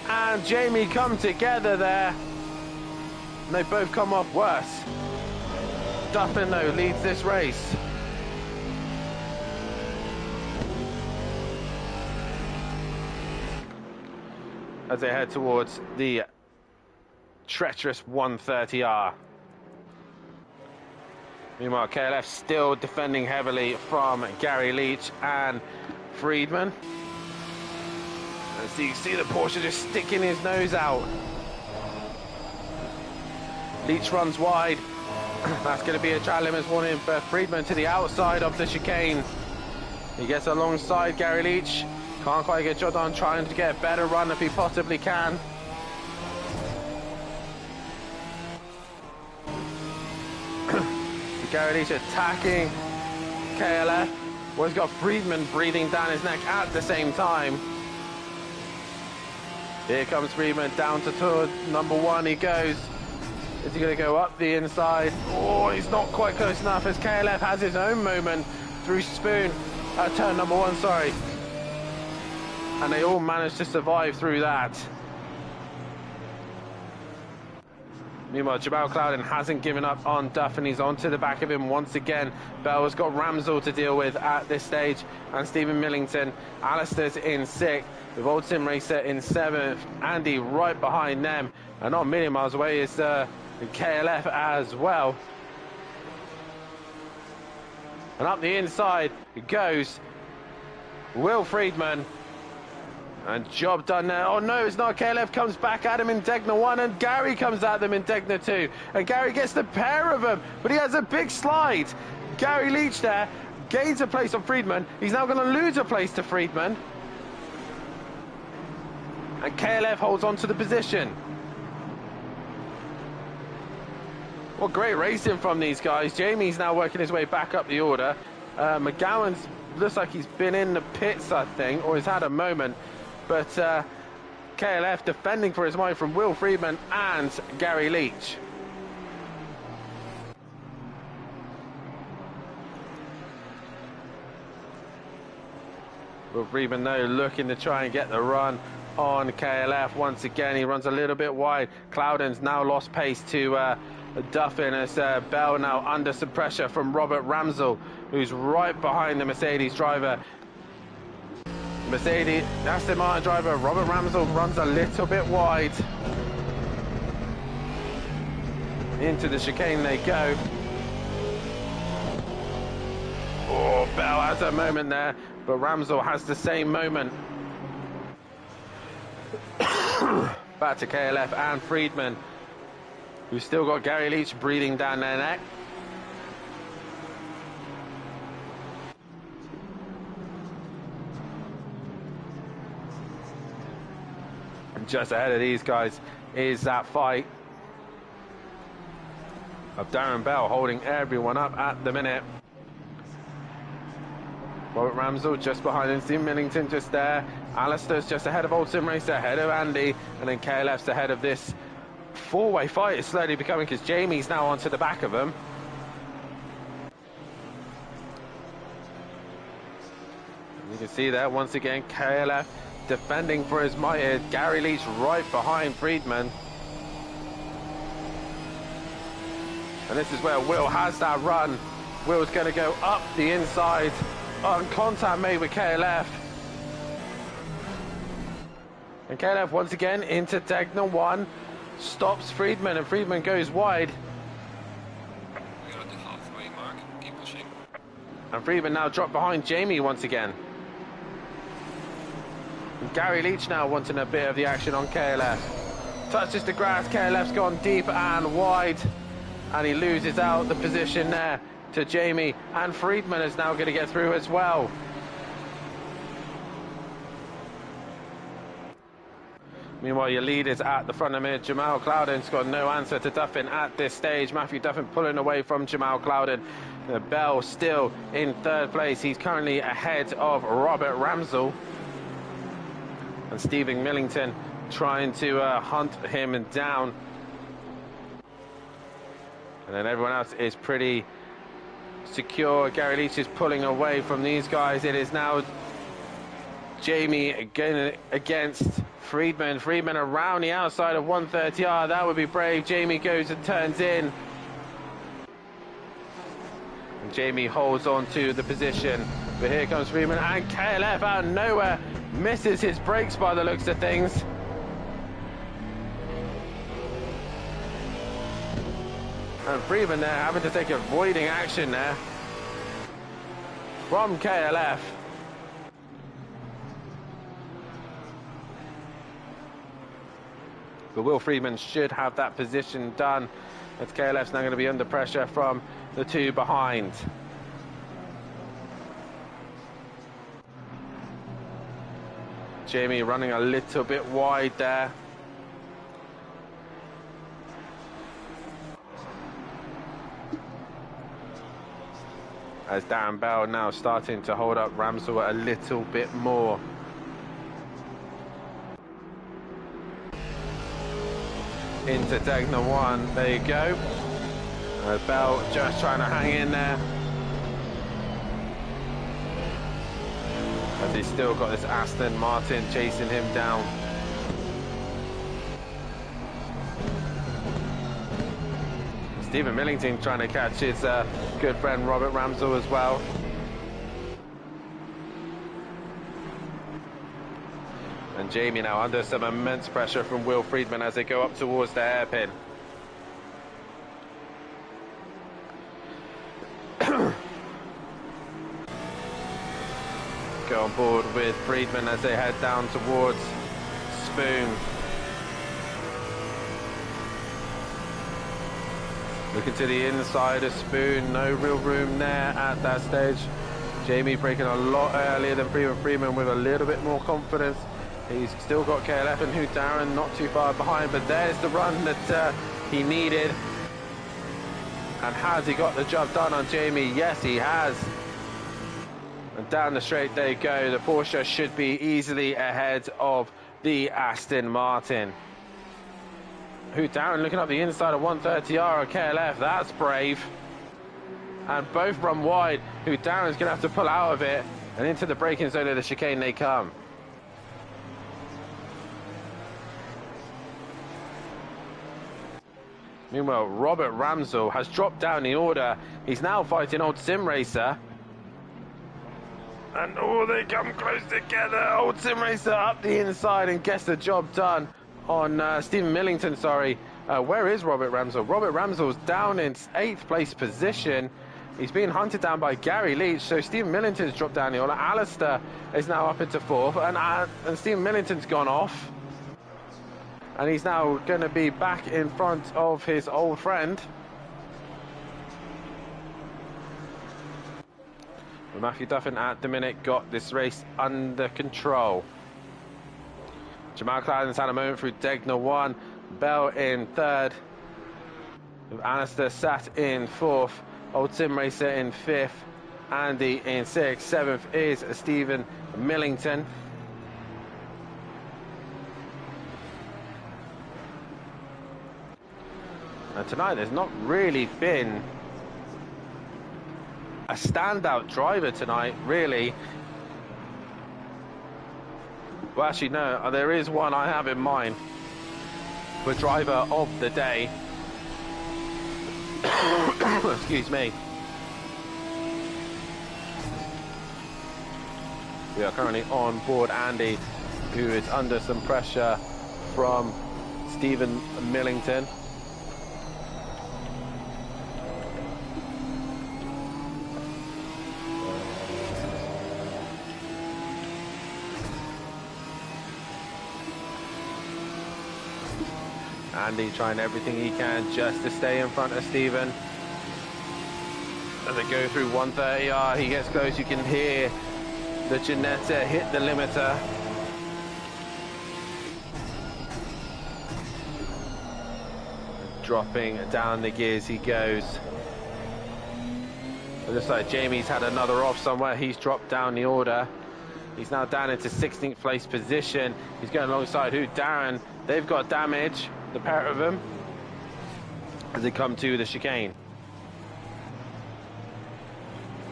and Jamie come together there. And they both come off worse. Duffin, though, leads this race. as they head towards the treacherous 130R. Meanwhile, KLF still defending heavily from Gary Leach and Friedman. And so you can see the Porsche just sticking his nose out. Leach runs wide. That's going to be a track limits warning for Friedman to the outside of the chicane. He gets alongside Gary Leach. Can't quite get job done, trying to get a better run if he possibly can. Gary Leach attacking KLF. Well, he's got Friedman breathing down his neck at the same time. Here comes Friedman down to turn number 1. He goes. Is he going to go up the inside? Oh, he's not quite close enough as KLF has his own moment through Spoon at turn number 1, sorry. And they all managed to survive through that. Meanwhile, Jamal Clouden hasn't given up on Duff, and he's onto the back of him once again. Bell's got Ramsell to deal with at this stage, and Stephen Millington. Alistair's in 6th, with Old Sim Racer in 7th. Andy right behind them, and not a million miles away is KLF as well. And up the inside it goes Will Friedman. And job done there. Oh no, it's not. KLF comes back at him in Degner 1, and Gary comes at them in Degner 2. And Gary gets the pair of them, but he has a big slide. Gary Leach there gains a place on Friedman. He's now going to lose a place to Friedman. And KLF holds on to the position. Well, great racing from these guys. Jamie's now working his way back up the order. McGowan's looks like he's been in the pits, I think, or he's had a moment. But KLF defending for his mind from Will Friedman and Gary Leach. Will Friedman, though, looking to try and get the run on KLF. Once again, he runs a little bit wide. Clouden's now lost pace to Duffin as Bell now under some pressure from Robert Ramsell, who's right behind the Mercedes driver. Mercedes, Aston Martin driver Robert Ramsell runs a little bit wide. Into the chicane they go. Oh, Bell has a moment there, but Ramsell has the same moment. Back to KLF and Friedman, who's still got Gary Leach breathing down their neck. And just ahead of these guys is that fight of Darren Bell holding everyone up at the minute. Robert Ramsell just behind him, Steve Millington just there. Alistair's just ahead of Old Sim Racer, ahead of Andy, and then KLF's ahead of this four-way fight. Is slowly becoming, because Jamie's now onto the back of them. And you can see there once again KLF defending for his might. Gary Leach right behind Friedman. And this is where Will has that run. Will's going to go up the inside on contact made with KLF. And KLF once again into Degner 1, stops Friedman, and Friedman goes wide. We're at the halfway mark, keep pushing. And Friedman now dropped behind Jamie once again. And Gary Leach now wanting a bit of the action on KLF. Touches the grass, KLF's gone deep and wide. And he loses out the position there to Jamie, and Friedman is now going to get through as well. Meanwhile, your lead is at the front of me. Jamal Clouden's got no answer to Duffin at this stage. Matthew Duffin pulling away from Jamal Clouden. Bell still in third place. He's currently ahead of Robert Ramsell. And Stephen Millington trying to hunt him down. And then everyone else is pretty secure. Gary Leach is pulling away from these guys. It is now Jamie again against Friedman. Friedman around the outside of 130R. That would be brave. Jamie goes and turns in. And Jamie holds on to the position. But here comes Friedman, and KLF out of nowhere misses his brakes by the looks of things. And Friedman there having to take avoiding action there from KLF. But Will Friedman should have that position done, as KLF's now going to be under pressure from the two behind. Jamie running a little bit wide there. As Darren Bell now starting to hold up Ramsell a little bit more. Into Degner 1, there you go. Bell just trying to hang in there. As he's still got this Aston Martin chasing him down. Stephen Millington trying to catch his good friend Robert Ramsell as well. And Jamie now under some immense pressure from Will Friedman as they go up towards the hairpin. Go on board with Friedman as they head down towards Spoon. Looking to the inside of Spoon, no real room there at that stage. Jamie braking a lot earlier than Friedman with a little bit more confidence. He's still got KLF and Hugh Darren not too far behind, but there's the run that he needed. And has he got the job done on Jamie? Yes, he has. And down the straight they go. The Porsche should be easily ahead of the Aston Martin. Hugh Darren looking up the inside of 130R of KLF. That's brave. And both run wide. Hugh Darren's going to have to pull out of it. And into the braking zone of the chicane they come. Meanwhile, Robert Ramsell has dropped down the order. He's now fighting old Sim Racer. And oh, they come close together. Old Sim Racer up the inside and gets the job done on Stephen Millington, sorry. Where is Robert Ramsell? Robert Ramsell's down in 8th place position. He's being hunted down by Gary Leach, so Stephen Millington's dropped down the order. Alistair is now up into 4th, and Stephen Millington's gone off. And he's now going to be back in front of his old friend. But Matthew Duffin at the minute got this race under control. Jamal Cladden's had a moment through Degner 1, Bell in 3rd, Alistair sat in 4th, Old Sim Racer in 5th, Andy in 6th, 7th is Stephen Millington. And tonight there's not really been a standout driver tonight, really. Well, actually, no, there is one I have in mind for driver of the day. Excuse me. We are currently on board Andy, who is under some pressure from Stephen Millington. Andy trying everything he can just to stay in front of Stephen. As they go through 130R, he gets close, you can hear the Ginetta hit the limiter. Dropping down the gears he goes. It looks like Jamie's had another off somewhere, he's dropped down the order. He's now down into 16th place position. He's going alongside Hugh Darren. They've got damage, the pair of them, as they come to the chicane.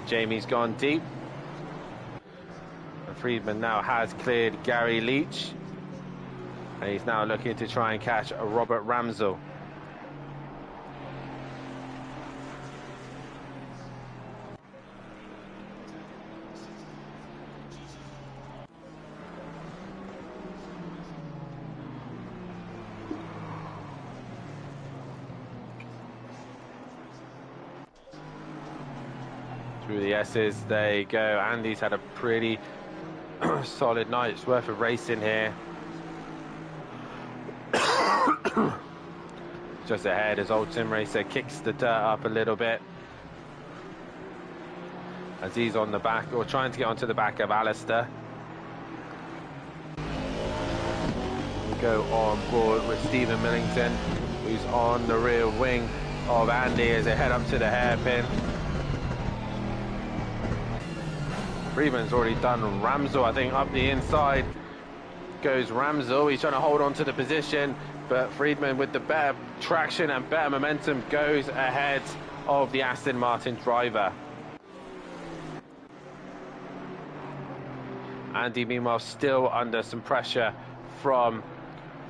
Jamie's gone deep. And Friedman now has cleared Gary Leach. And he's now looking to try and catch Robert Ramsell. Through the S's they go. Andy's had a pretty solid night's worth of racing here. Just ahead as Old Sim Racer kicks the dirt up a little bit as he's on the back, or trying to get onto the back of Alistair. We go on board with Stephen Millington, who's on the rear wing of Andy as they head up to the hairpin. Friedman's already done Ramsel, I think, up the inside. Goes Ramsel, he's trying to hold on to the position, but Friedman with the better traction and better momentum goes ahead of the Aston Martin driver. Andy, meanwhile, still under some pressure from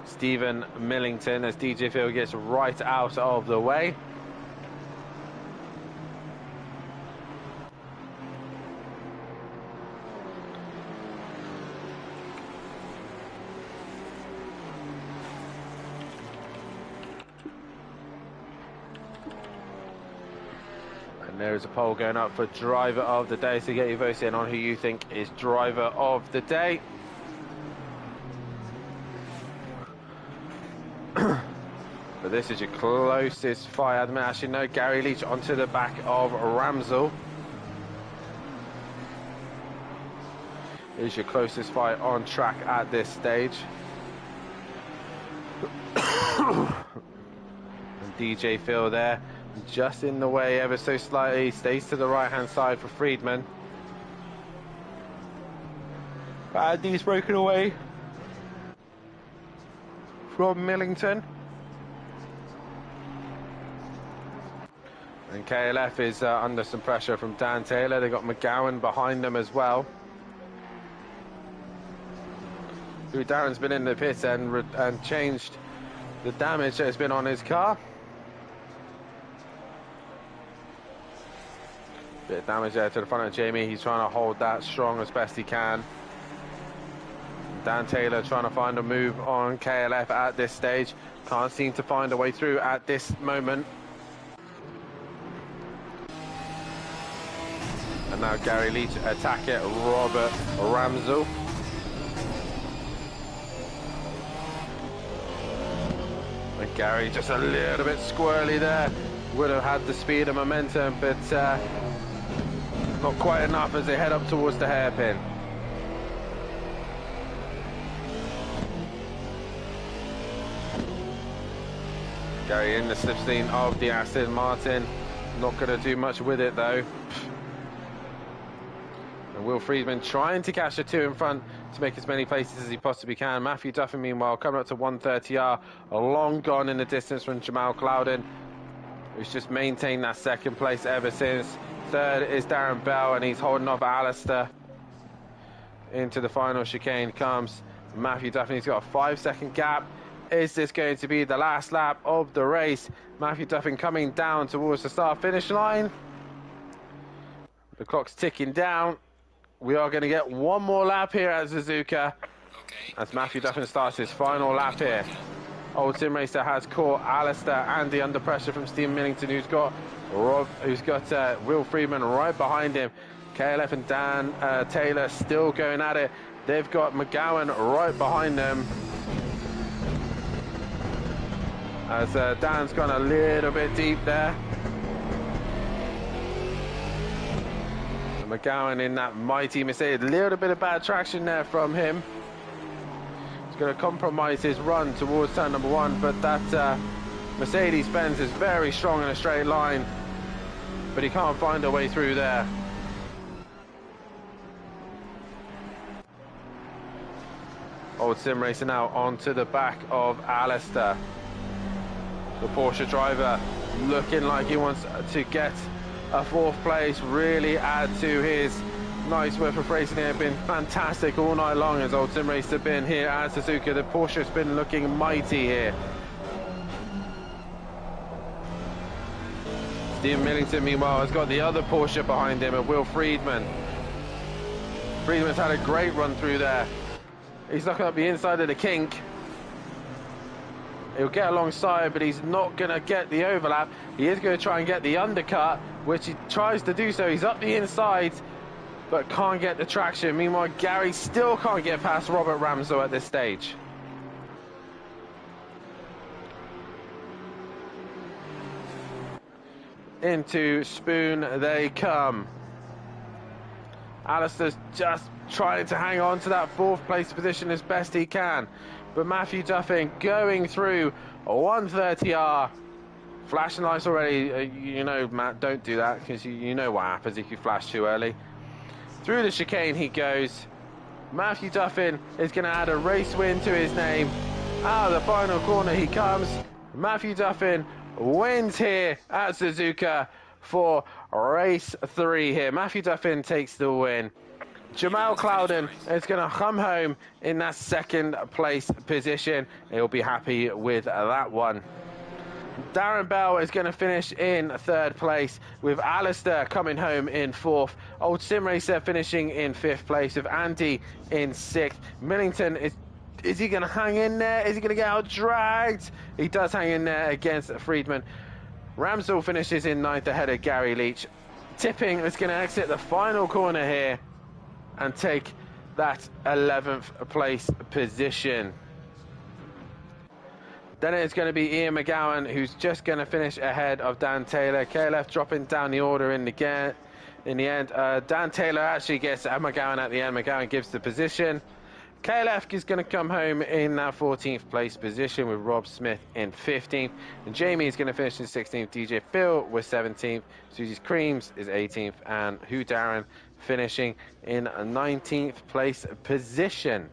Stephen Millington as DJ Phil gets right out of the way. And there is a poll going up for driver of the day, so get your votes in on who you think is driver of the day. But this is your closest fight at the minute. Actually, no, Gary Leach onto the back of Ramsel. Is your closest fight on track at this stage. And DJ Phil there, just in the way ever so slightly, stays to the right hand side for Friedman. Andy's broken away from Millington. And KLF is under some pressure from Dan Taylor. They've got McGowan behind them as well. Who Darren's been in the pit and changed the damage that has been on his car. Bit of damage there to the front of Jamie. He's trying to hold that strong as best he can. Dan Taylor trying to find a move on KLF at this stage. Can't seem to find a way through at this moment. And now Gary Leach attack it, Robert Ramsel. And Gary just a little bit squirrely there. Would have had the speed and momentum, but not quite enough as they head up towards the hairpin. Gary in the slipstream of the Aston Martin. Not going to do much with it though. And Will Friedman trying to catch the two in front to make as many places as he possibly can. Matthew Duffy, meanwhile, coming up to 130R, long gone in the distance from Jamal Clouden, who's just maintained that second place ever since. Third is Darren Bell, and he's holding off Alistair. Into the final chicane comes Matthew Duffy. He's got a 5-second gap. Is this going to be the last lap of the race? Matthew Duffin coming down towards the start-finish line. The clock's ticking down. We are going to get one more lap here at Suzuka, as Matthew Duffin starts his final lap here. Old Sim Racer has caught Alistair Andy under pressure from Steve Millington, who's got Will Friedman right behind him. KLF and Dan Taylor still going at it. They've got McGowan right behind them. As Dan's gone a little bit deep there. And McGowan in that mighty Mercedes. A little bit of bad traction there from him. He's going to compromise his run towards turn number 1, but that Mercedes-Benz is very strong in a straight line, but he can't find a way through there. Old Sim Racer now onto the back of Alistair. The Porsche driver looking like he wants to get a 4th place, really add to his night's worth of racing here. Been fantastic all night long as Old Sim Racer been here at Suzuka. The Porsche's been looking mighty here. Steve Millington, meanwhile, has got the other Porsche behind him, and Will Friedman. Friedman's had a great run through there. He's knocking up the inside of the kink. He'll get alongside, but he's not going to get the overlap. He is going to try and get the undercut, which he tries to do so. He's up the inside, but can't get the traction. Meanwhile, Gary still can't get past Robert Ramsell at this stage. Into Spoon they come. Alistair's just trying to hang on to that fourth place position as best he can. But Matthew Duffin going through 130R. Flashing lights already. You know, Matt, don't do that, because you know what happens if you flash too early. Through the chicane he goes. Matthew Duffin is going to add a race win to his name. Out of the final corner he comes. Matthew Duffin wins here at Suzuka for race 3 here. Matthew Duffin takes the win. Jamal Clouden is going to come home in that second place position. He'll be happy with that one. Darren Bell is going to finish in 3rd place, with Alistair coming home in 4th. Old Sim Racer finishing in 5th place, with Andy in 6th. Millington is he going to hang in there? Is he going to get out dragged? He does hang in there against Friedman. Ramsell finishes in 9th ahead of Gary Leach. Tipping is going to exit the final corner here and take that 11th place position. Then it's going to be Ian McGowan, who's just going to finish ahead of Dan Taylor. KLF dropping down the order in the end. Dan Taylor actually gets McGowan at the end. McGowan gives the position. KLF is going to come home in that 14th place position, with Rob Smith in 15th. And Jamie is going to finish in 16th. DJ Phil was 17th. Susie's Creams is 18th. And Hugh Darren finishing in a 19th place position.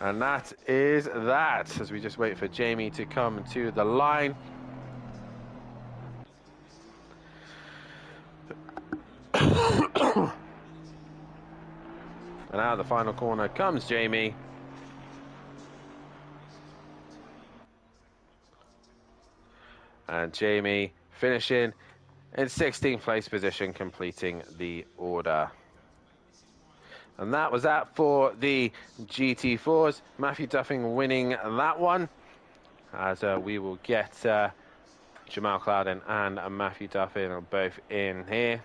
And that is that, as we just wait for Jamie to come to the line. And out of the final corner comes Jamie. And Jamie finishing in 16th place position, completing the order. And that was that for the GT4s. Matthew Duffin winning that one, as we will get Jamal Clouden and Matthew Duffin are both in here.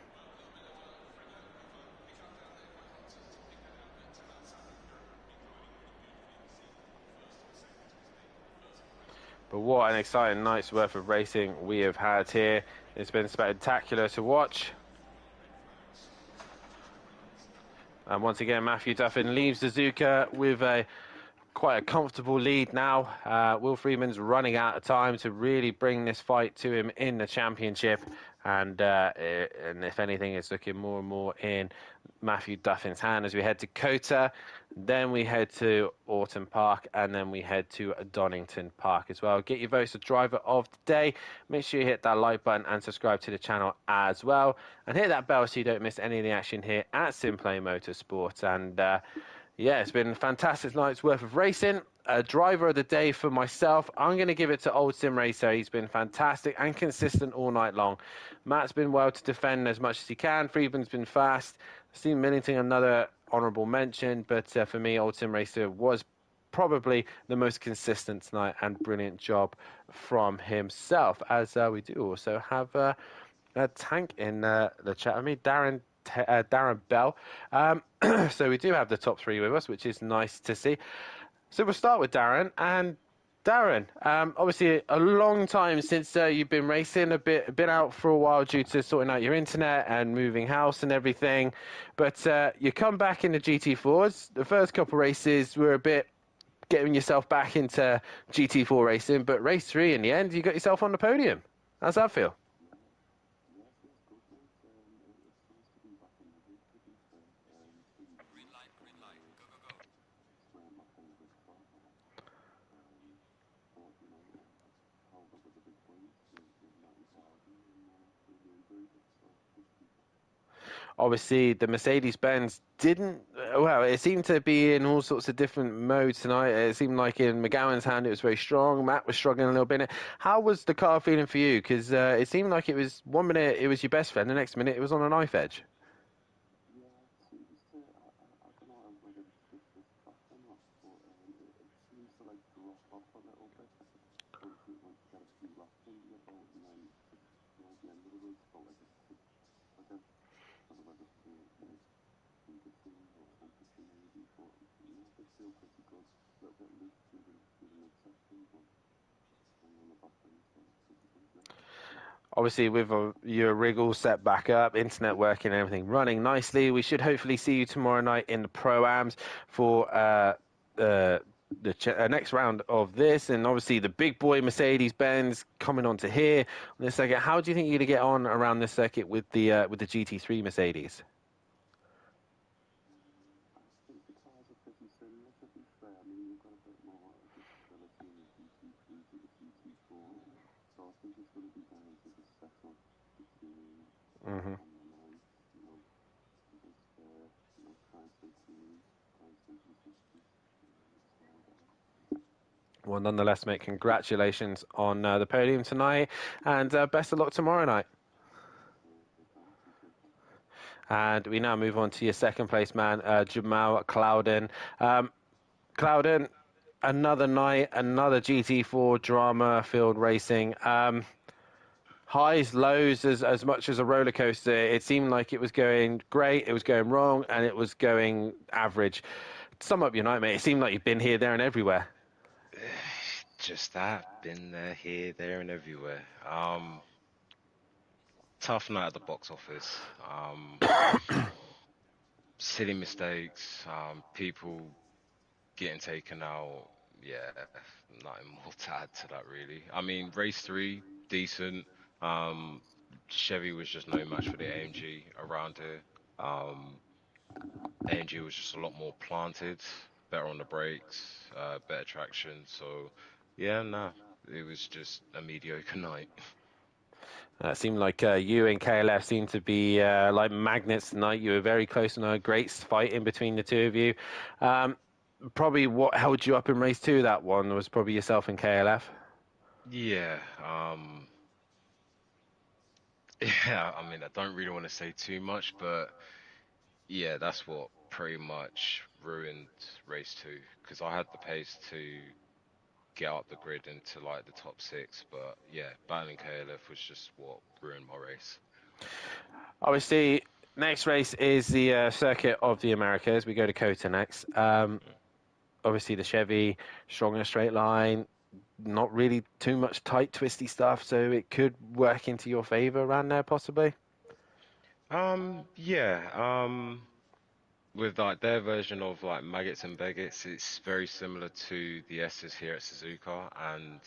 But what an exciting night's worth of racing we have had here. It's been spectacular to watch. And once again, Matthew Duffin leaves Suzuka with quite a comfortable lead now. Will Freeman's running out of time to really bring this fight to him in the championship. And if anything, it's looking more and more in Matthew Duffin's hand as we head to Kota. Then we head to Autumn Park, and then we head to Donington Park as well. Get your votes for driver of the day. Make sure you hit that like button and subscribe to the channel as well. And hit that bell so you don't miss any of the action here at SimPlay Motorsport. And yeah, it's been a fantastic night's worth of racing. Driver of the day for myself, I'm going to give it to Old Sim Racer. He's been fantastic and consistent all night long. Matt's been well to defend as much as he can. Friedman's been fast. Steve Millington, another honourable mention, but for me, Old Sim Racer was probably the most consistent tonight, and brilliant job from himself. As we do also have a Tank in the chat with me, Darren Bell. So we do have the top 3 with us, which is nice to see. So we'll start with Darren. And Darren, obviously a long time since you've been racing, been out for a while due to sorting out your internet and moving house and everything. But you come back in the GT4s. The first couple races were a bit getting yourself back into GT4 racing, but race 3 in the end, you got yourself on the podium. How's that feel? Obviously, the Mercedes-Benz didn't, well, it seemed to be in all sorts of different modes tonight. It seemed like in McGowan's hand it was very strong. Matt was struggling a little bit. How was the car feeling for you? Because it seemed like it was, 1 minute it was your best friend, the next minute it was on a knife edge. Obviously, with your rig all set back up, internet working, and everything running nicely, we should hopefully see you tomorrow night in the Pro-Ams for the next round of this. And obviously, the big boy Mercedes-Benz coming onto here on this circuit. How do you think you're going to get on around this circuit with the GT3 Mercedes? Mm-hmm. Well, nonetheless, mate, congratulations on the podium tonight, and best of luck tomorrow night. And we now move on to your second place man, Jamal Clouden. Clouden, another night, another GT4 drama-filled racing. Highs, lows, as much as a roller coaster. It seemed like it was going great, it was going wrong, and it was going average. Sum up your night, mate. It seemed like you've been here, there, and everywhere. Just that, been there, here, there, and everywhere. Tough night at the box office. Silly mistakes, people getting taken out. Yeah, nothing more to add to that, really. I mean, race 3, decent. Chevy was just no match for the AMG around here. AMG was just a lot more planted, better on the brakes, better traction. So, yeah, nah, it was just a mediocre night. It seemed like you and KLF seemed to be like magnets tonight. You were very close and a great fight in between the two of you. Probably what held you up in race 2, that one, was probably yourself and KLF. Yeah, yeah, I mean, I don't really want to say too much, but yeah, that's what pretty much ruined race 2, because I had the pace to get up the grid into like the top 6, but yeah, battling KLF was just what ruined my race. Obviously, next race is the Circuit of the Americas. We go to COTA next. Obviously, the Chevy, strong in a straight line, not really too much tight, twisty stuff, so it could work into your favor around there, possibly. Yeah, with like their version of like maggots and beggets, it's very similar to the S's here at Suzuka, and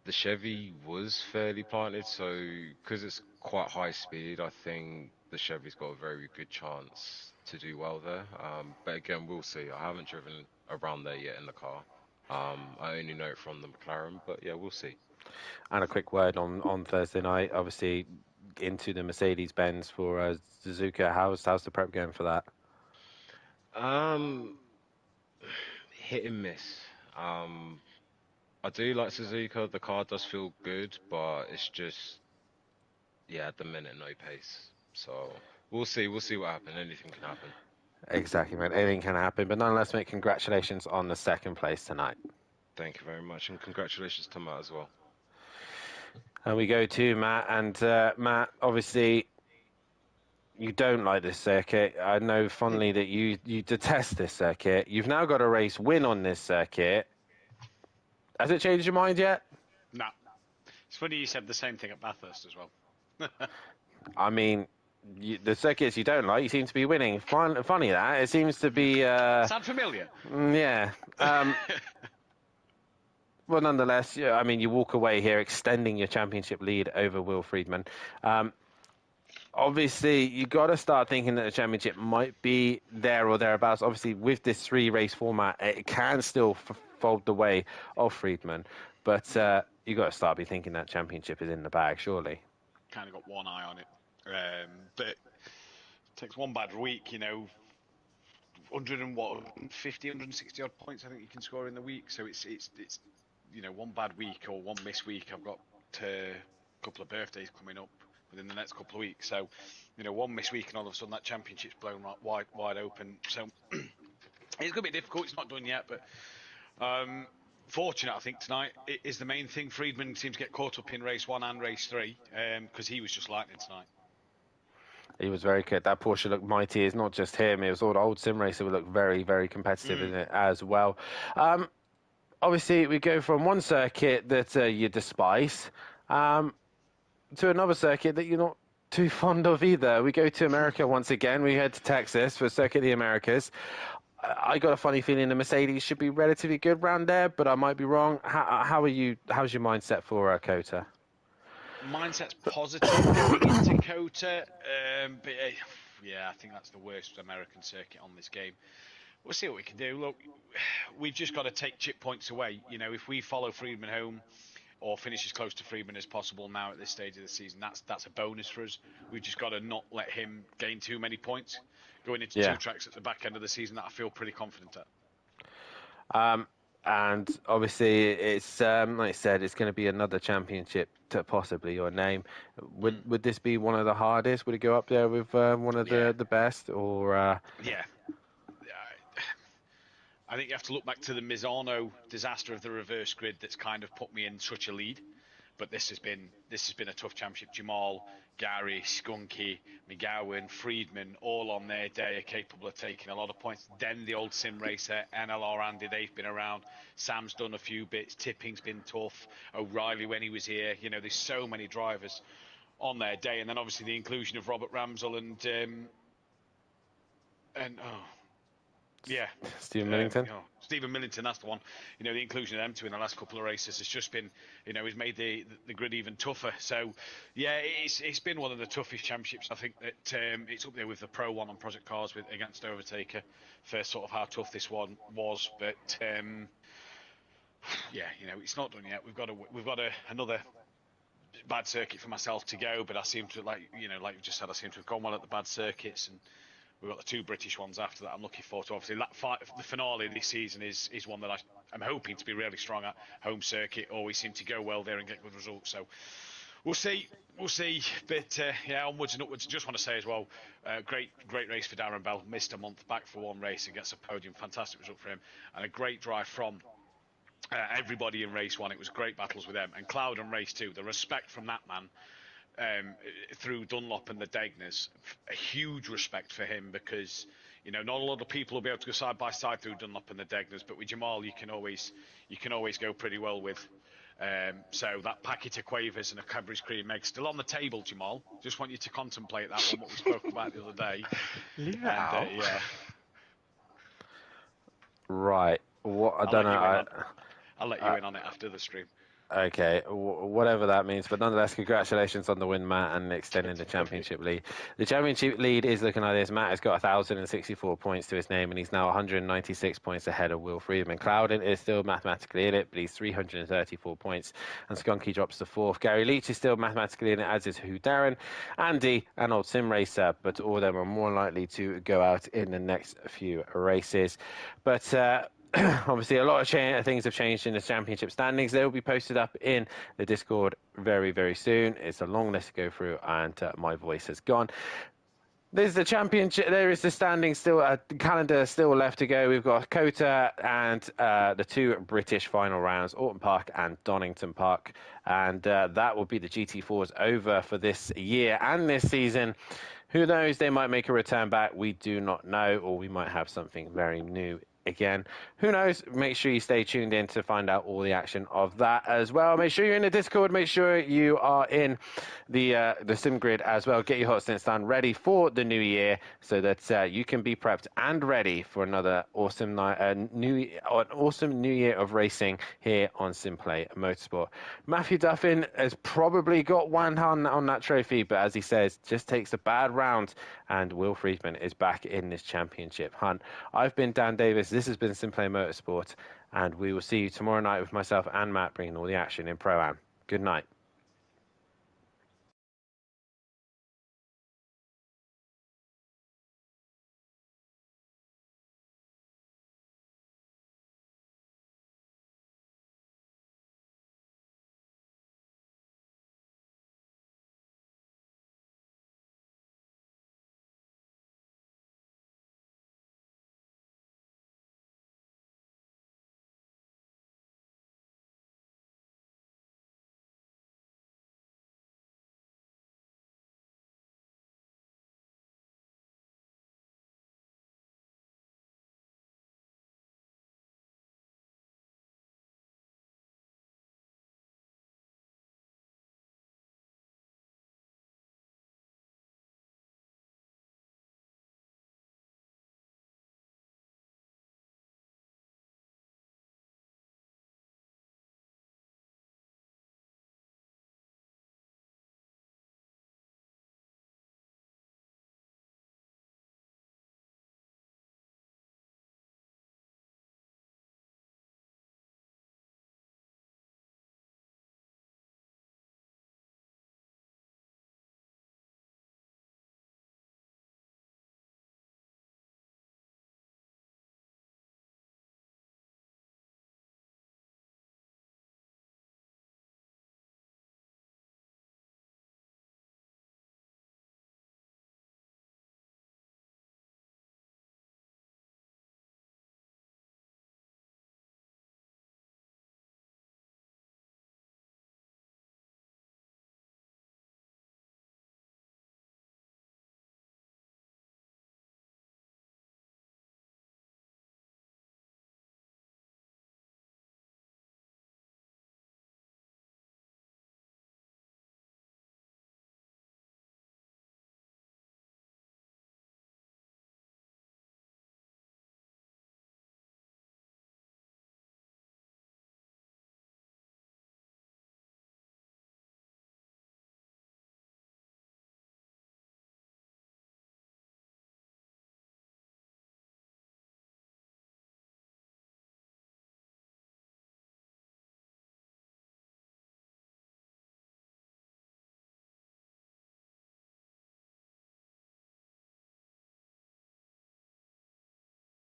the Chevy was fairly planted, so because it's quite high speed, I think the Chevy's got a very good chance to do well there. But again, we'll see. I haven't driven around there yet in the car. I only know it from the McLaren, but yeah, we'll see. And a quick word on Thursday night, obviously into the Mercedes-Benz for Suzuka. How's the prep going for that? Um, Hit and miss. Um, I do like Suzuka. The car does feel good, but it's just, yeah, at the minute, no pace. So we'll see. We'll see what happens. Anything can happen. Exactly, man. Anything can happen. But nonetheless, mate, congratulations on the second place tonight. Thank you very much, and congratulations to Matt as well. And we go to Matt. And Matt, obviously, you don't like this circuit. I know fondly that you detest this circuit. You've now got a race win on this circuit. Has it changed your mind yet? No. It's funny you said the same thing at Bathurst as well. I mean, the circuits you don't like, you seem to be winning. Funny that. It seems to be... Sound familiar? Yeah. Well, nonetheless, yeah, I mean, you walk away here extending your championship lead over Will Friedman. Obviously, you got to start thinking that the championship might be there or thereabouts. Obviously, with this 3-race format, it can still fold the way of Friedman. But you got to start be thinking that championship is in the bag, surely. Kind of got one eye on it. But it takes one bad week, 150, 160 odd points I think you can score in the week. So it's one bad week or one missed week. I've got a couple of birthdays coming up within the next couple of weeks. So, one missed week and all of a sudden that championship's blown wide open. So it's going to be difficult. It's not done yet, but Fortunate, I think, tonight is the main thing. Friedman seems to get caught up in race 1 and race 3 because he was just lightning tonight. He was very good. That Porsche looked mighty. It's not just him. It was all the old sim racer who looked very, very competitive in it as well. Obviously, we go from one circuit that you despise to another circuit that you're not too fond of either. We go to America once again. We head to Texas for Circuit of the Americas. I got a funny feeling the Mercedes should be relatively good round there, but I might be wrong. How are you? How's your mindset for Kota? Mindset's positive going into Kota, but yeah, I think that's the worst American circuit on this game. We'll see what we can do. Look, we've just got to take chip points away. You know, if we follow Friedman home or finish as close to Friedman as possible now at this stage of the season, that's a bonus for us. We've just got to not let him gain too many points going into 2 tracks at the back end of the season that I feel pretty confident at. And obviously, it's like I said, it's going to be another championship to possibly your name. Would this be one of the hardest? Would it go up there with one of the best? Or yeah. I think you have to look back to the Misano disaster of the reverse grid that's kind of put me in such a lead. But this has been a tough championship. Jamal, Gary, Skunky, McGowan, Friedman, all on their day are capable of taking a lot of points. Then the old sim racer, NLR Andy, they've been around. Sam's done a few bits. Tipping's been tough. O'Reilly when he was here. You know, there's so many drivers on their day. And then obviously the inclusion of Robert Ramsell Stephen Millington. Stephen Millington, that's the one. You know, the inclusion of them two in the last couple of races has just been, you know, he's made the grid even tougher. So, yeah, it's been one of the toughest championships. I think that it's up there with the Pro one on Project Cars against Overtaker for sort of how tough this one was. But yeah, you know, it's not done yet. We've got another bad circuit for myself to go, but I seem to like you just said, I seem to have gone well at the bad circuits and. We've got the 2 British ones after that I'm looking forward to. Obviously, the finale this season is one that I'm hoping to be really strong at. Home circuit always seem to go well there and get good results. So we'll see. But yeah, onwards and upwards. Just want to say as well, great race for Darren Bell. Missed a month, back for one race and gets a podium. Fantastic result for him. And a great drive from everybody in race 1. It was great battles with them. And Cloud in race 2. The respect from that man. Through Dunlop and the Degners, a huge respect for him because you know not a lot of people will be able to go side by side through Dunlop and the Degners, but with Jamal you can always go pretty well with. So that packet of Quavers and a Cadbury's Cream Egg still on the table, Jamal. Just want you to contemplate that one, what we spoke about the other day. Leave it out. Yeah. Right. What I don't know. I'll let you in on it after the stream. Okay, whatever that means. But nonetheless, congratulations on the win, Matt, and extending the championship lead. The championship lead is looking like this. Matt has got 1,064 points to his name, and he's now 196 points ahead of Will Friedman. Clouden is still mathematically in it, but he's 334 points. And Skunky drops to 4th. Gary Leach is still mathematically in it, as is Hugh Darren, Andy, and Old Sim Racer. But all of them are more likely to go out in the next few races. But... obviously, a lot of things have changed in the championship standings. They will be posted up in the Discord very, very soon. It's a long list to go through, and my voice has gone. There's the championship. There is the standing still. Calendar still left to go. We've got Kota and the 2 British final rounds, Orton Park and Donington Park, and that will be the GT4s over for this year and this season. Who knows? They might make a return back. We do not know, or we might have something very new. Again, who knows? Make sure you stay tuned in to find out all the action of that as well. Make sure you're in the Discord. Make sure you are in the sim grid as well. Get your hot stints done, ready for the new year, so that you can be prepped and ready for another awesome awesome new year of racing here on SimPlay Motorsport. Matthew Duffin has probably got one hand on that trophy, but as he says, just takes a bad round, and Will Friedman is back in this championship hunt. I've been Dan Davis. This has been SimPlay Motorsport, and we will see you tomorrow night with myself and Matt bringing all the action in Pro-Am. Good night.